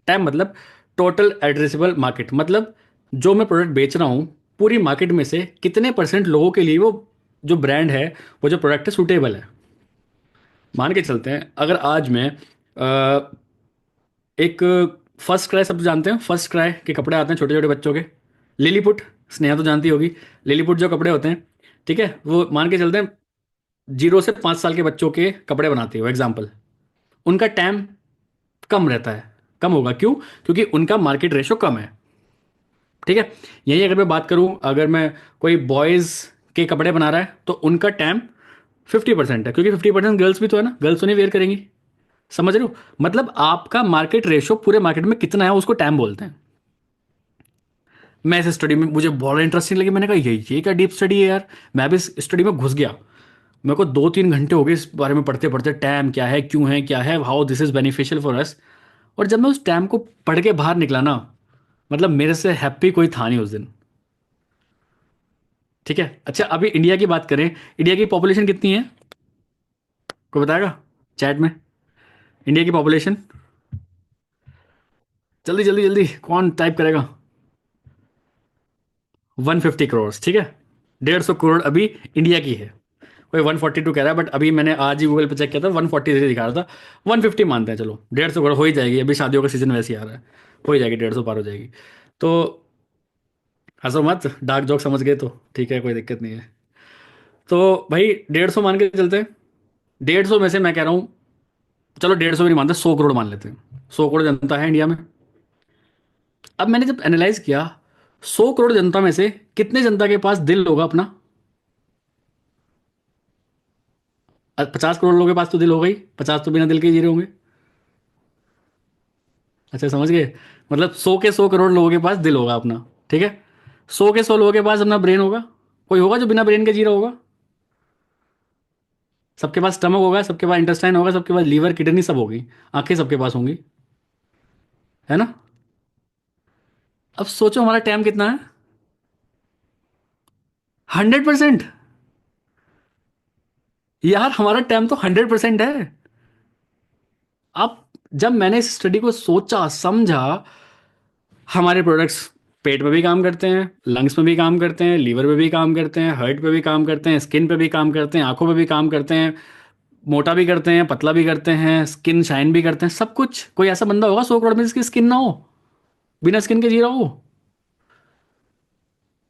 Time मतलब टोटल एड्रेसेबल मार्केट, मतलब जो मैं प्रोडक्ट बेच रहा हूँ पूरी मार्केट में से कितने परसेंट लोगों के लिए वो जो ब्रांड है, वो जो प्रोडक्ट है, सूटेबल है। मान के चलते हैं अगर आज मैं एक फर्स्ट क्राई, सब जानते हैं फर्स्ट क्राई के कपड़े आते हैं छोटे छोटे बच्चों के, लिलीपुट, स्नेहा तो जानती होगी। लिलीपुट जो कपड़े होते हैं, ठीक है, वो मान के चलते हैं 0 से 5 साल के बच्चों के कपड़े बनाती है वो, एग्जाम्पल। उनका टाइम कम रहता है, कम होगा क्यों? क्योंकि उनका मार्केट रेशो कम है, ठीक है। यही अगर मैं बात करूं, अगर मैं कोई बॉयज़ के कपड़े बना रहा है तो उनका टाइम 50% है, क्योंकि 50% गर्ल्स भी तो है ना, गर्ल्स तो नहीं वेयर करेंगी। समझ रहे हो? मतलब आपका मार्केट रेशो पूरे मार्केट में कितना है उसको टाइम बोलते हैं। मैं इस स्टडी में, मुझे बहुत इंटरेस्टिंग लगी, मैंने कहा ये क्या डीप स्टडी है यार। मैं भी इस स्टडी में घुस गया। मेरे को 2-3 घंटे हो गए इस बारे में पढ़ते पढ़ते, टैम क्या है, क्यों है, क्या है, how this is beneficial for us. और जब मैं उस टैम को पढ़ के बाहर निकला ना, मतलब मेरे से हैप्पी कोई था नहीं उस दिन। ठीक है, अच्छा अभी इंडिया की बात करें। इंडिया की पॉपुलेशन कितनी है? कोई बताएगा चैट में? इंडिया की पॉपुलेशन, जल्दी जल्दी जल्दी, कौन टाइप करेगा? 150 करोड़, ठीक है। 150 करोड़ अभी इंडिया की है। कोई 142 कह रहा है, बट अभी मैंने आज ही गूगल पे चेक किया था, 143 दिखा रहा था। 150 मानते हैं, चलो 150 करोड़ हो ही जाएगी, अभी शादियों का सीजन वैसे ही आ रहा है, हो ही जाएगी, 150 पार हो जाएगी। तो हंसो मत, डार्क जोक समझ गए तो ठीक है, कोई दिक्कत नहीं है। तो भाई 150 मान के चलते हैं। 150 में से मैं कह रहा हूँ, चलो 150 भी नहीं मानते, 100 करोड़ मान लेते हैं। 100 करोड़ जनता है इंडिया में। अब मैंने जब एनालाइज किया, 100 करोड़ जनता में से कितने जनता के पास दिल होगा अपना? 50 करोड़ लोगों के पास तो दिल होगा ही, 50 तो बिना दिल के ही जी रहे होंगे। अच्छा समझ गए? मतलब 100 के 100 करोड़ लोगों के पास दिल होगा अपना, ठीक है। 100 के 100 लोगों के पास अपना ब्रेन होगा। कोई होगा जो बिना ब्रेन के जी रहा होगा? सबके पास स्टमक होगा, सबके पास इंटेस्टाइन होगा, सबके पास लीवर किडनी सब होगी, आंखें सबके पास होंगी, है ना? अब सोचो हमारा टाइम कितना है? 100%। यार हमारा टाइम तो 100% है। अब जब मैंने इस स्टडी को सोचा समझा, हमारे प्रोडक्ट्स पेट पे भी काम करते हैं, लंग्स में भी काम करते हैं, लीवर पे भी काम करते हैं, हार्ट पे भी काम करते हैं, स्किन पे भी काम करते हैं, आंखों पे भी काम करते हैं, मोटा भी करते हैं, पतला भी करते हैं, स्किन शाइन भी करते हैं, सब कुछ। कोई ऐसा बंदा होगा 100 करोड़ में जिसकी स्किन ना हो, बिना स्किन के जी रहा हो?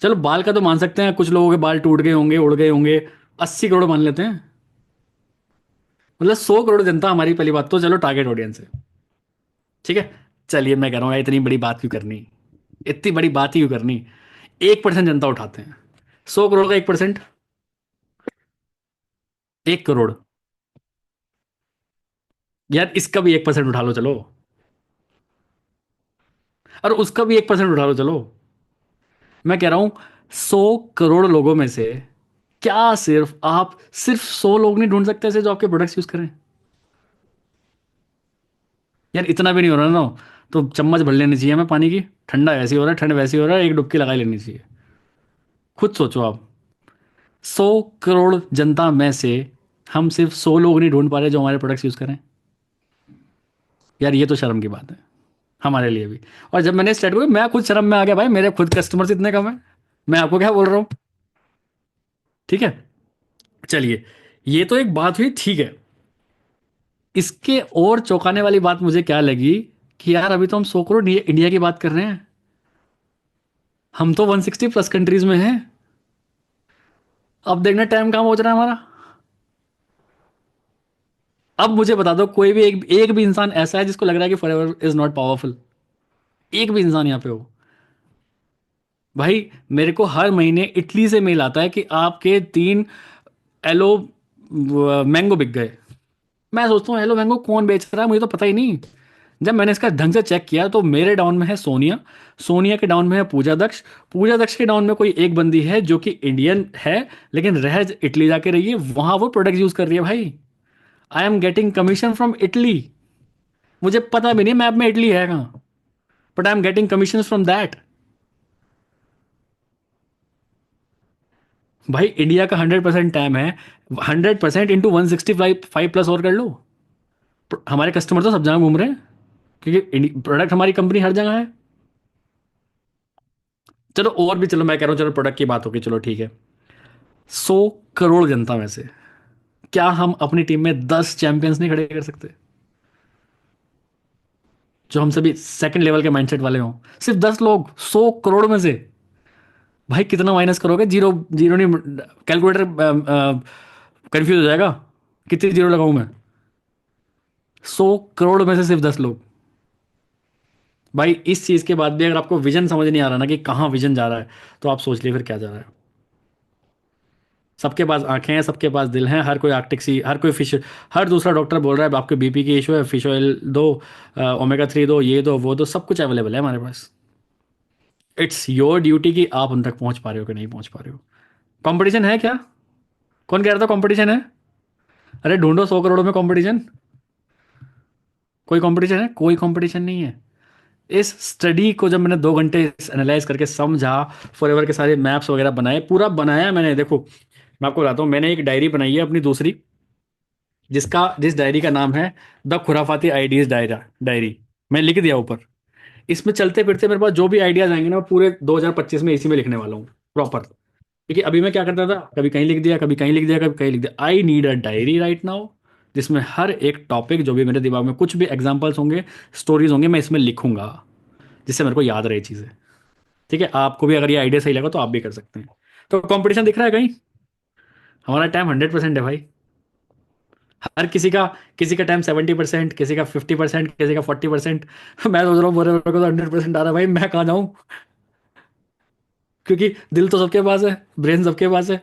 चलो बाल का तो मान सकते हैं, कुछ लोगों के बाल टूट गए होंगे, उड़ गए होंगे। 80 करोड़ मान लेते हैं, मतलब 100 करोड़ जनता हमारी, पहली बात तो चलो टारगेट ऑडियंस है, ठीक है। चलिए मैं कह रहा हूँ यार, इतनी बड़ी बात क्यों करनी, इतनी बड़ी बात ही क्यों करनी। 1% जनता उठाते हैं, 100 करोड़ का 1%, 1 करोड़। यार इसका भी 1% उठा लो चलो, और उसका भी 1% उठा लो चलो। मैं कह रहा हूं 100 करोड़ लोगों में से क्या सिर्फ आप, सिर्फ 100 लोग नहीं ढूंढ सकते ऐसे जो आपके प्रोडक्ट्स यूज करें? यार इतना भी नहीं हो रहा ना, तो चम्मच भर लेनी चाहिए हमें पानी की। ठंडा वैसे ही हो रहा है, ठंड वैसे ही हो रहा है, एक डुबकी लगा ही लेनी चाहिए। खुद सोचो आप, 100 करोड़ जनता में से हम सिर्फ 100 लोग नहीं ढूंढ पा रहे जो हमारे प्रोडक्ट्स यूज करें। यार ये तो शर्म की बात है हमारे लिए भी। और जब मैंने स्टार्ट किया मैं खुद शर्म में आ गया भाई, मेरे खुद कस्टमर्स इतने कम है, मैं आपको क्या बोल रहा हूँ, ठीक है। चलिए, ये तो एक बात हुई, ठीक है। इसके और चौंकाने वाली बात मुझे क्या लगी कि यार अभी तो हम 100 करोड़ इंडिया की बात कर रहे हैं, हम तो 160+ कंट्रीज में हैं। अब देखना टाइम कहाँ पहुंच रहा है हमारा। अब मुझे बता दो, कोई भी एक भी इंसान ऐसा है जिसको लग रहा है कि फॉरएवर इज नॉट पावरफुल? एक भी इंसान यहाँ पे हो? भाई मेरे को हर महीने इटली से मेल आता है कि आपके 3 एलो मैंगो बिक गए। मैं सोचता हूँ एलो मैंगो कौन बेच रहा है, मुझे तो पता ही नहीं। जब मैंने इसका ढंग से चेक किया तो मेरे डाउन में है सोनिया, सोनिया के डाउन में है पूजा दक्ष, पूजा दक्ष के डाउन में कोई एक बंदी है जो कि इंडियन है लेकिन रह इटली जाके रही है, वहां वो प्रोडक्ट यूज कर रही है भाई। I am getting commission from Italy. मुझे पता भी नहीं मैप में इटली है कहाँ, but I am getting commission from that. भाई इंडिया का 100% टाइम है, 100% इंटू 165 प्लस और कर लो। हमारे कस्टमर तो सब जगह घूम रहे हैं क्योंकि प्रोडक्ट हमारी कंपनी हर जगह है। चलो और भी, चलो मैं कह रहा हूँ, चलो प्रोडक्ट की बात होगी, चलो ठीक है। 100 करोड़ जनता में से क्या हम अपनी टीम में 10 चैंपियंस नहीं खड़े कर सकते जो हम सभी सेकंड लेवल के माइंडसेट वाले हों? सिर्फ 10 लोग 100 करोड़ में से। भाई कितना माइनस करोगे? जीरो जीरो नहीं, कैलकुलेटर कंफ्यूज हो जाएगा। कितनी जीरो लगाऊं मैं? 100 करोड़ में से सिर्फ 10 लोग। भाई इस चीज के बाद भी अगर आपको विजन समझ नहीं आ रहा ना कि कहाँ विजन जा रहा है, तो आप सोच लिए फिर क्या जा रहा है। सबके पास आंखें हैं, सबके पास दिल हैं, हर कोई आर्टिक सी, हर कोई फिश, हर दूसरा डॉक्टर बोल रहा है आपके बीपी की इशू है, फिश ऑयल दो, ओमेगा 3 दो, ये दो वो दो, सब कुछ अवेलेबल है हमारे पास। इट्स योर ड्यूटी कि आप उन तक पहुंच पा रहे हो कि नहीं पहुंच पा रहे हो। कंपटीशन है क्या? कौन कह रहा था कंपटीशन है? अरे ढूंढो 100 करोड़ में कंपटीशन। कोई कंपटीशन है? कोई कंपटीशन नहीं है। इस स्टडी को जब मैंने 2 घंटे एनालाइज करके समझा, फॉरएवर के सारे मैप्स वगैरह बनाए, पूरा बनाया मैंने। देखो मैं आपको बताता हूँ, मैंने एक डायरी बनाई है अपनी दूसरी, जिस डायरी का नाम है द खुराफाती आइडियाज डायरी। मैं लिख दिया ऊपर। इसमें चलते फिरते मेरे पास जो भी आइडियाज आएंगे ना, मैं पूरे 2025 में इसी में लिखने वाला हूँ प्रॉपर। क्योंकि अभी मैं क्या करता था, कभी कहीं लिख दिया, कभी कहीं लिख दिया, कभी कहीं लिख दिया। I need a diary right now, जिसमें हर एक टॉपिक जो भी मेरे दिमाग में कुछ भी एग्जाम्पल्स होंगे, स्टोरीज होंगे, मैं इसमें लिखूंगा, जिससे मेरे को याद रहे चीज़ें। ठीक है, आपको भी अगर ये आइडिया सही लगा तो आप भी कर सकते हैं। तो कंपटीशन दिख रहा है कहीं? हमारा टाइम 100% है भाई। हर किसी का टाइम 70%, किसी का 50%, किसी का 40%। मैं सोच रहा हूँ बोरे को तो 100% आ रहा है भाई, मैं कहाँ जाऊँ? क्योंकि दिल तो सबके पास है, ब्रेन सबके पास है।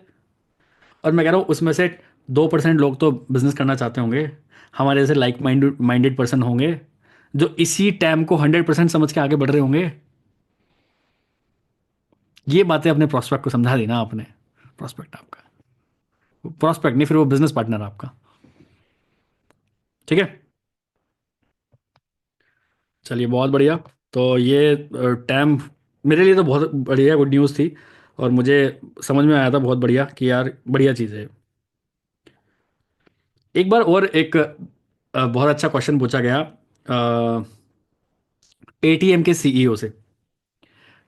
और मैं कह रहा हूँ उसमें से 2% लोग तो बिजनेस करना चाहते होंगे, हमारे जैसे लाइक माइंडेड पर्सन होंगे जो इसी टाइम को 100% समझ के आगे बढ़ रहे होंगे। ये बातें अपने प्रोस्पेक्ट को समझा देना आपने। प्रोस्पेक्ट आपका, प्रोस्पेक्ट नहीं, फिर वो बिजनेस पार्टनर आपका। ठीक है, चलिए बहुत बढ़िया। तो ये टाइम मेरे लिए तो बहुत बढ़िया गुड न्यूज़ थी, और मुझे समझ में आया था बहुत बढ़िया कि यार बढ़िया चीज़ है। एक बार और एक बहुत अच्छा क्वेश्चन पूछा गया एटीएम के सीईओ से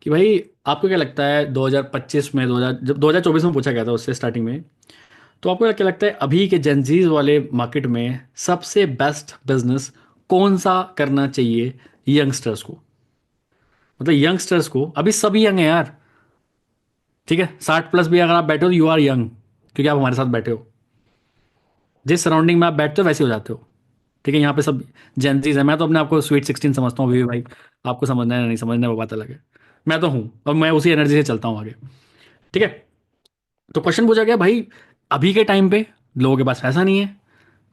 कि भाई आपको क्या लगता है 2025 में, 2000 जब 2024 में पूछा गया था उससे स्टार्टिंग में, तो आपको क्या लगता है अभी के जेंजीज वाले मार्केट में सबसे बेस्ट बिजनेस कौन सा करना चाहिए यंगस्टर्स को? मतलब यंगस्टर्स को, अभी सभी यंग है यार। ठीक है, 60 प्लस भी अगर आप बैठे हो तो यू आर यंग, क्योंकि आप हमारे साथ बैठे हो। जिस सराउंडिंग में आप बैठते हो वैसे हो जाते हो। ठीक है, यहाँ पे सब जेंजीज है। मैं तो अपने आपको स्वीट 16 समझता हूँ अभी भी भाई। आपको समझना है या नहीं समझना है वो बात अलग है। मैं तो हूँ और मैं उसी एनर्जी से चलता हूँ आगे। ठीक है, तो क्वेश्चन पूछा गया भाई अभी के टाइम पे लोगों के पास पैसा नहीं है,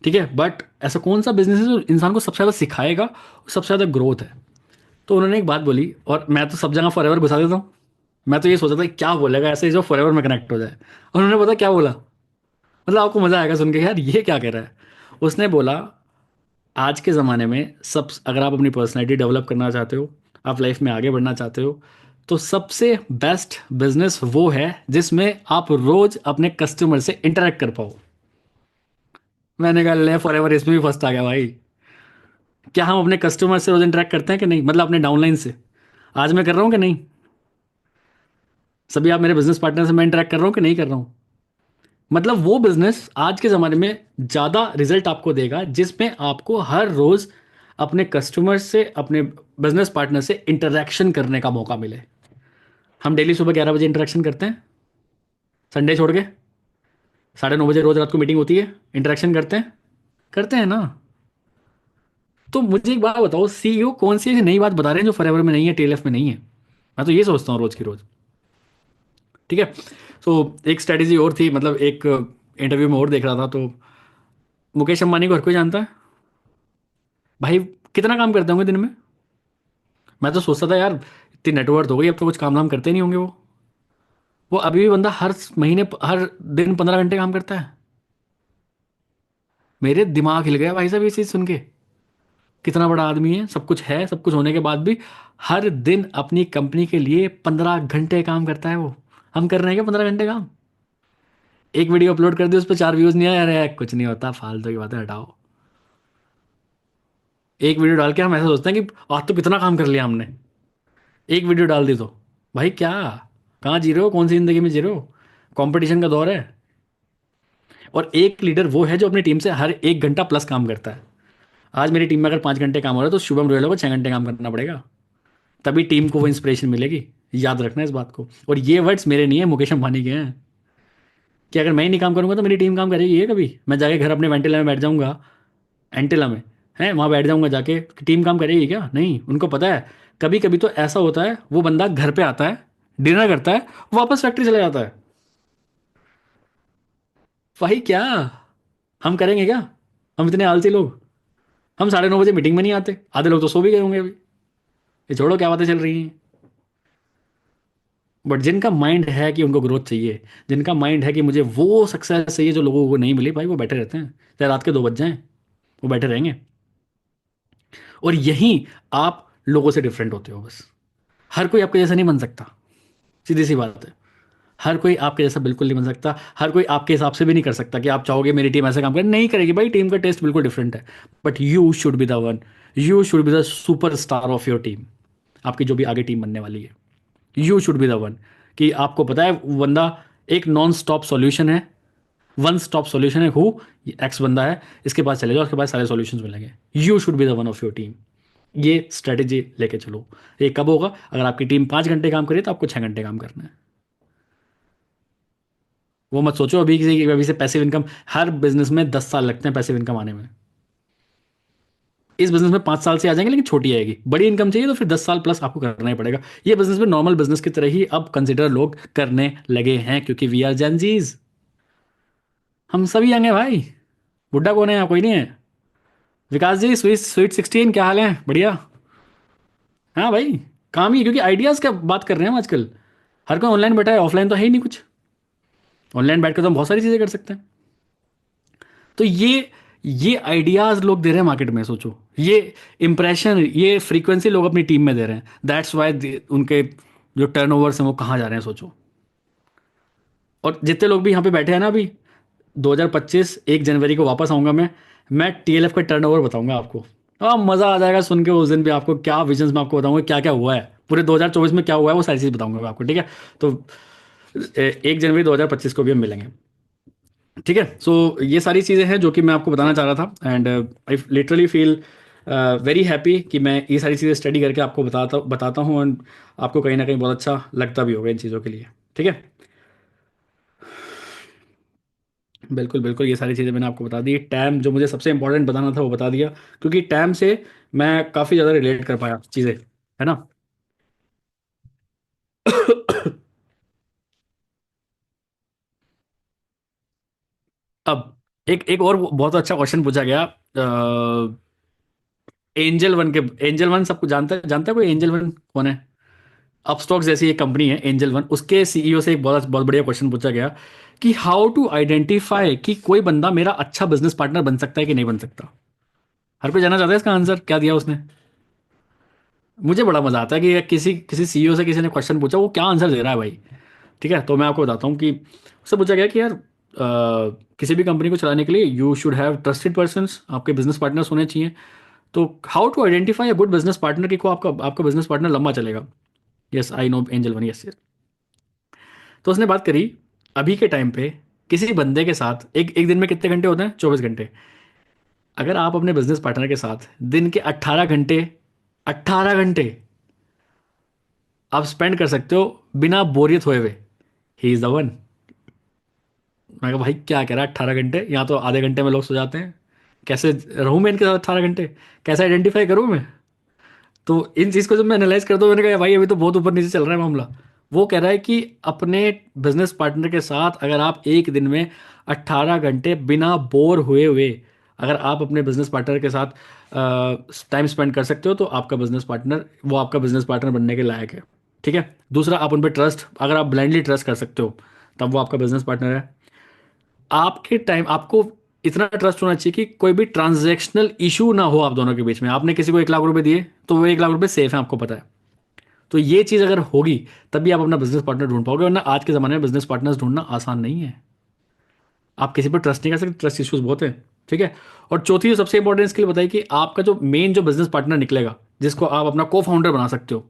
ठीक है, बट ऐसा कौन सा बिजनेस है जो इंसान को सबसे ज़्यादा सिखाएगा और सबसे ज़्यादा ग्रोथ है? तो उन्होंने एक बात बोली, और मैं तो सब जगह फॉरएवर घुसा देता हूँ। मैं तो ये सोचा था कि क्या बोलेगा ऐसे जो फॉरएवर में कनेक्ट हो जाए। और उन्होंने पता क्या बोला? मतलब आपको मजा आएगा सुन के, यार ये क्या कह रहा है। उसने बोला आज के ज़माने में सब, अगर आप अपनी पर्सनैलिटी डेवलप करना चाहते हो, आप लाइफ में आगे बढ़ना चाहते हो, तो सबसे बेस्ट बिजनेस वो है जिसमें आप रोज अपने कस्टमर से इंटरेक्ट कर पाओ। मैंने कहा ले फॉरएवर इसमें भी फर्स्ट आ गया भाई। क्या हम अपने कस्टमर से रोज इंटरेक्ट करते हैं कि नहीं? मतलब अपने डाउनलाइन से। आज मैं कर रहा हूँ कि नहीं? सभी आप मेरे बिजनेस पार्टनर से मैं इंटरेक्ट कर रहा हूँ कि नहीं कर रहा हूँ? मतलब वो बिजनेस आज के ज़माने में ज़्यादा रिजल्ट आपको देगा जिसमें आपको हर रोज़ अपने कस्टमर से, अपने बिजनेस पार्टनर से इंटरेक्शन करने का मौका मिले। हम डेली सुबह 11 बजे इंटरेक्शन करते हैं, संडे छोड़ के। 9:30 बजे रोज़ रात को मीटिंग होती है, इंटरेक्शन करते हैं ना? तो मुझे एक बात बताओ, सीईओ कौन सी ऐसी नई बात बता रहे हैं जो फॉरएवर में नहीं है, टीएलएफ में नहीं है? मैं तो ये सोचता हूँ रोज़ की रोज़। ठीक है, सो एक स्ट्रेटेजी और थी, मतलब एक इंटरव्यू में और देख रहा था, तो मुकेश अंबानी को हर कोई जानता है भाई। कितना काम करते होंगे दिन में? मैं तो सोचता था यार इतनी नेटवर्थ हो गई, अब तो कुछ काम धाम करते नहीं होंगे वो अभी भी बंदा हर महीने हर दिन 15 घंटे काम करता है। मेरे दिमाग हिल गया भाई साहब ये चीज़ सुन के। कितना बड़ा आदमी है, सब कुछ होने के बाद भी हर दिन अपनी कंपनी के लिए 15 घंटे काम करता है वो। हम कर रहे हैं क्या 15 घंटे काम? एक वीडियो अपलोड कर दी, उस पर 4 व्यूज नहीं आए, अरे कुछ नहीं होता, फालतू की बातें हटाओ। एक वीडियो डाल के हम ऐसा सोचते हैं कि आज तो कितना काम कर लिया हमने, एक वीडियो डाल दी तो। भाई क्या, कहाँ जी रहे हो, कौन सी जिंदगी में जी रहे हो? कंपटीशन का दौर है। और एक लीडर वो है जो अपनी टीम से हर 1 घंटा प्लस काम करता है। आज मेरी टीम में अगर 5 घंटे काम हो रहा है तो शुभम रोयलो को 6 घंटे काम करना पड़ेगा, तभी टीम को वो इंस्पिरेशन मिलेगी। याद रखना इस बात को। और ये वर्ड्स मेरे नहीं है, मुकेश अंबानी के हैं, कि अगर मैं ही नहीं काम करूंगा तो मेरी टीम काम करेगी ये कभी? मैं जाके घर अपने वेंटिला में बैठ जाऊंगा, एंटिला में है, वहां बैठ जाऊंगा जाके, टीम काम करेगी क्या? नहीं। उनको पता है कभी कभी तो ऐसा होता है वो बंदा घर पे आता है, डिनर करता है, वापस फैक्ट्री चला जाता है। भाई क्या, हम करेंगे क्या? हम इतने आलसी लोग। हम 9:30 बजे मीटिंग में नहीं आते, आधे लोग तो सो भी गए होंगे अभी। ये छोड़ो क्या बातें चल रही हैं। बट जिनका माइंड है कि उनको ग्रोथ चाहिए, जिनका माइंड है कि मुझे वो सक्सेस चाहिए जो लोगों को नहीं मिली, भाई वो बैठे रहते हैं, चाहे रात के 2 बज जाएं, वो बैठे रहेंगे। और यहीं आप लोगों से डिफरेंट होते हो बस। हर कोई आपके जैसा नहीं बन सकता, सीधी सी बात है। हर कोई आपके जैसा बिल्कुल नहीं बन सकता, हर कोई आपके हिसाब से भी नहीं कर सकता कि आप चाहोगे मेरी टीम ऐसे काम करे, नहीं करेगी भाई, टीम का टेस्ट बिल्कुल डिफरेंट है। But you should be the one, you should be the super star of your team. आपकी जो भी आगे टीम बनने वाली है, you should be the one. कि आपको पता है वो बंदा एक नॉन स्टॉप सॉल्यूशन है, वन स्टॉप सॉल्यूशन है। हु? एक्स बंदा है, इसके पास चले जाओ, उसके पास सारे सॉल्यूशंस मिलेंगे। You should be the one of your team. ये स्ट्रेटेजी लेके चलो। ये कब होगा? अगर आपकी टीम 5 घंटे काम करे तो आपको 6 घंटे काम करना है। वो मत सोचो अभी से पैसिव इनकम। हर बिजनेस में 10 साल लगते हैं पैसिव इनकम आने में। इस बिजनेस में 5 साल से आ जाएंगे, लेकिन छोटी आएगी। बड़ी इनकम चाहिए तो फिर 10 साल प्लस आपको करना ही पड़ेगा। ये बिजनेस में नॉर्मल बिजनेस की तरह ही अब कंसिडर लोग करने लगे हैं, क्योंकि वी आर जेनजीज। हम सभी यंग हैं भाई। बुड्ढा कौन है यहाँ? कोई नहीं है। विकास जी, स्वीट स्वीट 16, क्या हाल है? बढ़िया। हाँ भाई, काम ही, क्योंकि आइडियाज का बात कर रहे हैं हम आजकल। हर कोई ऑनलाइन बैठा है, ऑफलाइन तो है ही नहीं कुछ। ऑनलाइन बैठ कर तो हम बहुत सारी चीजें कर सकते हैं। तो ये आइडियाज लोग दे रहे हैं मार्केट में। सोचो, ये इंप्रेशन, ये फ्रीक्वेंसी लोग अपनी टीम में दे रहे हैं। दैट्स वाई उनके जो टर्नओवर्स हैं वो कहाँ जा रहे हैं, सोचो। और जितने लोग भी यहाँ पे बैठे हैं ना, अभी 2025 1 जनवरी को वापस आऊंगा मैं टीएलएफ का टर्नओवर बताऊंगा आपको। मजा आ जाएगा सुन के। उस दिन भी आपको क्या विजन्स में आपको बताऊंगा क्या क्या हुआ है, पूरे 2024 में क्या हुआ है, वो सारी चीज़ बताऊंगा मैं आपको, ठीक है? तो 1 जनवरी 2025 को भी हम मिलेंगे, ठीक है? सो ये सारी चीज़ें हैं जो कि मैं आपको बताना चाह रहा था। And I literally feel very happy कि मैं ये सारी चीज़ें स्टडी करके आपको बताता हूँ, एंड आपको कहीं ना कहीं बहुत अच्छा लगता भी होगा इन चीज़ों के लिए, ठीक है? बिल्कुल बिल्कुल, ये सारी चीज़ें मैंने आपको बता दी। टैम जो मुझे सबसे इंपॉर्टेंट बताना था वो बता दिया, क्योंकि टैम से मैं काफ़ी ज़्यादा रिलेट कर पाया चीज़ें, है ना? अब एक एक और बहुत अच्छा क्वेश्चन पूछा गया। एंजल वन सबको जानता है कोई? एंजल वन कौन है? अपस्टॉक्स जैसी एक कंपनी है एंजल वन, उसके सीईओ से एक बहुत बहुत बढ़िया क्वेश्चन पूछा गया कि हाउ टू आइडेंटिफाई कि कोई बंदा मेरा अच्छा बिजनेस पार्टनर बन सकता है कि नहीं बन सकता। हर कोई जानना चाहता है इसका आंसर क्या दिया उसने। मुझे बड़ा मजा आता है कि किसी किसी सीईओ से किसी ने क्वेश्चन पूछा, वो क्या आंसर दे रहा है भाई। ठीक है, तो मैं आपको बताता हूँ कि उससे पूछा गया कि यार किसी भी कंपनी को चलाने के लिए you should have trusted persons, आपके बिजनेस पार्टनर्स होने चाहिए। तो how to identify a good business partner की को आपका आपका बिजनेस पार्टनर लंबा चलेगा। Yes I know Angel One, yes yes. तो उसने बात करी अभी के टाइम पे किसी बंदे के साथ एक एक दिन में कितने घंटे होते हैं? 24 घंटे। अगर आप अपने बिजनेस पार्टनर के साथ दिन के 18 घंटे, 18 घंटे आप स्पेंड कर सकते हो बिना बोरियत हुए हुए, ही इज द वन। मैं कहा भाई क्या कह रहा है 18 घंटे? यहाँ तो आधे घंटे में लोग सो जाते हैं। कैसे रहूँ मैं इनके साथ 18 घंटे? कैसे आइडेंटिफाई करूँ मैं? तो इन चीज़ को जब मैं एनालाइज करता हूँ, मैंने कहा भाई अभी तो बहुत ऊपर नीचे चल रहा है मामला। वो कह रहा है कि अपने बिजनेस पार्टनर के साथ अगर आप एक दिन में 18 घंटे बिना बोर हुए हुए अगर आप अपने बिजनेस पार्टनर के साथ टाइम स्पेंड कर सकते हो तो आपका बिजनेस पार्टनर वो आपका बिजनेस पार्टनर बनने के लायक है। ठीक है। दूसरा, आप उन पर ट्रस्ट, अगर आप ब्लाइंडली ट्रस्ट कर सकते हो तब वो आपका बिजनेस पार्टनर है। आपके टाइम आपको इतना ट्रस्ट होना चाहिए कि कोई भी ट्रांजैक्शनल इशू ना हो आप दोनों के बीच में। आपने किसी को 1 लाख रुपए दिए तो वो 1 लाख रुपए सेफ है, आपको पता है। तो ये चीज़ अगर होगी तभी आप अपना बिजनेस पार्टनर ढूंढ पाओगे, वरना आज के ज़माने में बिजनेस पार्टनर्स ढूंढना आसान नहीं है। आप किसी पर ट्रस्ट नहीं कर सकते, ट्रस्ट इश्यूज बहुत हैं। ठीक है। और चौथी जो सबसे इंपॉर्टेंट स्किल बताइए कि आपका जो मेन जो बिजनेस पार्टनर निकलेगा, जिसको आप अपना को फाउंडर बना सकते हो,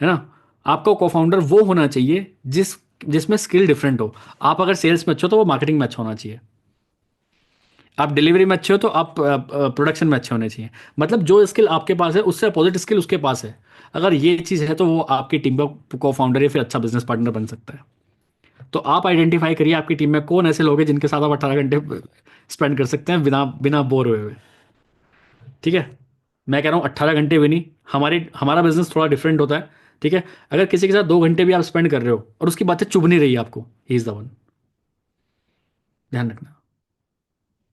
है ना, आपका को फाउंडर वो होना चाहिए जिसमें स्किल डिफरेंट हो। आप अगर सेल्स में अच्छे हो तो वो मार्केटिंग में अच्छा होना चाहिए। आप डिलीवरी में अच्छे हो तो आप प्रोडक्शन में अच्छे होने चाहिए। मतलब जो स्किल आपके पास है उससे अपोजिट स्किल उसके पास है। अगर ये चीज़ है तो वो आपकी टीम का को फाउंडर या फिर अच्छा बिजनेस पार्टनर बन सकता है। तो आप आइडेंटिफाई करिए आपकी टीम में कौन ऐसे लोग हैं जिनके साथ आप 18 घंटे स्पेंड कर सकते हैं बिना बिना बोर हुए हुए। ठीक है। मैं कह रहा हूँ 18 घंटे भी नहीं, हमारा बिजनेस थोड़ा डिफरेंट होता है। ठीक है। अगर किसी के साथ 2 घंटे भी आप स्पेंड कर रहे हो और उसकी बातें चुभ नहीं रही आपको, ही इज द वन। ध्यान रखना।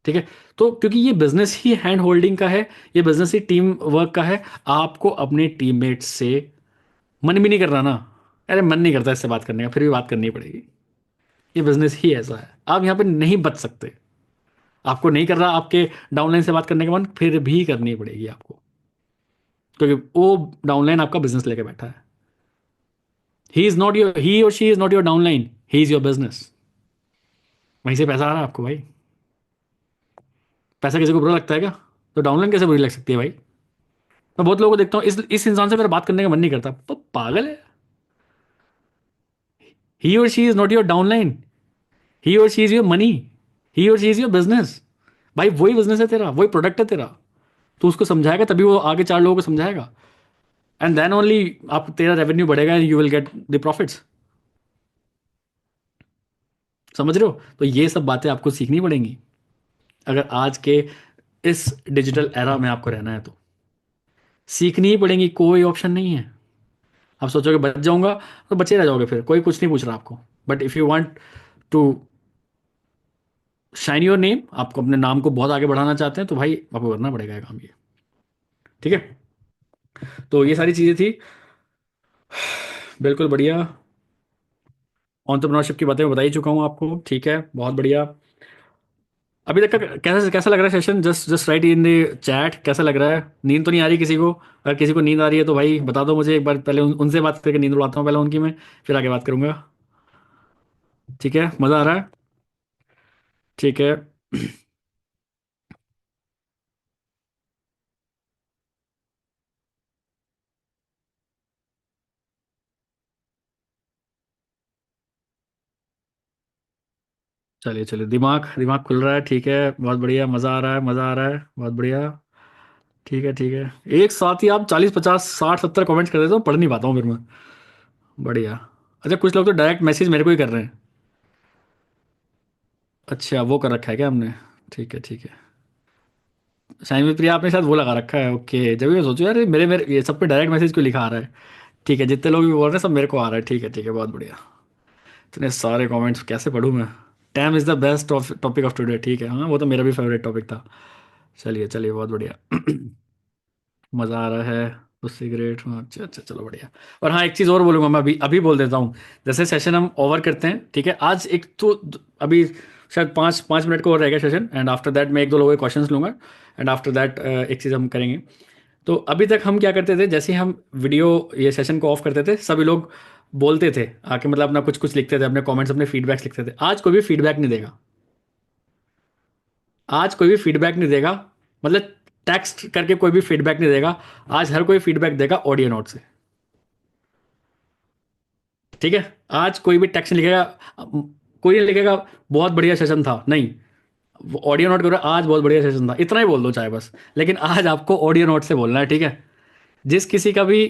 ठीक है। तो क्योंकि ये बिजनेस ही हैंड होल्डिंग का है, ये बिजनेस ही टीम वर्क का है, आपको अपने टीममेट्स से मन भी नहीं कर रहा ना, अरे मन नहीं करता इससे बात करने का, फिर भी बात करनी पड़ेगी। ये बिजनेस ही ऐसा है, आप यहाँ पे नहीं बच सकते। आपको नहीं कर रहा आपके डाउनलाइन से बात करने का मन, फिर भी करनी पड़ेगी आपको, क्योंकि वो डाउनलाइन आपका बिजनेस लेके बैठा है। ही और she is not your downline, he is your business. वहीं से पैसा आ रहा है आपको भाई। पैसा किसी को बुरा लगता है क्या? तो डाउनलाइन कैसे बुरी लग सकती है भाई? मैं बहुत लोगों को देखता हूँ, इस इंसान से मेरा बात करने का मन नहीं करता, तो पागल है। ही और she is not your downline, he और she is your money, he और शी इज योर बिजनेस। भाई वही बिजनेस है तेरा, वही प्रोडक्ट है तेरा। तो उसको समझाएगा तभी वो आगे 4 लोगों को समझाएगा, एंड देन ओनली आप तेरा रेवेन्यू बढ़ेगा and you will get the profits. समझ रहे हो? तो ये सब बातें आपको सीखनी पड़ेंगी अगर आज के इस डिजिटल एरा में आपको रहना है। तो सीखनी ही पड़ेंगी, कोई ऑप्शन नहीं है। आप सोचोगे बच जाऊंगा तो बचे रह जाओगे, फिर कोई कुछ नहीं पूछ रहा आपको। But if you want to shine your name, आपको अपने नाम को बहुत आगे बढ़ाना चाहते हैं, तो भाई आपको करना पड़ेगा ये काम ये। ठीक है। तो ये सारी चीज़ें थी, बिल्कुल बढ़िया। एंटरप्रेन्योरशिप की बातें मैं बता ही चुका हूँ आपको। ठीक है, बहुत बढ़िया। अभी तक का कैसा कैसा लग रहा है session? Just just right in the chat, कैसा लग रहा है? नींद तो नहीं आ रही किसी को? अगर किसी को नींद आ रही है तो भाई बता दो मुझे एक बार, पहले उनसे बात करके नींद उड़ाता हूँ पहले उनकी मैं, फिर आगे बात करूंगा। ठीक है, मज़ा आ रहा है? ठीक है। चलिए चलिए, दिमाग दिमाग खुल रहा है। ठीक है, बहुत बढ़िया, मज़ा आ रहा है, मज़ा आ रहा है, बहुत बढ़िया। ठीक है ठीक है। एक साथ ही आप 40 50 60 70 कमेंट्स कर देते हो, पढ़ नहीं पाता हूँ फिर मैं। बढ़िया। अच्छा, कुछ लोग तो डायरेक्ट मैसेज मेरे को ही कर रहे हैं। अच्छा, वो कर रखा है क्या हमने? ठीक है ठीक है। साइम में प्रिया आपने शायद वो लगा रखा है, ओके। जब भी मैं सोचूं यार ये मेरे मेरे ये सब पे डायरेक्ट मैसेज क्यों लिखा आ रहा है। ठीक है, जितने लोग भी बोल रहे हैं सब मेरे को आ रहा है। ठीक है बहुत बढ़िया। इतने सारे कमेंट्स कैसे पढूं मैं? Time is the best topic of today. ठीक है, हाँ वो तो मेरा भी फेवरेट टॉपिक था। चलिए चलिए, बहुत बढ़िया। मज़ा आ रहा है। उससे ग्रेट, हाँ अच्छा अच्छा, चलो बढ़िया। और हाँ, एक चीज़ और बोलूँगा मैं, अभी अभी बोल देता हूँ। जैसे सेशन हम ओवर करते हैं, ठीक है, आज एक तो अभी शायद 5 5 मिनट को और रहेगा सेशन, एंड आफ्टर दैट मैं 1 2 लोगों के क्वेश्चंस लूँगा, एंड आफ्टर दैट एक चीज़ हम करेंगे। तो अभी तक हम क्या करते थे, जैसे ही हम वीडियो ये सेशन को ऑफ करते थे सभी लोग बोलते थे आके, मतलब अपना कुछ कुछ लिखते थे, अपने कमेंट्स अपने फीडबैक्स लिखते थे। आज कोई भी फीडबैक नहीं देगा, आज कोई भी फीडबैक नहीं देगा। मतलब टेक्स्ट करके कोई भी फीडबैक नहीं देगा। आज हर कोई फीडबैक देगा ऑडियो नोट से। ठीक है। आज कोई भी टेक्स्ट नहीं लिखेगा, कोई नहीं लिखेगा बहुत बढ़िया सेशन था, नहीं। वो ऑडियो नोट करो, आज बहुत बढ़िया सेशन था, इतना ही बोल दो चाहे बस। लेकिन आज आपको ऑडियो नोट से बोलना है। ठीक है। जिस किसी का भी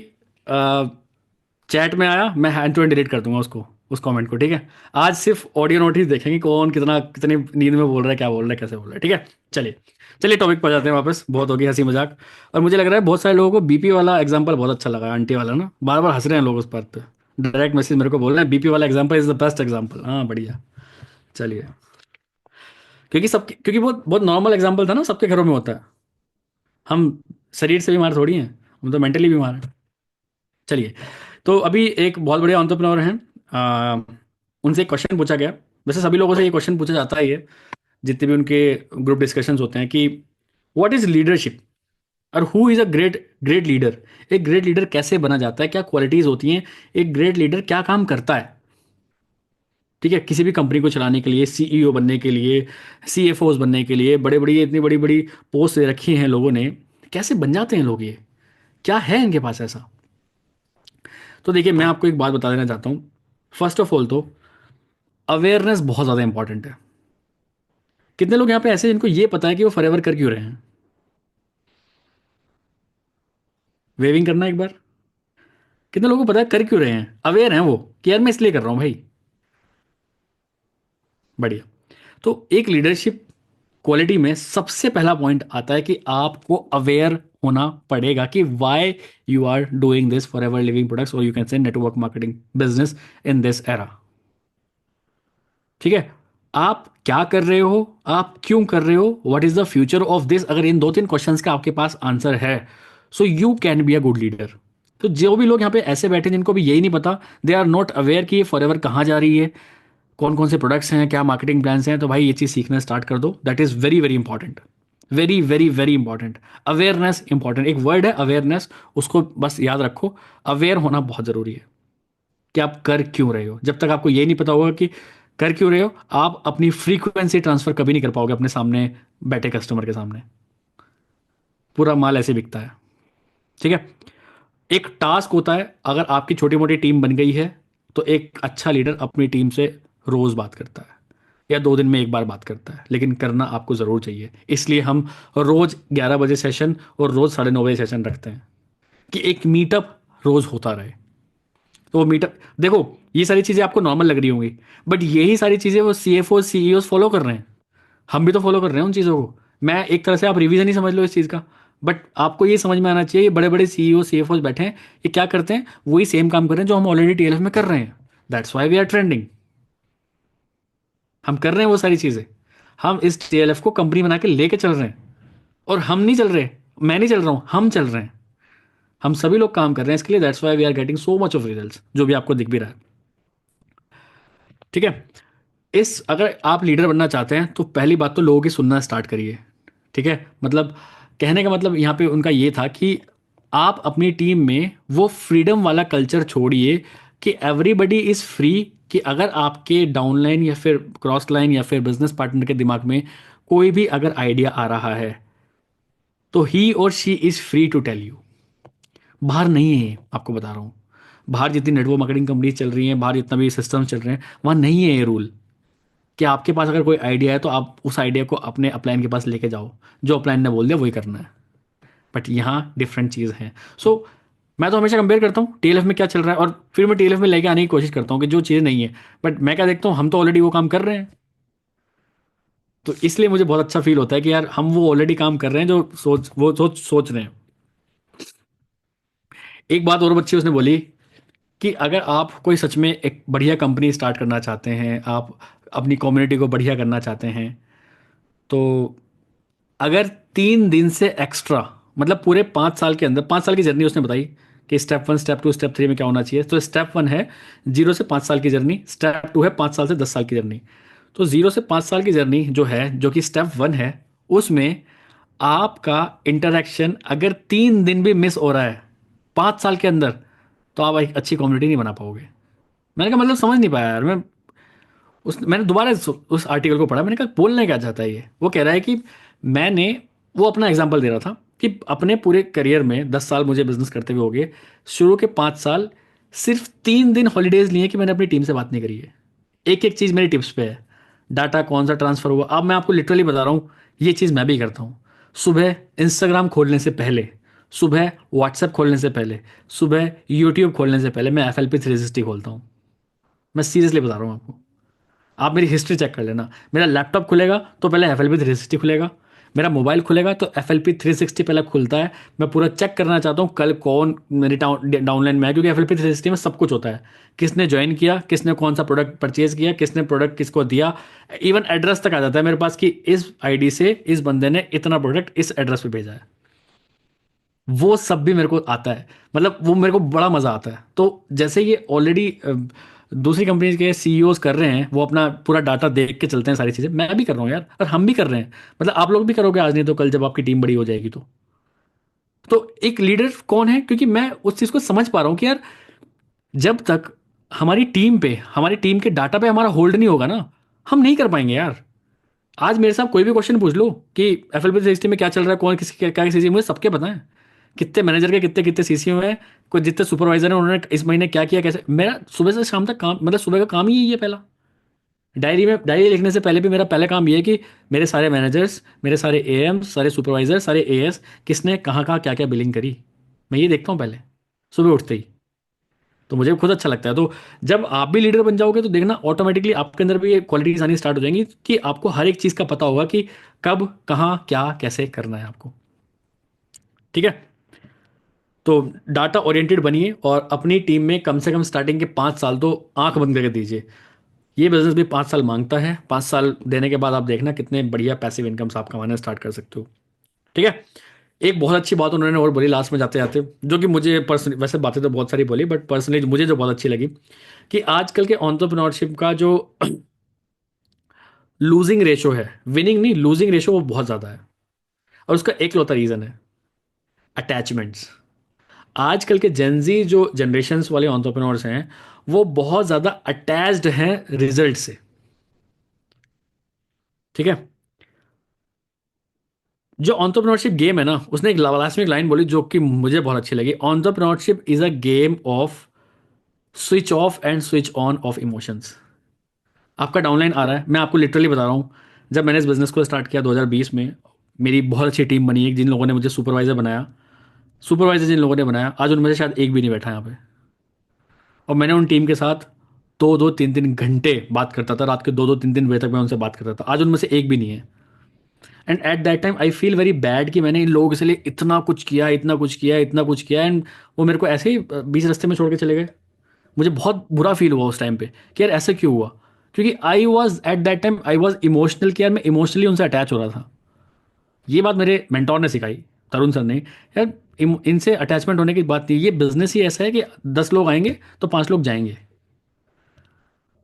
चैट में आया, मैं हैंड टू हैंड डिलीट कर दूंगा उसको, उस कमेंट को। ठीक है। आज सिर्फ ऑडियो नोट ही देखेंगे, कौन कितना कितनी नींद में बोल रहा है, क्या बोल रहा है, कैसे बोल रहा है। ठीक है। चलिए चलिए, टॉपिक पर जाते हैं वापस, बहुत हो गई हंसी मजाक। और मुझे लग रहा है बहुत सारे लोगों को बीपी वाला एग्जांपल बहुत अच्छा लगा, आंटी वाला ना, बार बार हंस रहे हैं लोग उस बात पे। डायरेक्ट मैसेज मेरे को बोल रहे हैं बीपी वाला example is the best example. हाँ बढ़िया। चलिए, क्योंकि बहुत बहुत नॉर्मल एग्जांपल था ना, सबके घरों में होता है। हम शरीर से बीमार थोड़ी हैं, हम तो मेंटली बीमार हैं। चलिए, तो अभी एक बहुत बड़े एंटरप्रेन्योर हैं, उनसे एक क्वेश्चन पूछा गया। वैसे सभी लोगों से ये क्वेश्चन पूछा जाता है, ये जितने भी उनके ग्रुप डिस्कशंस होते हैं कि व्हाट इज लीडरशिप और who is a great great leader. एक ग्रेट लीडर कैसे बना जाता है, क्या क्वालिटीज होती हैं, एक ग्रेट लीडर क्या काम करता है। ठीक है, किसी भी कंपनी को चलाने के लिए, सीईओ बनने के लिए, सीएफओस बनने के लिए, बड़े बड़ी इतनी बड़ी बड़ी पोस्ट रखी हैं लोगों ने, कैसे बन जाते हैं लोग, ये क्या है इनके पास ऐसा। तो देखिए, मैं आपको एक बात बता देना चाहता हूँ। फर्स्ट ऑफ ऑल तो अवेयरनेस बहुत ज़्यादा इंपॉर्टेंट है। कितने लोग यहाँ पे ऐसे हैं जिनको ये पता है कि वो फॉरएवर कर क्यों रहे हैं। वेविंग करना एक बार। कितने लोगों को पता है कर क्यों रहे हैं, अवेयर हैं वो कि यार मैं इसलिए कर रहा हूँ भाई। बढ़िया। तो एक लीडरशिप क्वालिटी में सबसे पहला पॉइंट आता है कि आपको अवेयर होना पड़ेगा कि why you are doing this forever living products, और you can say network marketing business in this era. ठीक है, आप क्या कर रहे हो, आप क्यों कर रहे हो, what is the future of this. अगर इन दो तीन क्वेश्चंस का आपके पास आंसर है, so you can be a good leader. तो जो भी लोग यहाँ पे ऐसे बैठे जिनको भी यही नहीं पता, दे आर नॉट अवेयर कि ये फॉर एवर कहाँ जा रही है, कौन कौन से प्रोडक्ट्स हैं, क्या मार्केटिंग प्लान्स हैं, तो भाई ये चीज़ सीखना स्टार्ट कर दो। That is very very important, very very very important. Awareness important, एक वर्ड है अवेयरनेस, उसको बस याद रखो। अवेयर होना बहुत ज़रूरी है कि आप कर क्यों रहे हो। जब तक आपको ये नहीं पता होगा कि कर क्यों रहे हो, आप अपनी फ्रीक्वेंसी ट्रांसफर कभी नहीं कर पाओगे अपने सामने बैठे कस्टमर के सामने। पूरा माल ऐसे बिकता है। ठीक है, एक टास्क होता है, अगर आपकी छोटी मोटी टीम बन गई है तो एक अच्छा लीडर अपनी टीम से रोज बात करता है या 2 दिन में एक बार बात करता है, लेकिन करना आपको ज़रूर चाहिए। इसलिए हम रोज 11 बजे सेशन और रोज 9:30 बजे सेशन रखते हैं कि एक मीटअप रोज होता रहे। तो वो मीटअप देखो, ये सारी चीज़ें आपको नॉर्मल लग रही होंगी, बट यही सारी चीज़ें वो सीएफओ सीईओ फॉलो कर रहे हैं। हम भी तो फॉलो कर रहे हैं उन चीज़ों को। मैं एक तरह से, आप रिवीजन ही समझ लो इस चीज़ का, बट आपको ये समझ में आना चाहिए, ये बड़े बड़े सीईओ सीएफओ बैठे हैं, ये क्या करते हैं, वही सेम काम कर रहे हैं जो हम ऑलरेडी टीएलएफ में कर रहे हैं। That's why we are trending. हम कर रहे हैं वो सारी चीज़ें, हम इस टीएलएफ को कंपनी बना के लेके चल रहे हैं। और हम नहीं चल रहे, मैं नहीं चल रहा हूँ, हम चल रहे हैं। हम सभी लोग काम कर रहे हैं इसके लिए। That's why we are getting so much of results, जो भी आपको दिख भी रहा है। ठीक है, इस अगर आप लीडर बनना चाहते हैं तो पहली बात तो लोगों की सुनना स्टार्ट करिए। ठीक है, मतलब कहने का मतलब यहाँ पे उनका ये था कि आप अपनी टीम में वो फ्रीडम वाला कल्चर छोड़िए कि एवरीबडी इज फ्री, कि अगर आपके डाउनलाइन या फिर क्रॉस लाइन या फिर बिजनेस पार्टनर के दिमाग में कोई भी अगर आइडिया आ रहा है तो ही और she is free to tell you. बाहर नहीं है, आपको बता रहा हूँ। बाहर जितनी नेटवर्क मार्केटिंग कंपनी चल रही हैं, बाहर जितना भी सिस्टम चल रहे हैं, वहाँ नहीं है ये रूल कि आपके पास अगर कोई आइडिया है तो आप उस आइडिया को अपने अपलाइन के पास लेके जाओ, जो अपलाइन ने बोल दिया वही करना है। बट यहाँ डिफरेंट चीज़ है। सो मैं तो हमेशा कंपेयर करता हूँ टीएलएफ में क्या चल रहा है, और फिर मैं टीएलएफ में लेके आने की कोशिश करता हूँ कि जो चीज़ें नहीं है, बट मैं क्या देखता हूँ, हम तो ऑलरेडी वो काम कर रहे हैं। तो इसलिए मुझे बहुत अच्छा फील होता है कि यार हम वो ऑलरेडी काम कर रहे हैं जो सोच रहे हैं। एक बात और बच्ची उसने बोली कि अगर आप कोई सच में एक बढ़िया कंपनी स्टार्ट करना चाहते हैं, आप अपनी कम्युनिटी को बढ़िया करना चाहते हैं, तो अगर 3 दिन से एक्स्ट्रा, मतलब पूरे 5 साल के अंदर, 5 साल की जर्नी उसने बताई कि स्टेप 1 स्टेप 2 स्टेप 3 में क्या होना चाहिए। तो स्टेप 1 है 0 से 5 साल की जर्नी, स्टेप 2 है 5 साल से 10 साल की जर्नी। तो 0 से 5 साल की जर्नी जो है, जो कि स्टेप 1 है, उसमें आपका इंटरेक्शन अगर 3 दिन भी मिस हो रहा है 5 साल के अंदर, तो आप एक अच्छी कम्युनिटी नहीं बना पाओगे। मैंने कहा मतलब समझ नहीं पाया यार मैं। मैंने दोबारा उस आर्टिकल को पढ़ा, मैंने कहा बोलना क्या चाहता है ये। वो कह रहा है कि मैंने, वो अपना एग्जांपल दे रहा था कि अपने पूरे करियर में 10 साल मुझे बिजनेस करते हुए हो गए, शुरू के 5 साल सिर्फ 3 दिन हॉलीडेज लिए कि मैंने अपनी टीम से बात नहीं करी है। एक एक चीज़ मेरी टिप्स पे है, डाटा कौन सा ट्रांसफ़र हुआ। अब मैं आपको लिटरली बता रहा हूँ, ये चीज़ मैं भी करता हूँ। सुबह इंस्टाग्राम खोलने से पहले, सुबह व्हाट्सएप खोलने से पहले, सुबह यूट्यूब खोलने से पहले मैं FLP 360 खोलता हूँ। मैं सीरियसली बता रहा हूँ आपको। आप मेरी हिस्ट्री चेक कर लेना, मेरा लैपटॉप खुलेगा तो पहले FLP 360 खुलेगा, मेरा मोबाइल खुलेगा तो FLP 360 पहले खुलता है। मैं पूरा चेक करना चाहता हूँ कल कौन मेरी डाउनलाइन में है, क्योंकि FLP 360 में सब कुछ होता है। किसने ज्वाइन किया, किसने कौन सा प्रोडक्ट परचेज किया, किसने प्रोडक्ट किसको दिया, इवन एड्रेस तक आ जाता है मेरे पास कि इस आईडी से इस बंदे ने इतना प्रोडक्ट इस एड्रेस पे भेजा है। वो सब भी मेरे को आता है, मतलब वो मेरे को बड़ा मज़ा आता है। तो जैसे ये ऑलरेडी दूसरी कंपनीज के सीईओज कर रहे हैं, वो अपना पूरा डाटा देख के चलते हैं, सारी चीज़ें मैं भी कर रहा हूँ यार, और हम भी कर रहे हैं। मतलब आप लोग भी करोगे आज नहीं तो कल, जब आपकी टीम बड़ी हो जाएगी तो एक लीडर कौन है, क्योंकि मैं उस चीज़ को समझ पा रहा हूँ कि यार जब तक हमारी टीम पे, हमारी टीम के डाटा पे हमारा होल्ड नहीं होगा ना, हम नहीं कर पाएंगे यार। आज मेरे साथ कोई भी क्वेश्चन पूछ लो कि FLP रजिस्ट्री में क्या चल रहा है, कौन किसकी क्या सीसी, मुझे सबके पता है। कितने मैनेजर के कितने कितने सीसीओ हैं, कोई जितने सुपरवाइजर हैं, उन्होंने इस महीने क्या किया, कैसे। मेरा सुबह से शाम तक काम, मतलब सुबह का काम ही यही है पहला। डायरी लिखने से पहले भी मेरा पहला काम ये है कि मेरे सारे मैनेजर्स, मेरे सारे AM, सारे सुपरवाइजर, सारे AS, किसने कहाँ कहाँ क्या क्या बिलिंग करी, मैं ये देखता हूँ पहले सुबह उठते ही। तो मुझे खुद अच्छा लगता है। तो जब आप भी लीडर बन जाओगे तो देखना ऑटोमेटिकली आपके अंदर भी ये क्वालिटीज आनी स्टार्ट हो जाएंगी कि आपको हर एक चीज़ का पता होगा कि कब कहाँ क्या कैसे करना है आपको। ठीक है। तो डाटा ओरिएंटेड बनिए और अपनी टीम में कम से कम स्टार्टिंग के 5 साल तो आंख बंद करके दीजिए। ये बिजनेस भी 5 साल मांगता है। 5 साल देने के बाद आप देखना कितने बढ़िया पैसिव इनकम्स आप कमाना स्टार्ट कर सकते हो। ठीक है। एक बहुत अच्छी बात उन्होंने और बोली लास्ट में जाते जाते, जो कि मुझे पर्सनली, वैसे बातें तो बहुत सारी बोली बट पर्सनली मुझे जो बहुत अच्छी लगी, कि आजकल के एंटरप्रेन्योरशिप का जो लूजिंग रेशो है, विनिंग नहीं लूजिंग रेशो, वो बहुत ज़्यादा है। और उसका एक लौता रीज़न है अटैचमेंट्स। आजकल के जेनजी जो जनरेशन्स वाले एंटरप्रेन्योर्स हैं, वो बहुत ज़्यादा अटैच्ड हैं रिजल्ट से। ठीक है। जो एंटरप्रेन्योरशिप गेम है ना, उसने एक लास्ट में एक लाइन बोली जो कि मुझे बहुत अच्छी लगी, entrepreneurship is a game off switch off and switch on off emotions. आपका डाउनलाइन आ रहा है, मैं आपको लिटरली बता रहा हूँ, जब मैंने इस बिजनेस को स्टार्ट किया 2020 में, मेरी बहुत अच्छी टीम बनी है, जिन लोगों ने मुझे सुपरवाइजर बनाया, सुपरवाइजर जिन लोगों ने बनाया, आज उनमें से शायद एक भी नहीं बैठा यहाँ पे। और मैंने उन टीम के साथ 2-2 3-3 घंटे बात करता था, रात के 2-2 3-3 बजे तक मैं उनसे बात करता था। आज उनमें से एक भी नहीं है। And at that time I feel very bad कि मैंने इन लोगों के लिए इतना कुछ किया, इतना कुछ किया, इतना कुछ किया, एंड वो मेरे को ऐसे ही बीच रास्ते में छोड़ के चले गए। मुझे बहुत बुरा फील हुआ उस टाइम पे कि यार ऐसे क्यों हुआ, क्योंकि I was at that time I was emotional, कि यार मैं इमोशनली उनसे अटैच हो रहा था। ये बात मेरे मेंटोर ने सिखाई, तरुण सर ने। यार इनसे अटैचमेंट होने की बात नहीं, ये बिजनेस ही ऐसा है कि 10 लोग आएंगे तो 5 लोग जाएंगे।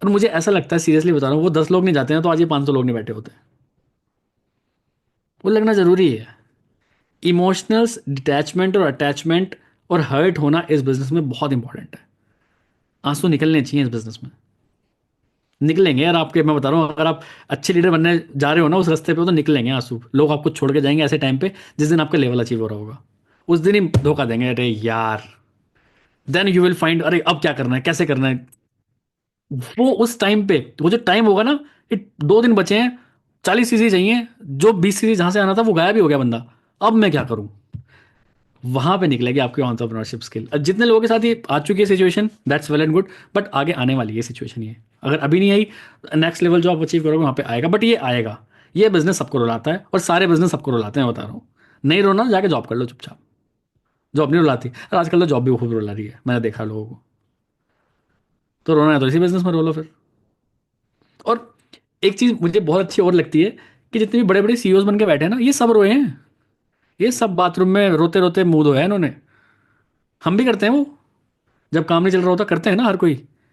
और मुझे ऐसा लगता है, सीरियसली बता रहा हूँ, वो 10 लोग नहीं जाते हैं तो आज ये 500 लोग नहीं बैठे होते। वो लगना जरूरी है। इमोशनल्स डिटैचमेंट और अटैचमेंट और हर्ट होना इस बिजनेस में बहुत इंपॉर्टेंट है। आंसू निकलने चाहिए इस बिजनेस में, निकलेंगे यार आपके। मैं बता रहा हूँ, अगर आप अच्छे लीडर बनने जा रहे हो ना उस रास्ते पे, तो निकलेंगे आंसू। लोग आपको छोड़ के जाएंगे ऐसे टाइम पे जिस दिन आपका लेवल अचीव हो रहा होगा, उस दिन ही धोखा देंगे, अरे यार। देन यू विल फाइंड, अरे अब क्या करना है, कैसे करना है। वो उस टाइम पे, वो जो टाइम होगा ना, 2 दिन बचे हैं, 40 सीसी चाहिए, जो 20 सीसी जहां से आना था वो गायब ही हो गया बंदा, अब मैं क्या करूं। वहां पे निकलेगी आपकी एंटरप्रेन्योरशिप स्किल। जितने लोगों के साथ ये आ चुकी है situation, that's well and good, but आगे आने वाली है सिचुएशन ये। अगर अभी नहीं आई, नेक्स्ट लेवल जो आप अचीव करोगे वहां पे आएगा, बट ये आएगा। ये बिजनेस सबको रुलाता है, और सारे बिजनेस सबको रुलाते हैं, बता रहा हूँ। नहीं रोना, जाके जॉब कर लो चुपचाप। जॉब नहीं रुलाती, और आजकल तो जॉब भी खूब रुला रही है, मैंने देखा लोगों को। तो रोना है तो इसी बिजनेस में रो लो फिर। और एक चीज मुझे बहुत अच्छी और लगती है कि जितने भी बड़े बड़े सीईओज बन के बैठे हैं ना, ये सब रोए हैं। ये सब बाथरूम में रोते रोते मुंह धोया है इन्होंने। हम भी करते हैं वो, जब काम नहीं चल रहा होता करते हैं ना हर कोई,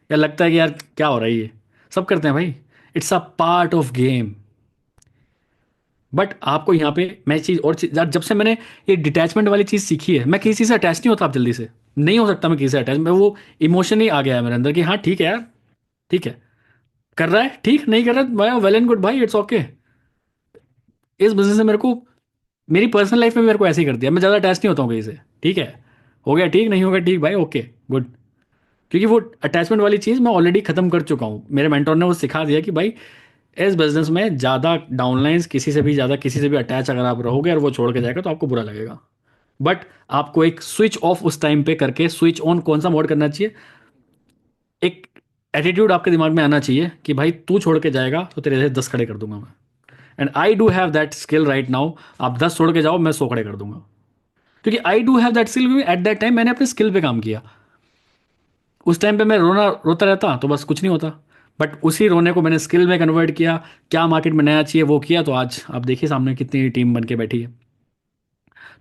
या लगता है कि यार क्या हो रहा है ये, सब करते हैं भाई। It's a part of game. But आपको यहाँ पे मैं चीज़ और चीज, यार जब से मैंने ये डिटैचमेंट वाली चीज़ सीखी है, मैं किसी से अटैच नहीं होता अब जल्दी से। नहीं हो सकता मैं किसी से अटैच, मैं वो इमोशन ही आ गया है मेरे अंदर कि हाँ ठीक है यार, ठीक है, कर रहा है ठीक, नहीं कर रहा है वेल एंड गुड भाई, इट्स ओके। इस बिजनेस ने मेरे को, मेरी पर्सनल लाइफ में मेरे को ऐसे ही कर दिया। मैं ज़्यादा अटैच नहीं होता हूँ किसी से। ठीक है, हो गया ठीक, नहीं होगा ठीक भाई, ओके गुड। क्योंकि वो अटैचमेंट वाली चीज़ मैं ऑलरेडी खत्म कर चुका हूँ। मेरे मेंटोर ने वो सिखा दिया कि भाई इस बिजनेस में ज़्यादा डाउनलाइंस, किसी से भी ज़्यादा किसी से भी अटैच अगर आप रहोगे और वो छोड़ के जाएगा तो आपको बुरा लगेगा। बट आपको एक स्विच ऑफ उस टाइम पे करके स्विच ऑन कौन सा मोड करना चाहिए, एक एटीट्यूड आपके दिमाग में आना चाहिए कि भाई तू छोड़ के जाएगा तो तेरे जैसे 10 खड़े कर दूंगा मैं। And I do have that skill right now. आप 10 छोड़ के जाओ, मैं 100 खड़े कर दूंगा, क्योंकि I do have that skill. At that time मैंने अपने स्किल पे काम किया। उस टाइम पे मैं रोता रहता तो बस कुछ नहीं होता, बट उसी रोने को मैंने स्किल में कन्वर्ट किया, क्या मार्केट में नया चाहिए वो किया, तो आज आप देखिए सामने कितनी टीम बन के बैठी है।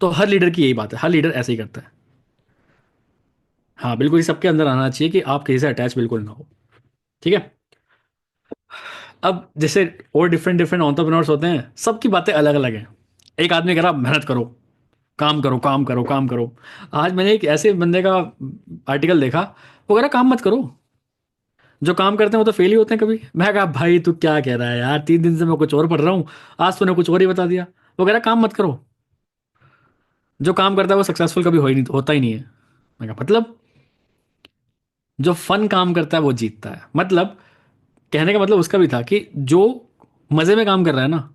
तो हर लीडर की यही बात है, हर लीडर ऐसे ही करता है। हाँ बिल्कुल, ये सबके अंदर आना चाहिए कि आप किसी से अटैच बिल्कुल ना हो। ठीक है। अब जैसे और डिफरेंट डिफरेंट एंटरप्रेन्योर्स होते हैं, सबकी बातें अलग अलग हैं। एक आदमी कह रहा मेहनत करो, काम करो, काम करो, काम करो। आज मैंने एक ऐसे बंदे का आर्टिकल देखा, वो कह रहा काम मत करो, जो काम करते हैं वो तो फेल ही होते हैं कभी। मैं कहा भाई तू क्या कह रहा है यार, 3 दिन से मैं कुछ और पढ़ रहा हूँ, आज तूने कुछ और ही बता दिया। वो कह रहा काम मत करो, जो काम करता है वो सक्सेसफुल कभी हो ही नहीं, होता ही नहीं है। मैं कहा मतलब, जो फन काम करता है वो जीतता है। मतलब कहने का मतलब उसका भी था कि जो मजे में काम कर रहा है ना,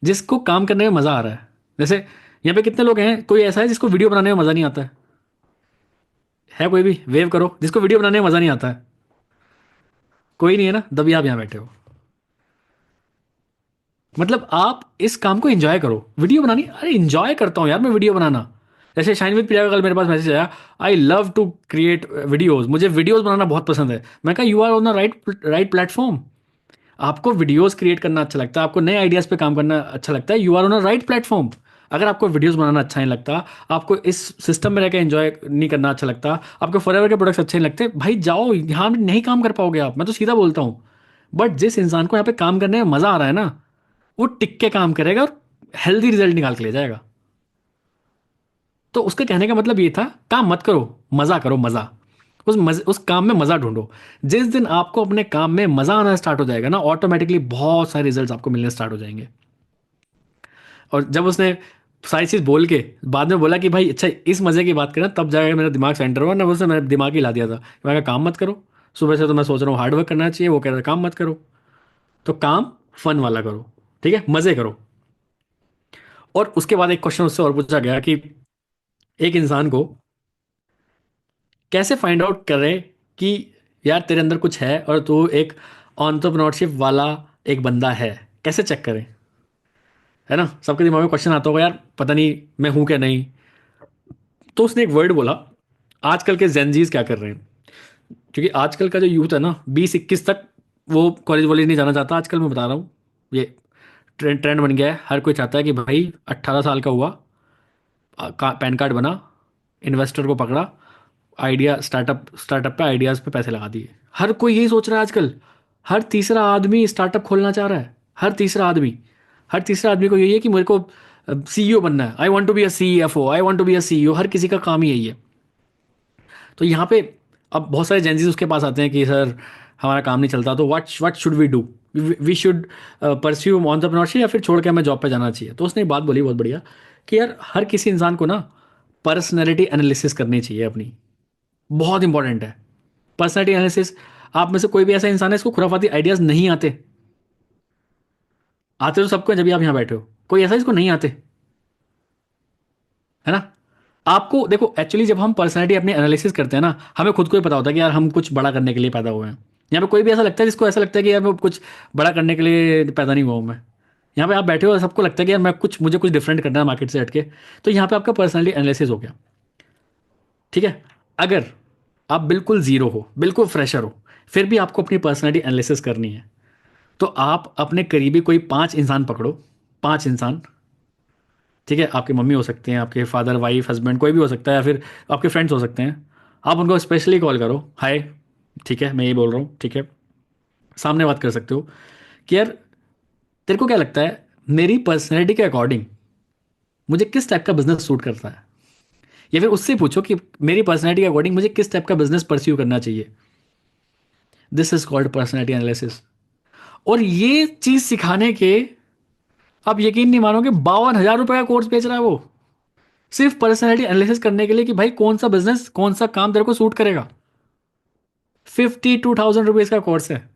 जिसको काम करने में मजा आ रहा है। जैसे यहाँ पे कितने लोग हैं, कोई ऐसा है जिसको वीडियो बनाने में मजा नहीं आता है कोई भी वेव करो जिसको वीडियो बनाने में मजा नहीं आता है? कोई नहीं है ना, तभी आप यहाँ बैठे हो। मतलब आप इस काम को एंजॉय करो। वीडियो बनानी, अरे एंजॉय करता हूँ यार मैं वीडियो बनाना। जैसे शाइन विद प्रिया का कल मेरे पास मैसेज आया, I love to create videos, मुझे वीडियोस बनाना बहुत पसंद है। मैं कहा you are on the right platform. आपको वीडियोस क्रिएट करना अच्छा लगता है, आपको नए आइडियाज पे काम करना अच्छा लगता है, you are on a right platform. अगर आपको वीडियोस बनाना अच्छा नहीं लगता, आपको इस सिस्टम में रहकर एंजॉय नहीं करना अच्छा लगता, आपको फॉरएवर के प्रोडक्ट्स अच्छे नहीं लगते, भाई जाओ, यहाँ नहीं काम कर पाओगे आप, मैं तो सीधा बोलता हूँ। बट जिस इंसान को यहाँ पे काम करने में मजा आ रहा है ना, वो टिक के काम करेगा और हेल्दी रिजल्ट निकाल के ले जाएगा। तो उसके कहने का मतलब ये था, काम मत करो, मजा करो, मजा। उस काम में मजा ढूंढो। जिस दिन आपको अपने काम में मजा आना स्टार्ट हो जाएगा ना, ऑटोमेटिकली बहुत सारे रिजल्ट्स आपको मिलने स्टार्ट हो जाएंगे। और जब उसने सारी चीज बोल के बाद में बोला कि भाई अच्छा इस मजे की बात करें, तब जाकर मेरा दिमाग सेंटर हुआ ना, उसने मेरे दिमाग ही ला दिया था। मैं कहा काम मत करो, सुबह से तो मैं सोच रहा हूँ हार्ड वर्क करना चाहिए, वो कह रहा है काम मत करो। तो काम फन वाला करो, ठीक है, मजे करो। और उसके बाद एक क्वेश्चन उससे और पूछा गया कि एक इंसान को कैसे फाइंड आउट करें कि यार तेरे अंदर कुछ है और तू एक एंटरप्रेन्योरशिप वाला एक बंदा है, कैसे चेक करें? है ना, सबके दिमाग में क्वेश्चन आता होगा यार, पता नहीं मैं हूं क्या नहीं। तो उसने एक वर्ड बोला, आजकल के जेनजीज क्या कर रहे हैं। क्योंकि आजकल का जो यूथ है ना, 20-21 तक वो कॉलेज वॉलेज नहीं जाना चाहता आजकल, मैं बता रहा हूँ। ये ट्रेंड ट्रेंड बन गया है, हर कोई चाहता है कि भाई 18 साल का हुआ, पैन कार्ड बना, इन्वेस्टर को पकड़ा, आइडिया स्टार्टअप स्टार्टअप पे आइडियाज़ पे पैसे लगा दिए। हर कोई यही सोच रहा है आजकल। हर तीसरा आदमी स्टार्टअप खोलना चाह रहा है, हर तीसरा आदमी को यही है कि मेरे को सीईओ बनना है, I want to be a CEFO, I want to be a CEO. हर किसी का काम ही यही है। तो यहाँ पे अब बहुत सारे जेंजीज उसके पास आते हैं कि सर हमारा काम नहीं चलता, तो what should we do, we should pursue entrepreneurship या फिर छोड़ के हमें जॉब पे जाना चाहिए। तो उसने एक बात बोली बहुत बढ़िया, कि यार हर किसी इंसान को ना पर्सनैलिटी एनालिसिस करनी चाहिए अपनी, बहुत इंपॉर्टेंट है पर्सनैलिटी एनालिसिस। आप में से कोई भी ऐसा इंसान है इसको खुराफाती आइडियाज नहीं आते? आते तो सबको हैं, जब भी आप यहाँ बैठे हो, कोई ऐसा इसको नहीं आते, है ना? आपको देखो, एक्चुअली जब हम पर्सनैलिटी अपनी एनालिसिस करते हैं ना, हमें खुद को ही पता होता है कि यार हम कुछ बड़ा करने के लिए पैदा हुए हैं। यहाँ पे कोई भी ऐसा लगता है जिसको ऐसा लगता है कि यार मैं कुछ बड़ा करने के लिए पैदा नहीं हुआ हूँ मैं। यहाँ पे आप बैठे हो, सबको लगता है कि यार मुझे कुछ डिफरेंट करना है मार्केट से हटके। तो यहाँ पे आपका पर्सनैलिटी एनालिसिस हो गया। ठीक है। अगर आप बिल्कुल जीरो हो, बिल्कुल फ्रेशर हो, फिर भी आपको अपनी पर्सनैलिटी एनालिसिस करनी है, तो आप अपने करीबी कोई 5 इंसान पकड़ो, 5 इंसान। ठीक है, आपकी मम्मी हो सकते हैं, आपके फादर वाइफ हस्बैंड कोई भी हो सकता है, या फिर आपके फ्रेंड्स हो सकते हैं। आप उनको स्पेशली कॉल करो, हाय, ठीक है मैं ये बोल रहा हूँ, ठीक है, सामने बात कर सकते हो कि यार तेरे को क्या लगता है मेरी पर्सनैलिटी के अकॉर्डिंग मुझे किस टाइप का बिजनेस सूट करता है। या फिर उससे पूछो कि मेरी पर्सनैलिटी के अकॉर्डिंग मुझे किस टाइप का बिजनेस परस्यू करना चाहिए। This is called personality analysis. और ये चीज सिखाने के, आप यकीन नहीं मानोगे, 52,000 रुपये का कोर्स बेच रहा है वो, सिर्फ पर्सनैलिटी एनालिसिस करने के लिए कि भाई कौन सा बिजनेस कौन सा काम तेरे को सूट करेगा। 52,000 रुपीज का कोर्स है।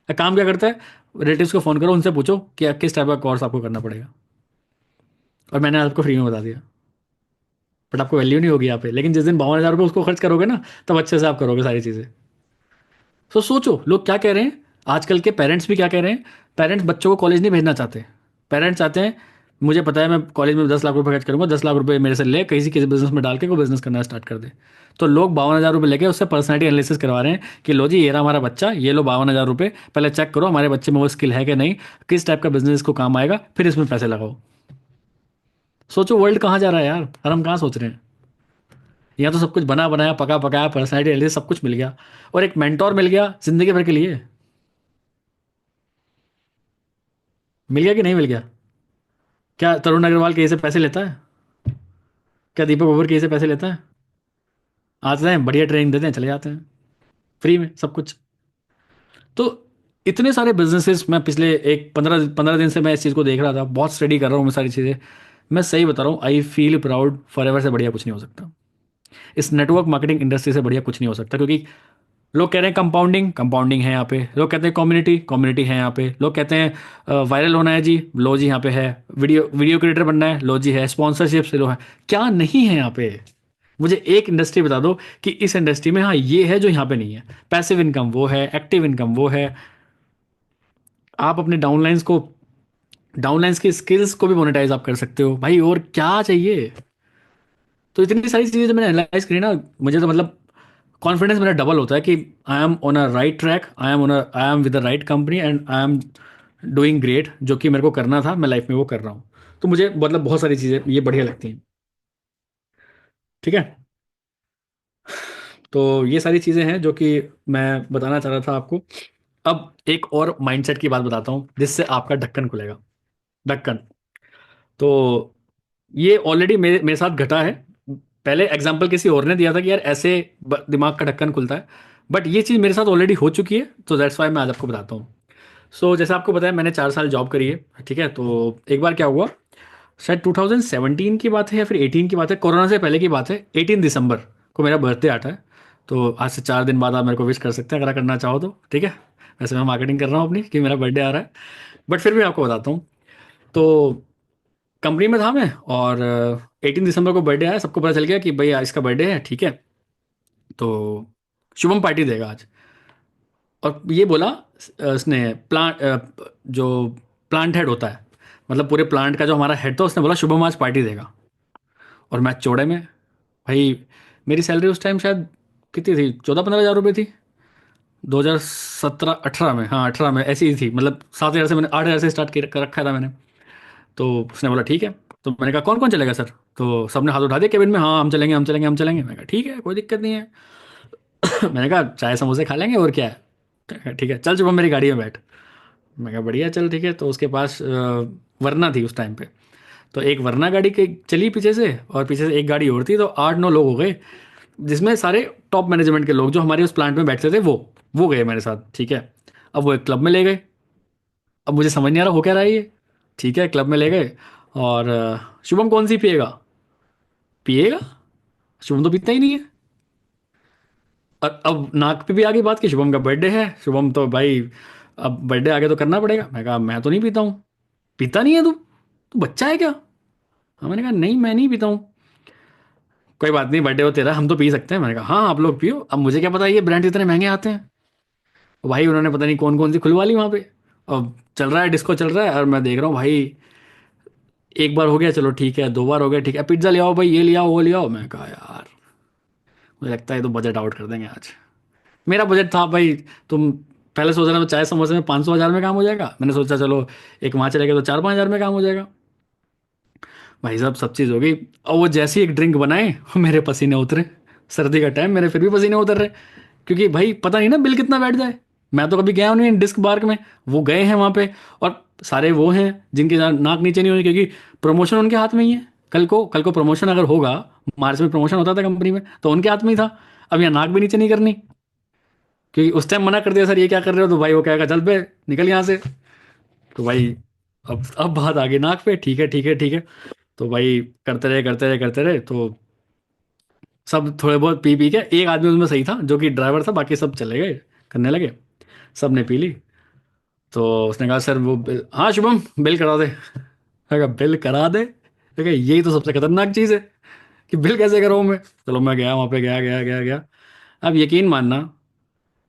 काम क्या करता है, रिलेटिव्स को फोन करो, उनसे पूछो कि किस टाइप का कोर्स आपको करना पड़ेगा, और मैंने आपको फ्री में बता दिया। बट आपको वैल्यू नहीं होगी यहाँ पे, लेकिन जिस दिन 52,000 रुपये उसको खर्च करोगे ना, तब अच्छे से आप करोगे सारी चीज़ें। तो सोचो लोग क्या कह रहे हैं, आजकल के पेरेंट्स भी क्या कह रहे हैं, पेरेंट्स बच्चों को कॉलेज नहीं भेजना चाहते। पेरेंट्स चाहते हैं, मुझे पता है मैं कॉलेज में 10 लाख रुपए खर्च करूंगा, 10 लाख रुपए मेरे से ले किसी बिजनेस में डाल के कोई बिजनेस करना स्टार्ट कर दे। तो लोग 52 हज़ार रुपये लेके उससे पर्सनैलिटी एनालिसिस करवा रहे हैं कि लो जी ये रहा हमारा बच्चा, ये लो 52 हज़ार रुपये, पहले चेक करो हमारे बच्चे में वो स्किल है कि नहीं, किस टाइप का बिजनेस को काम आएगा, फिर इसमें पैसे लगाओ। सोचो वर्ल्ड कहाँ जा रहा है यार, और हम कहाँ सोच रहे हैं। यहाँ तो सब कुछ बना बनाया पका पकाया पर्सनैलिटी एनालिसिस सब कुछ मिल गया, और एक मेंटोर मिल गया जिंदगी भर के लिए। मिल गया कि नहीं मिल गया? क्या तरुण अग्रवाल कहीं से पैसे लेता है? क्या दीपक ओबर कहीं से पैसे लेता है? आते हैं बढ़िया ट्रेनिंग देते हैं चले जाते हैं, फ्री में सब कुछ। तो इतने सारे बिजनेसेस मैं पिछले एक 15 15 दिन से मैं इस चीज़ को देख रहा था, बहुत स्टडी कर रहा हूँ मैं सारी चीज़ें। मैं सही बता रहा हूँ, आई फील प्राउड, फॉरएवर से बढ़िया कुछ नहीं हो सकता। इस नेटवर्क मार्केटिंग इंडस्ट्री से बढ़िया कुछ नहीं हो सकता, क्योंकि लोग कह रहे हैं कंपाउंडिंग, कंपाउंडिंग है यहाँ पे। लोग कहते हैं कम्युनिटी, कम्युनिटी है यहाँ पे। लोग कहते हैं वायरल होना है जी, लो जी यहाँ पे है। वीडियो वीडियो क्रिएटर बनना है, लो जी है। स्पॉन्सरशिप से लो है, क्या नहीं है यहाँ पे? मुझे एक इंडस्ट्री बता दो कि इस इंडस्ट्री में हाँ ये है जो यहाँ पे नहीं है। पैसिव इनकम वो है, एक्टिव इनकम वो है। आप अपने डाउनलाइंस की स्किल्स को भी मोनेटाइज आप कर सकते हो भाई, और क्या चाहिए? तो इतनी सारी चीज़ें जब मैंने एनालाइज करी ना, मुझे तो मतलब कॉन्फिडेंस मेरा डबल होता है कि I M on a right track, I am with the right company, and I am doing great. जो कि मेरे को करना था मैं लाइफ में वो कर रहा हूँ। तो मुझे मतलब बहुत सारी चीज़ें ये बढ़िया लगती हैं। ठीक है, तो ये सारी चीज़ें हैं जो कि मैं बताना चाह रहा था आपको। अब एक और माइंडसेट की बात बताता हूँ जिससे आपका ढक्कन खुलेगा। ढक्कन, तो ये ऑलरेडी मेरे मेरे साथ घटा है। पहले एग्जाम्पल किसी और ने दिया था कि यार ऐसे दिमाग का ढक्कन खुलता है, बट ये चीज़ मेरे साथ ऑलरेडी हो चुकी है, तो दैट्स वाई मैं आज आपको बताता हूँ। सो जैसे आपको पता है मैंने 4 साल जॉब करी है, ठीक है। तो एक बार क्या हुआ, शायद 2017 की बात है या फिर 18 की बात है, कोरोना से पहले की बात है। 18 दिसंबर को मेरा बर्थडे आता है। तो आज से 4 दिन बाद आप मेरे को विश कर सकते हैं अगर आप करना चाहो तो, ठीक है। वैसे मैं मार्केटिंग कर रहा हूँ अपनी कि मेरा बर्थडे आ रहा है, बट फिर भी आपको बताता हूँ। तो कंपनी में था मैं, और 18 दिसंबर को बर्थडे आया, सबको पता चल गया कि भाई आज इसका बर्थडे है, ठीक है। तो शुभम पार्टी देगा आज। और ये बोला उसने जो प्लांट हेड होता है, मतलब पूरे प्लांट का जो हमारा हेड था, उसने बोला शुभम आज पार्टी देगा। और मैं चौड़े में, भाई मेरी सैलरी उस टाइम शायद कितनी थी, 14 15 हज़ार रुपये थी। 2017 18 में, हाँ 18 में ऐसी ही थी, मतलब 7 हज़ार से मैंने 8 हज़ार से स्टार्ट कर रखा था मैंने। तो उसने बोला ठीक है। तो मैंने कहा कौन कौन चलेगा सर? तो सबने हाथ उठा दिया केबिन में, हाँ हम चलेंगे हम चलेंगे हम चलेंगे। मैंने कहा ठीक है कोई दिक्कत नहीं है। मैंने कहा चाय समोसे खा लेंगे और क्या है। ठीक है चल शुभम मेरी गाड़ी में बैठ। मैं कहा बढ़िया चल ठीक है। तो उसके पास वरना थी उस टाइम पे। तो एक वरना गाड़ी के चली पीछे से, और पीछे से एक गाड़ी और थी, तो 8 9 लोग हो गए, जिसमें सारे टॉप मैनेजमेंट के लोग जो हमारे उस प्लांट में बैठते थे वो गए मेरे साथ, ठीक है। अब वो एक क्लब में ले गए। अब मुझे समझ नहीं आ रहा हो क्या रहा है ये, ठीक है। क्लब में ले गए, और शुभम कौन सी पिएगा? पिएगा, शुभम तो पीता ही नहीं है। और अब नाक पे भी आ गई बात कि शुभम का बर्थडे है, शुभम तो भाई अब बर्थडे आगे तो करना पड़ेगा। मैं कहा मैं तो नहीं पीता हूँ। पीता नहीं है तू? तू बच्चा है क्या? हाँ मैंने कहा नहीं मैं नहीं पीता हूँ। कोई बात नहीं बर्थडे हो तेरा, हम तो पी सकते हैं। मैंने कहा हाँ आप लोग पियो। अब मुझे क्या पता ये ब्रांड इतने महंगे आते हैं। तो भाई उन्होंने पता नहीं कौन कौन सी खुलवा ली वहाँ पे। अब चल रहा है, डिस्को चल रहा है, और मैं देख रहा हूँ भाई, एक बार हो गया चलो ठीक है, 2 बार हो गया ठीक है, पिज्ज़ा ले आओ भाई, ये ले आओ वो ले आओ। मैं कहा यार मुझे लगता है ये तो बजट आउट कर देंगे आज। मेरा बजट था भाई, तुम पहले सोच रहे थे चाय समोसे में 500 हज़ार में काम हो जाएगा, मैंने सोचा चलो एक वहाँ चले गए तो 4 5 हज़ार में काम हो जाएगा। भाई साहब सब चीज़ हो गई, और वो जैसी एक ड्रिंक बनाए मेरे पसीने उतरे। सर्दी का टाइम मेरे फिर भी पसीने उतर रहे, क्योंकि भाई पता नहीं ना बिल कितना बैठ जाए। मैं तो कभी गया नहीं डिस्क बार में, वो गए हैं वहाँ पे, और सारे वो हैं जिनके नाक नीचे नहीं होनी, क्योंकि प्रमोशन उनके हाथ में ही है। कल को प्रमोशन अगर होगा, मार्च में प्रमोशन होता था कंपनी में, तो उनके हाथ में ही था। अब यहाँ नाक भी नीचे नहीं करनी, क्योंकि उस टाइम मना कर दिया सर ये क्या कर रहे हो, तो भाई वो कहेगा चल बे निकल यहाँ से। तो भाई अब बात आ गई नाक पे, ठीक है ठीक है ठीक है। तो भाई करते रहे करते रहे करते रहे, तो सब थोड़े बहुत पी पी के, एक आदमी उसमें सही था जो कि ड्राइवर था, बाकी सब चले गए करने लगे। सब ने पी ली। तो उसने कहा सर वो बिल, हाँ शुभम बिल करा दे। मैं कहा बिल करा दे? मैं कहा यही तो सबसे खतरनाक चीज़ है कि बिल कैसे कराऊँ मैं। चलो मैं गया वहाँ पे, गया गया गया गया। अब यकीन मानना,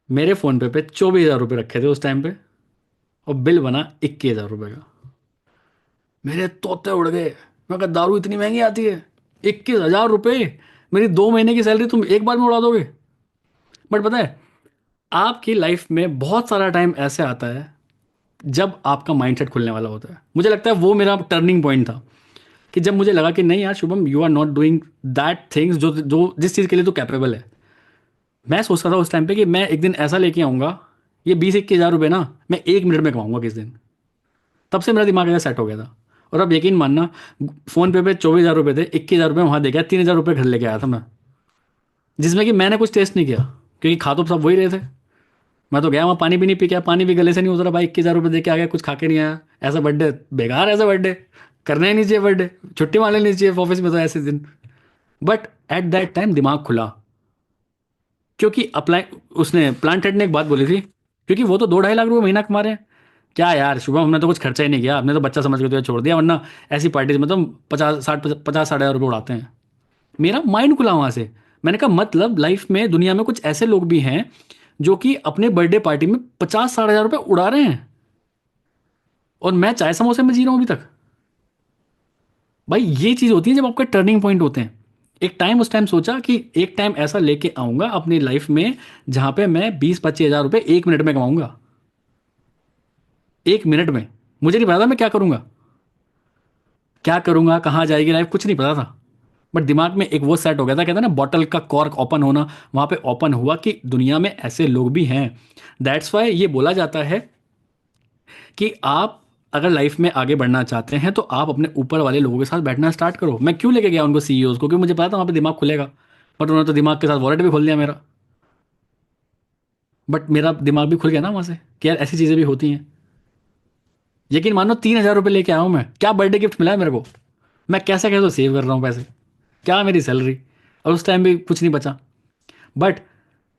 मेरे फ़ोन पे 24,000 रुपये रखे थे उस टाइम पे, और बिल बना 21,000 रुपये का। मेरे तोते उड़ गए। मैं कहा दारू इतनी महंगी आती है, 21,000 रुपये, मेरी 2 महीने की सैलरी तुम एक बार में उड़ा दोगे। बट पता है, आपकी लाइफ में बहुत सारा टाइम ऐसे आता है जब आपका माइंडसेट खुलने वाला होता है। मुझे लगता है वो मेरा टर्निंग पॉइंट था, कि जब मुझे लगा कि नहीं यार Shubham, you are not doing that things जो जो जिस चीज़ के लिए तू कैपेबल है। मैं सोच रहा था उस टाइम पे कि मैं एक दिन ऐसा लेके आऊँगा, ये 20-21 हज़ार रुपये ना मैं 1 मिनट में कमाऊंगा किस दिन। तब से मेरा दिमाग ऐसा सेट हो गया था। और अब यकीन मानना, फ़ोन पे 24,000 रुपये थे, 21,000 रुपये वहाँ दे गया, 3,000 रुपये घर लेके आया था मैं, जिसमें कि मैंने कुछ टेस्ट नहीं किया, क्योंकि खा तो सब वही रहे थे। मैं तो गया वहाँ, पानी भी नहीं पी के आया, पानी भी गले से नहीं उतरा भाई, 21,000 रुपये दे के आ गया, कुछ खा के नहीं आया। ऐसा बर्थडे बेकार, ऐसा बर्थडे करना ही नहीं चाहिए, बर्थडे छुट्टी मार लेनी चाहिए ऑफिस में तो ऐसे दिन। बट एट दैट टाइम दिमाग खुला, क्योंकि अप्लाई उसने प्लांट हेड ने एक बात बोली थी, क्योंकि वो तो 2-2.5 लाख रुपये महीना कमा रहे हैं। क्या यार शुभम, हमने तो कुछ खर्चा ही नहीं किया, हमने तो बच्चा समझ के तुझे छोड़ दिया, वरना ऐसी पार्टीज में तो 50-60 50-60 हज़ार रुपये उड़ाते हैं। मेरा माइंड खुला वहाँ से। मैंने कहा मतलब लाइफ में, दुनिया में कुछ ऐसे लोग भी हैं जो कि अपने बर्थडे पार्टी में 50-60 हज़ार रुपये उड़ा रहे हैं, और मैं चाय समोसे में जी रहा हूँ अभी तक। भाई ये चीज़ होती है जब आपका टर्निंग पॉइंट होते हैं। एक टाइम, उस टाइम सोचा कि एक टाइम ऐसा लेके आऊंगा अपनी लाइफ में जहां पे मैं 20-25 हज़ार रुपये 1 मिनट में कमाऊंगा। 1 मिनट में। मुझे नहीं पता था मैं क्या करूंगा, क्या करूंगा, कहाँ जाएगी लाइफ, कुछ नहीं पता था। बट दिमाग में एक वो सेट हो गया था, कहता है ना बॉटल का कॉर्क ओपन होना, वहां पे ओपन हुआ कि दुनिया में ऐसे लोग भी हैं। दैट्स वाई ये बोला जाता है कि आप अगर लाइफ में आगे बढ़ना चाहते हैं तो आप अपने ऊपर वाले लोगों के साथ बैठना स्टार्ट करो। मैं क्यों लेके गया उनको, सीईओज को, क्योंकि मुझे पता था वहाँ पे दिमाग खुलेगा। बट उन्होंने तो दिमाग के साथ वॉलेट भी खोल दिया मेरा। बट मेरा दिमाग भी खुल गया ना वहाँ से, कि यार ऐसी चीज़ें भी होती हैं। यकीन मानो 3,000 रुपये लेके आया हूँ मैं, क्या बर्थडे गिफ्ट मिला है मेरे को। मैं कैसे कैसे सेव कर रहा हूँ पैसे, क्या मेरी सैलरी, और उस टाइम भी कुछ नहीं बचा। बट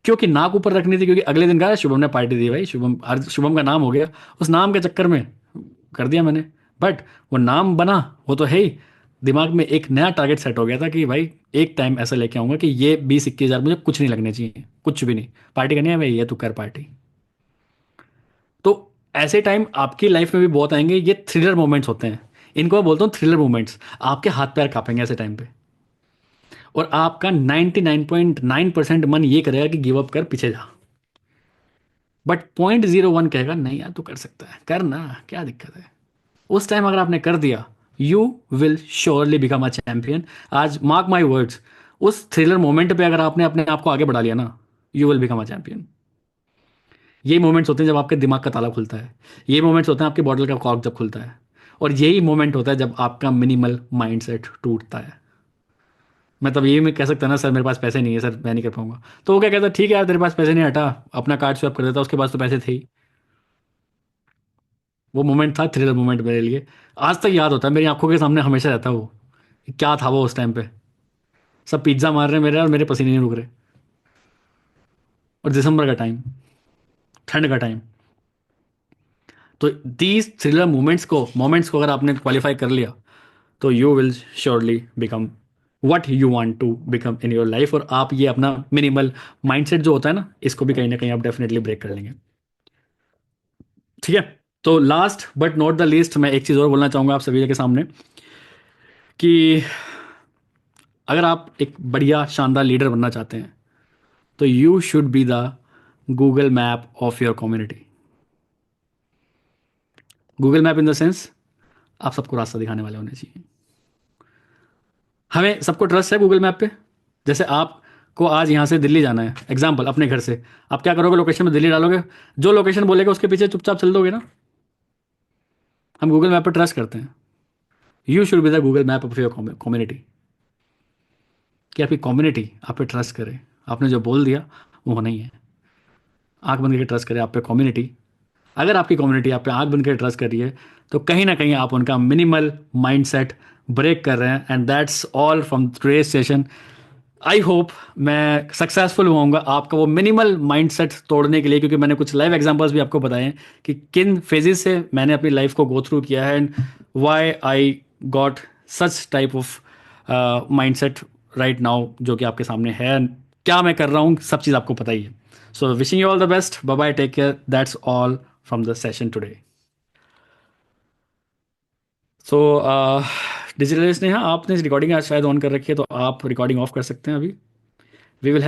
क्योंकि नाक ऊपर रखनी थी, क्योंकि अगले दिन कहा शुभम ने पार्टी दी भाई, शुभम, आज शुभम का नाम हो गया, उस नाम के चक्कर में कर दिया मैंने। बट वो नाम बना, वो तो है ही। दिमाग में एक नया टारगेट सेट हो गया था कि भाई एक टाइम ऐसा लेके आऊंगा कि ये 20-21 हज़ार मुझे कुछ नहीं लगने चाहिए, कुछ भी नहीं। पार्टी करनी है भाई, ये तू कर पार्टी। तो ऐसे टाइम आपकी लाइफ में भी बहुत आएंगे, ये थ्रिलर मोमेंट्स होते हैं। इनको मैं बोलता हूँ थ्रिलर मोमेंट्स। आपके हाथ पैर कांपेंगे ऐसे टाइम पे, और आपका 99.9% मन ये करेगा कि गिव अप कर, पीछे जा। बट 0.01 कहेगा नहीं यार तू कर सकता है, कर ना, क्या दिक्कत है। उस टाइम अगर आपने कर दिया, you will surely become a champion. आज मार्क माई वर्ड्स, उस थ्रिलर मोमेंट पे अगर आपने अपने आप को आगे बढ़ा लिया ना, you will become a champion. ये मोमेंट्स होते हैं जब आपके दिमाग का ताला खुलता है, ये मोमेंट्स होते हैं आपकी बॉटल का कॉर्क जब खुलता है, और यही मोमेंट होता है जब आपका मिनिमल माइंडसेट टूटता है। मैं तब ये मैं कह सकता ना सर मेरे पास पैसे नहीं है सर, मैं नहीं कर पाऊंगा, तो वो क्या कहता ठीक है यार तेरे पास पैसे नहीं, हटा अपना कार्ड स्वैप कर देता, उसके पास तो पैसे थे ही। वो मोमेंट था थ्रिलर मोमेंट मेरे लिए। आज तक याद होता है, मेरी आंखों के सामने हमेशा रहता है वो, कि क्या था वो उस टाइम पे। सब पिज्ज़ा मार रहे हैं मेरे, और मेरे पसीने नहीं रुक रहे। और दिसंबर का टाइम, ठंड का टाइम। तो दीज थ्रिलर मोमेंट्स को अगर आपने क्वालिफाई कर लिया, तो you will surely become what you want to become in your life. और आप ये अपना मिनिमल माइंडसेट जो होता है ना, इसको भी कहीं ना कहीं आप डेफिनेटली ब्रेक कर लेंगे। ठीक है। तो last but not the least, मैं एक चीज़ और बोलना चाहूँगा आप सभी के सामने, कि अगर आप एक बढ़िया शानदार लीडर बनना चाहते हैं, तो you should be the Google map of your community. Google map in the sense, आप सबको रास्ता दिखाने वाले होने चाहिए। हमें सबको ट्रस्ट है गूगल मैप पे। जैसे आपको आज यहाँ से दिल्ली जाना है, एग्जाम्पल अपने घर से, आप क्या करोगे, लोकेशन में दिल्ली डालोगे, जो लोकेशन बोलेगा उसके पीछे चुपचाप चल दोगे ना। हम गूगल मैप पे ट्रस्ट करते हैं। You should be the Google map of your community, कि आपकी कम्युनिटी आप पे ट्रस्ट करे। आपने जो बोल दिया वो होना ही है। आंख बंद करके ट्रस्ट करे आप पे कम्युनिटी। अगर आपकी कम्युनिटी आप पे आंख बंद करके ट्रस्ट कर रही है, तो कहीं ना कहीं आप उनका मिनिमल माइंडसेट ब्रेक कर रहे हैं। And that's all from today's session. I hope मैं सक्सेसफुल होऊंगा आपका वो मिनिमल माइंडसेट तोड़ने के लिए, क्योंकि मैंने कुछ लाइव एग्जांपल्स भी आपको बताए हैं कि किन फेजेस से मैंने अपनी लाइफ को गो थ्रू किया है, and why I got such type of mindset right now जो कि आपके सामने है। क्या मैं कर रहा हूँ सब चीज़ आपको पता ही है। So wishing you all the best. Bye bye. Take care. That's all from the session today. So digital Sneha, आपने रिकॉर्डिंग आज शायद ऑन कर रखी है, तो आप रिकॉर्डिंग ऑफ कर सकते हैं अभी. We will